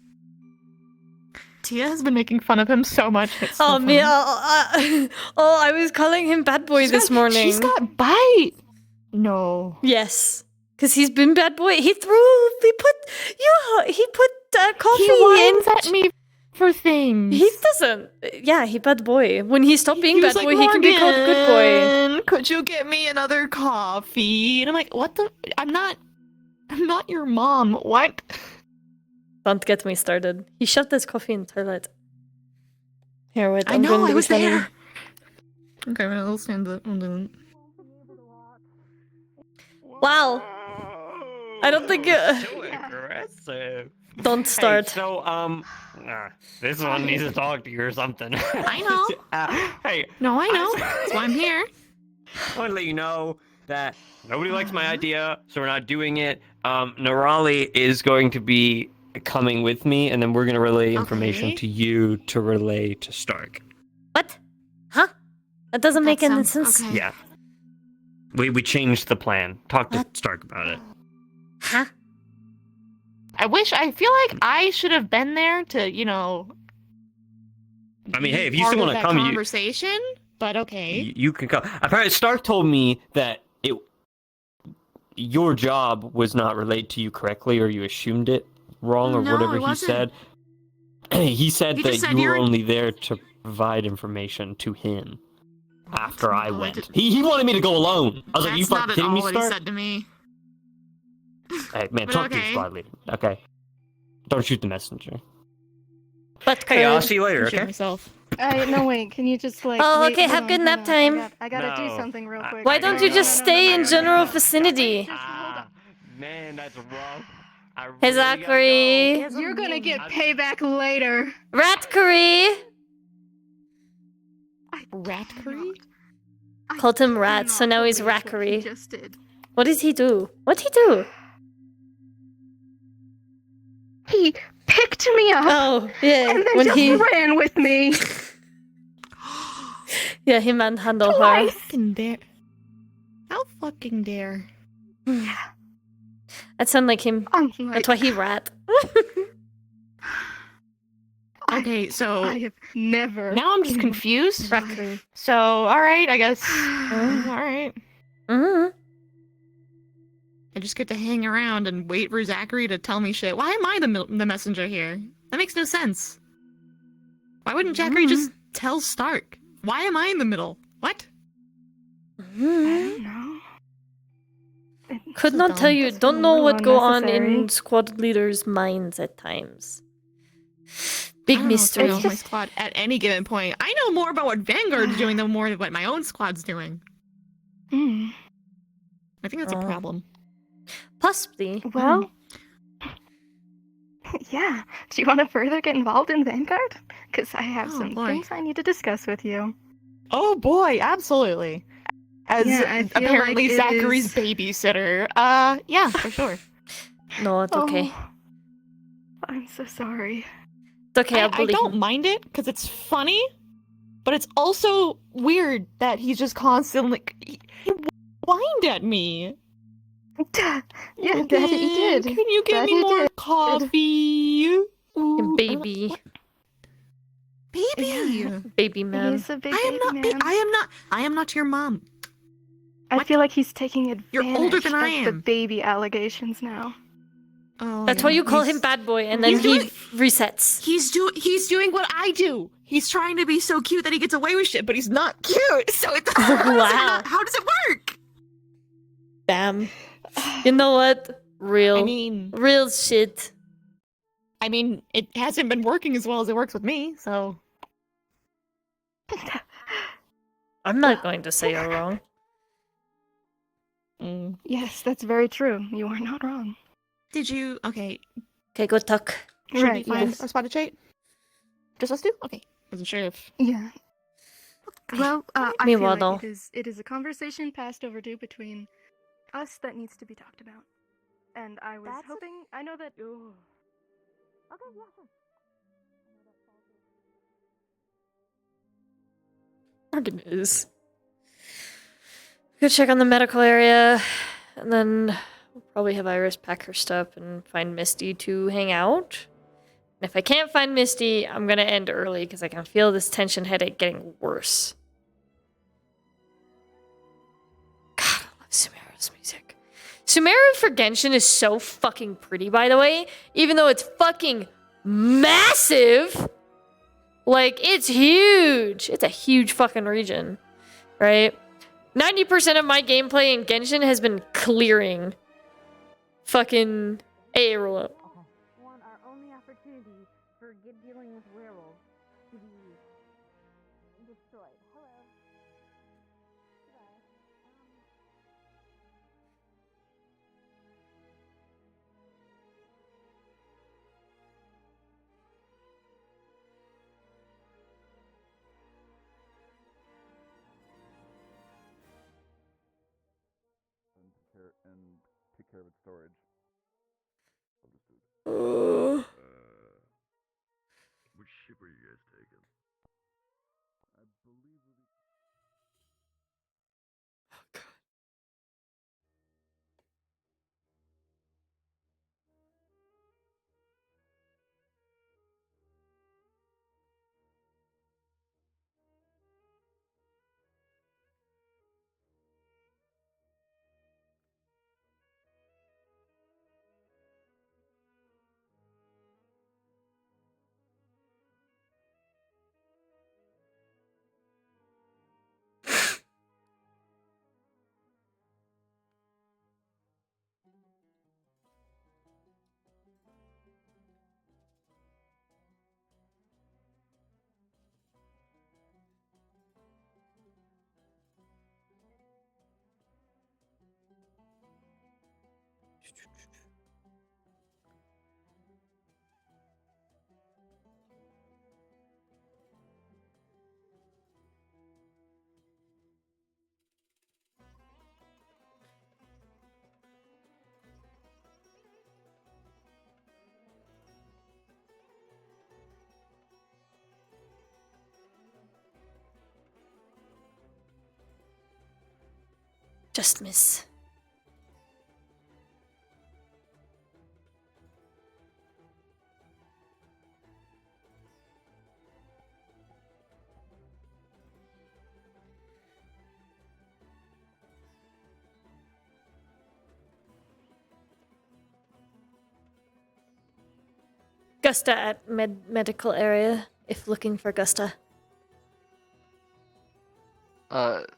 [SPEAKER 10] Tia has been making fun of him so much. It's so
[SPEAKER 1] Oh, me.
[SPEAKER 10] funny.
[SPEAKER 1] I was calling him bad boy this morning.
[SPEAKER 10] She's got bite. No.
[SPEAKER 1] Yes. Because he's been bad boy. He put coffee
[SPEAKER 10] He whines
[SPEAKER 1] in.
[SPEAKER 10] at me for things.
[SPEAKER 1] He doesn't. Yeah, he bad boy. When he stopped being bad
[SPEAKER 10] was
[SPEAKER 1] boy,
[SPEAKER 10] like,
[SPEAKER 1] he can be called good boy.
[SPEAKER 10] "Morgan, could you get me another coffee?" And I'm like, what the? I'm not your mom. What?
[SPEAKER 1] Don't get me started. He shoved his coffee in the toilet. Here, wait.
[SPEAKER 10] I
[SPEAKER 1] I'm
[SPEAKER 10] know,
[SPEAKER 1] going to
[SPEAKER 10] I
[SPEAKER 1] be
[SPEAKER 10] was
[SPEAKER 1] funny.
[SPEAKER 10] there. Okay, well, I'll stand up. I'm doing it.
[SPEAKER 1] Wow. I don't think.
[SPEAKER 15] So aggressive.
[SPEAKER 1] Don't start.
[SPEAKER 15] Hey, so this one needs to talk to you or something.
[SPEAKER 10] I know.
[SPEAKER 15] Hey.
[SPEAKER 10] No, I know. That's why I'm here.
[SPEAKER 15] I want to let you know that nobody likes my idea, so we're not doing it. Nerali is going to be coming with me, and then we're going to relay information to you to relay to Stark.
[SPEAKER 1] What? Huh? That doesn't make any sense.
[SPEAKER 10] Okay.
[SPEAKER 15] Yeah. We changed the plan. Talk to Stark about it.
[SPEAKER 1] Huh?
[SPEAKER 10] I feel like I should have been there to, you know.
[SPEAKER 15] I mean, hey, if you
[SPEAKER 10] part
[SPEAKER 15] still
[SPEAKER 10] of
[SPEAKER 15] want to
[SPEAKER 10] that
[SPEAKER 15] come,
[SPEAKER 10] conversation, but okay.
[SPEAKER 15] you can come. Apparently, Stark told me that your job was not relayed to you correctly, or you assumed it wrong, or
[SPEAKER 10] No,
[SPEAKER 15] whatever
[SPEAKER 10] it
[SPEAKER 15] he
[SPEAKER 10] wasn't.
[SPEAKER 15] said. He said
[SPEAKER 10] He
[SPEAKER 15] that
[SPEAKER 10] just said
[SPEAKER 15] you were
[SPEAKER 10] you're-
[SPEAKER 15] only there to provide information to him after I went. He wanted me to go alone. I was like, you
[SPEAKER 10] That's not
[SPEAKER 15] fucking
[SPEAKER 10] at
[SPEAKER 15] kidding
[SPEAKER 10] all
[SPEAKER 15] me,
[SPEAKER 10] what he
[SPEAKER 15] Stark?
[SPEAKER 10] said to me.
[SPEAKER 15] Hey, man,
[SPEAKER 10] But
[SPEAKER 15] talk to your
[SPEAKER 10] okay.
[SPEAKER 15] squad leader, okay? Don't shoot the messenger.
[SPEAKER 1] But
[SPEAKER 15] Hey, I'll see you later, okay?
[SPEAKER 10] Myself.
[SPEAKER 6] No, wait. Can you just like?
[SPEAKER 1] Oh,
[SPEAKER 6] wait,
[SPEAKER 1] okay.
[SPEAKER 6] hold
[SPEAKER 1] Have
[SPEAKER 6] on,
[SPEAKER 1] good
[SPEAKER 6] hold
[SPEAKER 1] nap
[SPEAKER 6] on.
[SPEAKER 1] time.
[SPEAKER 6] I gotta do
[SPEAKER 15] No.
[SPEAKER 6] something real quick.
[SPEAKER 1] Why don't you just stay in general vicinity?
[SPEAKER 15] Man, that's rough.
[SPEAKER 1] Hey, Zachary.
[SPEAKER 6] You're gonna get payback later.
[SPEAKER 1] Rat curry.
[SPEAKER 10] Rat curry?
[SPEAKER 1] Called him Rat, so now he's Rackery.
[SPEAKER 6] Just did.
[SPEAKER 1] What did he do? What'd he do?
[SPEAKER 6] He picked me up.
[SPEAKER 1] Oh, yeah.
[SPEAKER 6] And then
[SPEAKER 1] when
[SPEAKER 6] just
[SPEAKER 1] he
[SPEAKER 6] ran with me.
[SPEAKER 1] Yeah, he manhandled her.
[SPEAKER 6] Twice.
[SPEAKER 10] Fucking dare. How fucking dare.
[SPEAKER 1] That sounded like him. That's why he rat.
[SPEAKER 10] Okay, so
[SPEAKER 6] I have never.
[SPEAKER 10] now I'm just confused.
[SPEAKER 1] Rackery.
[SPEAKER 10] So, alright, I guess. Alright.
[SPEAKER 1] Mm-hmm.
[SPEAKER 10] I just get to hang around and wait for Zachary to tell me shit. Why am I the messenger here? That makes no sense. Why wouldn't Zachary just tell Stark? Why am I in the middle? What?
[SPEAKER 6] I don't know.
[SPEAKER 1] Could not tell you.
[SPEAKER 6] Just
[SPEAKER 1] Don't
[SPEAKER 6] a
[SPEAKER 1] know
[SPEAKER 6] little
[SPEAKER 1] what go on
[SPEAKER 6] unnecessary.
[SPEAKER 1] in squad leaders' minds at times. Big
[SPEAKER 10] I don't know what's going
[SPEAKER 1] mystery.
[SPEAKER 10] on with my squad at any given point. I know more about what Vanguard's doing than more than what my own squad's doing. I think that's a problem.
[SPEAKER 1] Possibly.
[SPEAKER 6] Well, yeah. Do you want to further get involved in Vanguard? Because I have some
[SPEAKER 10] boy.
[SPEAKER 6] things I need to discuss with you.
[SPEAKER 10] Oh boy, absolutely. As
[SPEAKER 6] Yeah, I feel
[SPEAKER 10] apparently
[SPEAKER 6] like it
[SPEAKER 10] Zachary's
[SPEAKER 6] is-
[SPEAKER 10] babysitter. Yeah, for sure.
[SPEAKER 1] No, it's okay.
[SPEAKER 6] Oh, I'm so sorry.
[SPEAKER 1] It's okay,
[SPEAKER 10] I don't mind it because it's funny, but it's also weird that he's just constantly he whined at me.
[SPEAKER 6] Yeah, Daddy, he did.
[SPEAKER 10] Can you give
[SPEAKER 6] Daddy
[SPEAKER 10] me more
[SPEAKER 6] did.
[SPEAKER 10] coffee?
[SPEAKER 1] Baby.
[SPEAKER 10] Baby.
[SPEAKER 1] Baby man.
[SPEAKER 6] He's a big
[SPEAKER 10] I am
[SPEAKER 6] baby
[SPEAKER 10] not.
[SPEAKER 6] man.
[SPEAKER 10] I am not your mom.
[SPEAKER 6] I feel like he's taking advantage
[SPEAKER 10] You're older than I
[SPEAKER 6] of the
[SPEAKER 10] am.
[SPEAKER 6] baby allegations now.
[SPEAKER 10] Oh,
[SPEAKER 1] That's
[SPEAKER 10] yeah.
[SPEAKER 1] why you call
[SPEAKER 10] He's-
[SPEAKER 1] him bad boy, and then
[SPEAKER 10] he's
[SPEAKER 1] he
[SPEAKER 10] doing-
[SPEAKER 1] resets.
[SPEAKER 10] He's doing what I do. He's trying to be so cute that he gets away with shit, but he's not cute. So it
[SPEAKER 1] Wow.
[SPEAKER 10] how does it work?
[SPEAKER 1] Damn. You know what? Real.
[SPEAKER 10] I mean,
[SPEAKER 1] real shit.
[SPEAKER 10] I mean, it hasn't been working as well as it works with me. So
[SPEAKER 1] I'm not going to say you're wrong.
[SPEAKER 6] Yes, that's very true. You are not wrong.
[SPEAKER 10] did you? Okay,
[SPEAKER 1] Okay, go tuck.
[SPEAKER 10] should
[SPEAKER 6] Right,
[SPEAKER 10] we find
[SPEAKER 6] yes.
[SPEAKER 10] our spotted trait? Just us two? Okay, wasn't sure if.
[SPEAKER 6] Yeah. Well, I feel
[SPEAKER 1] Meanwhile,
[SPEAKER 6] like
[SPEAKER 1] though.
[SPEAKER 6] it is a conversation past overdue between us that needs to be talked about. And I was hoping. I know that. Ooh. Okay, yeah, sure.
[SPEAKER 1] Fucking is. Go check on the medical area, and then we'll probably have Iris pack her stuff and find Misty to hang out. And if I can't find Misty, I'm gonna end early because I can feel this tension headache getting worse. God, I love Sumeru's music. Sumeru for Genshin is so fucking pretty, by the way, even though it's fucking massive. Like, it's huge. It's a huge fucking region, right? 90% of my gameplay in Genshin has been clearing fucking Aero.
[SPEAKER 8] Want our only opportunity for dealing with werewolves to be destroyed. Hello.
[SPEAKER 9] take care of its storage.
[SPEAKER 15] Which ship are you guys taking?
[SPEAKER 9] I believe we
[SPEAKER 1] Just miss. Gusta at medical area, if looking for Gusta.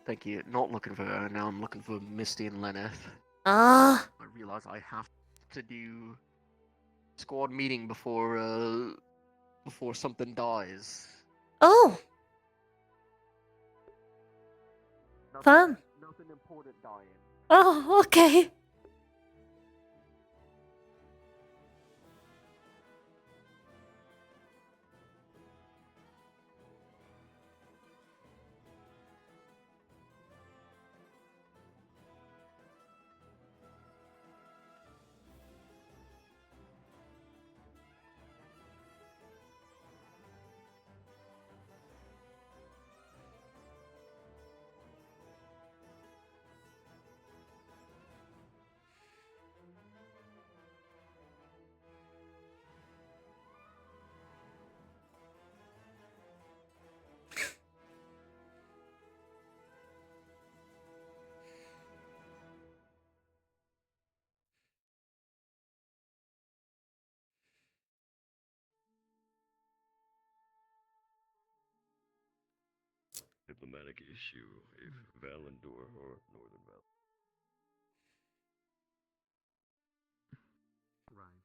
[SPEAKER 18] Thank you. Not looking for her now. I'm looking for Misty and Lenneth.
[SPEAKER 1] Ah.
[SPEAKER 18] I realize I have to do squad meeting before something dies.
[SPEAKER 1] Oh. Fun.
[SPEAKER 18] Nothing important dying.
[SPEAKER 1] Oh, okay.
[SPEAKER 15] Diplomatic issue if Valandor or Northern Val.
[SPEAKER 9] Right.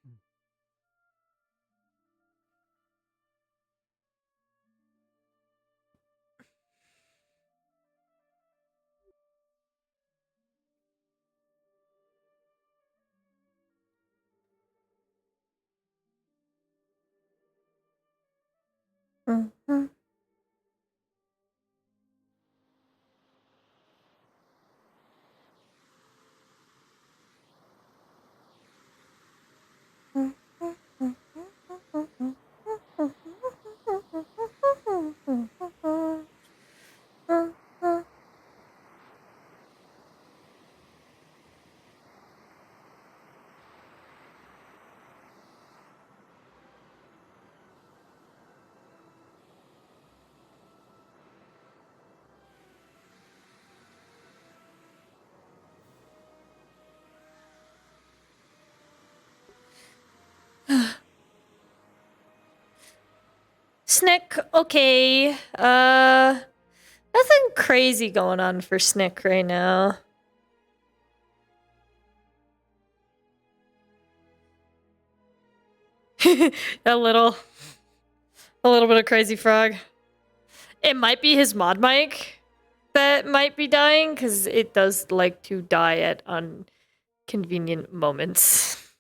[SPEAKER 1] Mm-hmm. Snick, okay. Nothing crazy going on for Snick right now. a little bit of crazy frog. It might be his mod mic that might be dying, because it does like to die at inconvenient moments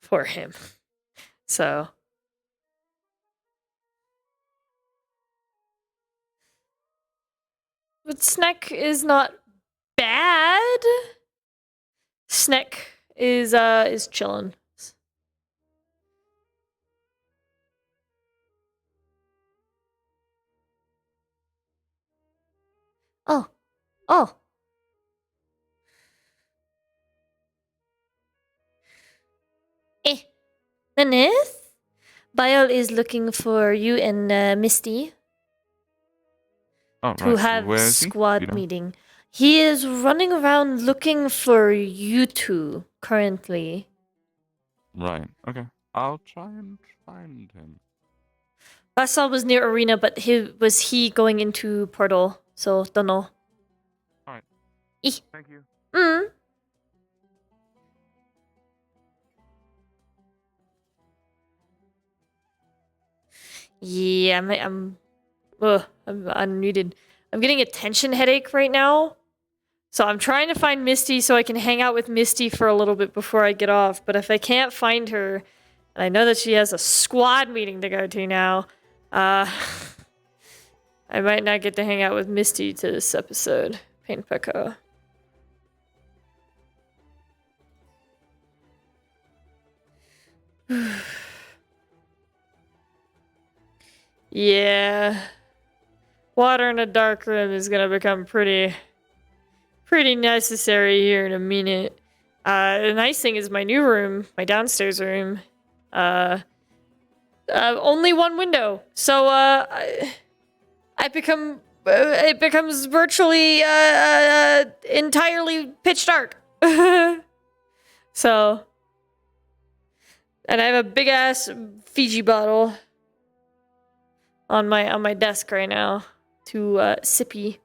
[SPEAKER 1] for him. So. But Sneck is not bad. Sneck is chilling. Oh. Oh. Dennis? Bile is looking for you and Misty
[SPEAKER 3] Oh,
[SPEAKER 1] to
[SPEAKER 3] right.
[SPEAKER 1] have
[SPEAKER 3] Where is he?
[SPEAKER 1] squad
[SPEAKER 3] You know?
[SPEAKER 1] meeting. He is running around looking for you two currently.
[SPEAKER 3] Right. Okay. I'll try and find him.
[SPEAKER 1] Last saw was near arena, but he going into portal, so don't know.
[SPEAKER 3] Alright.
[SPEAKER 20] Thank you.
[SPEAKER 1] Mm. Yeah, I'm unmuted. I'm getting a tension headache right now. So I'm trying to find Misty so I can hang out with Misty for a little bit before I get off. But if I can't find her, and I know that she has a squad meeting to go to now, I might not get to hang out with Misty to this episode. Pain Pecco. Yeah. Water in a dark room is gonna become pretty necessary here in a minute. The nice thing is my new room, my downstairs room, only one window. So, it becomes virtually, entirely pitch dark. So, and I have a big ass Fiji bottle on my desk right now to, sippy.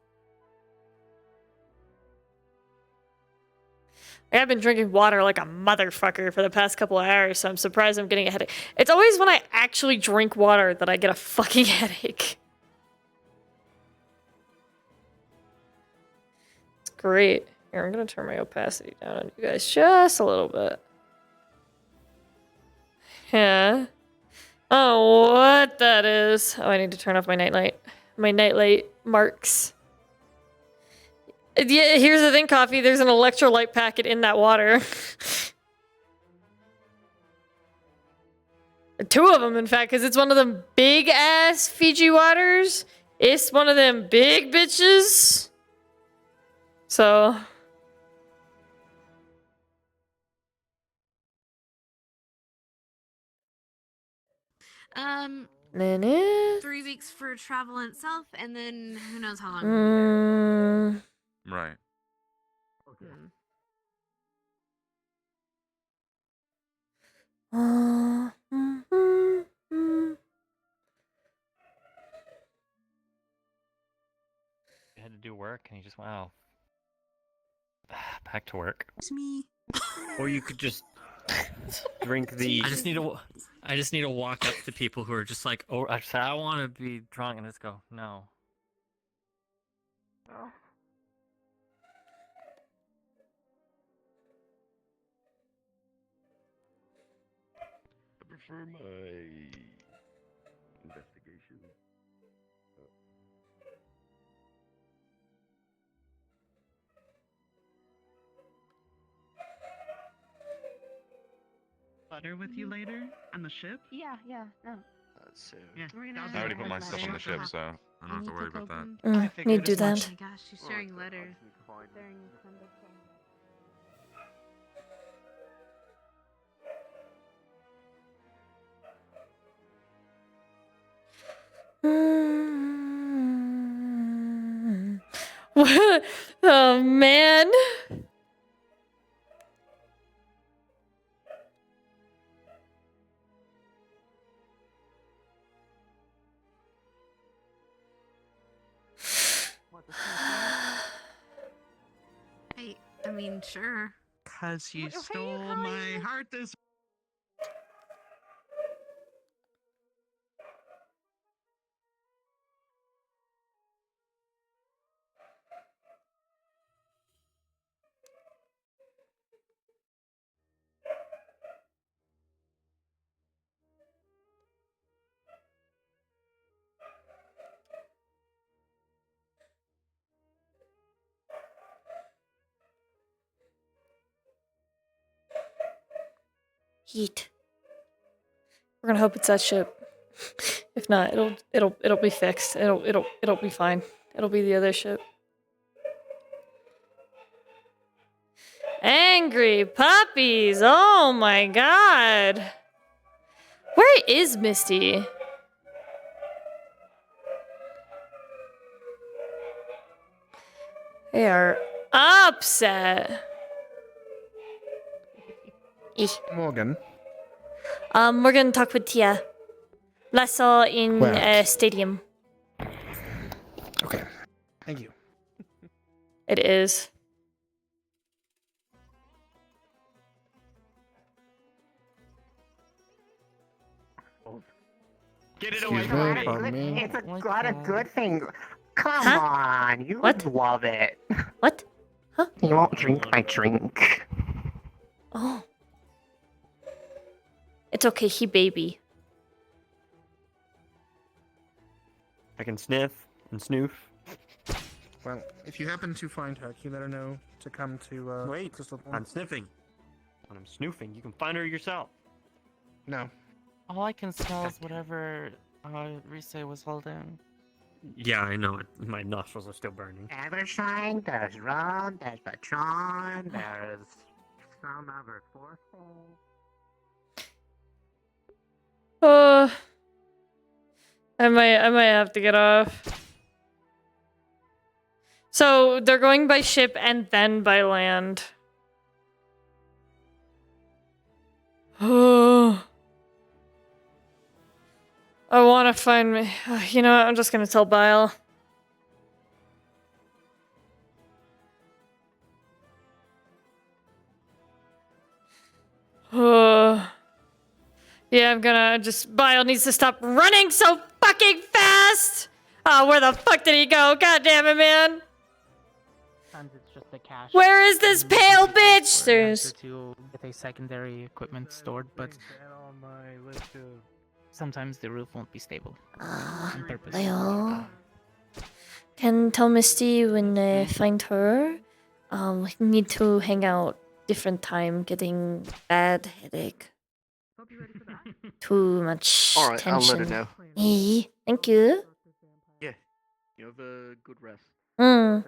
[SPEAKER 1] I've been drinking water like a motherfucker for the past couple of hours, so I'm surprised I'm getting a headache. It's always when I actually drink water that I get a fucking headache. It's great. Here, I'm gonna turn my opacity down on you guys just a little bit. Yeah. Oh, what that is. Oh, I need to turn off my nightlight. My nightlight marks. Yeah, here's the thing, Coffee. There's an electrolyte packet in that water. Two of them, in fact, because it's one of them big-ass Fiji waters. It's one of them big bitches. So... Minute?
[SPEAKER 13] 3 weeks for travel in itself, and then who knows how long we'll be there.
[SPEAKER 3] Right.
[SPEAKER 15] He had to do work, and he just went, oh. Back to work.
[SPEAKER 11] It's me.
[SPEAKER 15] Or you could just drink the...
[SPEAKER 2] I just need to walk up to people who are just like, oh, I want to be drunk, and just go, no.
[SPEAKER 6] Oh.
[SPEAKER 9] I prefer my investigation.
[SPEAKER 11] Butter with you later on the ship?
[SPEAKER 6] Yeah, no.
[SPEAKER 18] So
[SPEAKER 11] Yeah.
[SPEAKER 3] I already put my stuff on the ship, so I don't have to worry about that.
[SPEAKER 1] Need to do that.
[SPEAKER 13] Oh my gosh, she's sharing letters. Sharing
[SPEAKER 1] Oh, man.
[SPEAKER 13] I mean, sure.
[SPEAKER 11] Cause you stole my heart this.
[SPEAKER 1] Heat. We're gonna hope it's that ship. If not, it'll be fixed. It'll be fine. It'll be the other ship. Angry puppies! Oh my god! Where is Misty? They are upset.
[SPEAKER 14] Morgan.
[SPEAKER 1] We're gonna talk with Tia. Last saw in
[SPEAKER 14] Well.
[SPEAKER 1] stadium.
[SPEAKER 14] Okay. Thank you.
[SPEAKER 1] It is.
[SPEAKER 15] Get it
[SPEAKER 14] away from me.
[SPEAKER 22] It's got a good thing. Come on, you would love it.
[SPEAKER 1] What? Huh?
[SPEAKER 22] You won't drink my drink.
[SPEAKER 1] Oh. It's okay, he baby.
[SPEAKER 15] I can sniff and snoof.
[SPEAKER 7] Well, if you happen to find her, can you let her know to come to,
[SPEAKER 15] Wait,
[SPEAKER 7] Crystal Thorn?
[SPEAKER 15] I'm sniffing. When I'm snoofing, you can find her yourself.
[SPEAKER 7] No.
[SPEAKER 22] All I can smell is whatever Rise was holding.
[SPEAKER 15] Yeah, I know it. My nostrils are still burning.
[SPEAKER 22] Evershine, there's rum, there's Patron, there's some other fourth thing.
[SPEAKER 1] I might have to get off. So they're going by ship and then by land. Oh. I want to find me. You know what? I'm just gonna tell Bile. Oh. Yeah, I'm gonna just. Bile needs to stop running so fucking fast! Oh, where the fuck did he go? God damn it, man!
[SPEAKER 4] It's just the cash.
[SPEAKER 1] Where is this pale bitch? There's.
[SPEAKER 4] To get a secondary equipment stored, but sometimes the roof won't be stable. On purpose.
[SPEAKER 1] Leo. Can tell Misty when I find her. We need to hang out different time, getting bad headache. Too much
[SPEAKER 18] All right,
[SPEAKER 1] tension.
[SPEAKER 18] I'll let her know.
[SPEAKER 1] Eh, thank you.
[SPEAKER 18] Yeah. You have a good rest.
[SPEAKER 1] Mm.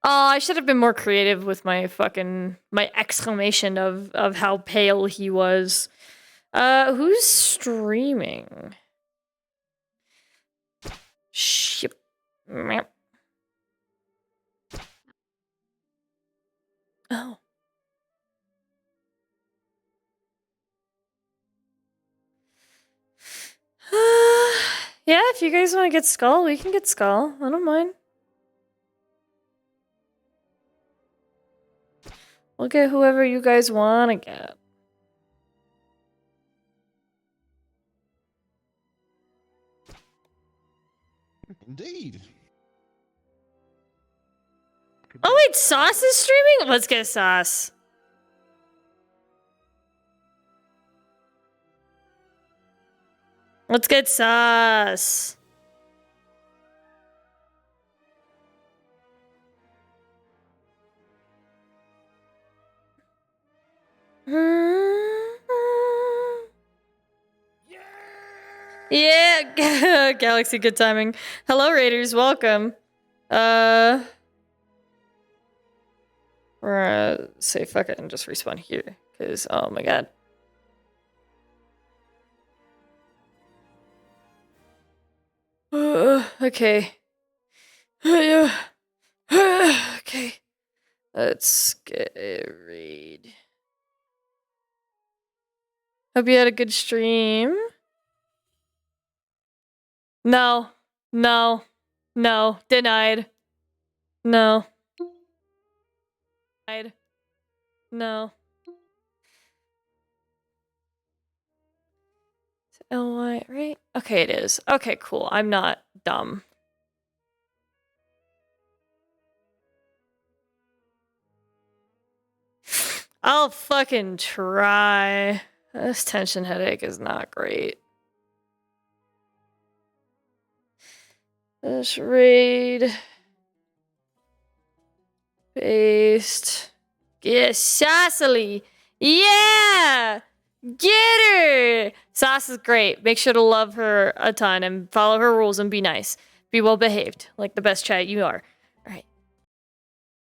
[SPEAKER 1] Oh, I should have been more creative with my exclamation of how pale he was. Who's streaming? Ship. Meow. Oh. Yeah, if you guys want to get Skull, we can get Skull. I don't mind. We'll get whoever you guys want to get.
[SPEAKER 14] Indeed.
[SPEAKER 1] Oh wait, Sauce is streaming? Let's get Sauce. Let's get Sauce. Yeah, Galaxy, good timing. Hello, Raiders, welcome. We're gonna say fuck it and just respawn here, because, oh my god. Okay. Okay. Let's get a raid. Hope you had a good stream. No. No. No. Denied. No. Denied. No. It's LY, right? Okay, it is. Okay, cool. I'm not dumb. I'll fucking try. This tension headache is not great. Let's raid. Paste. Yes, Cecily. Yeah! Get her! Sass is great. Make sure to love her a ton and follow her rules and be nice. Be well behaved, like the best chat you are.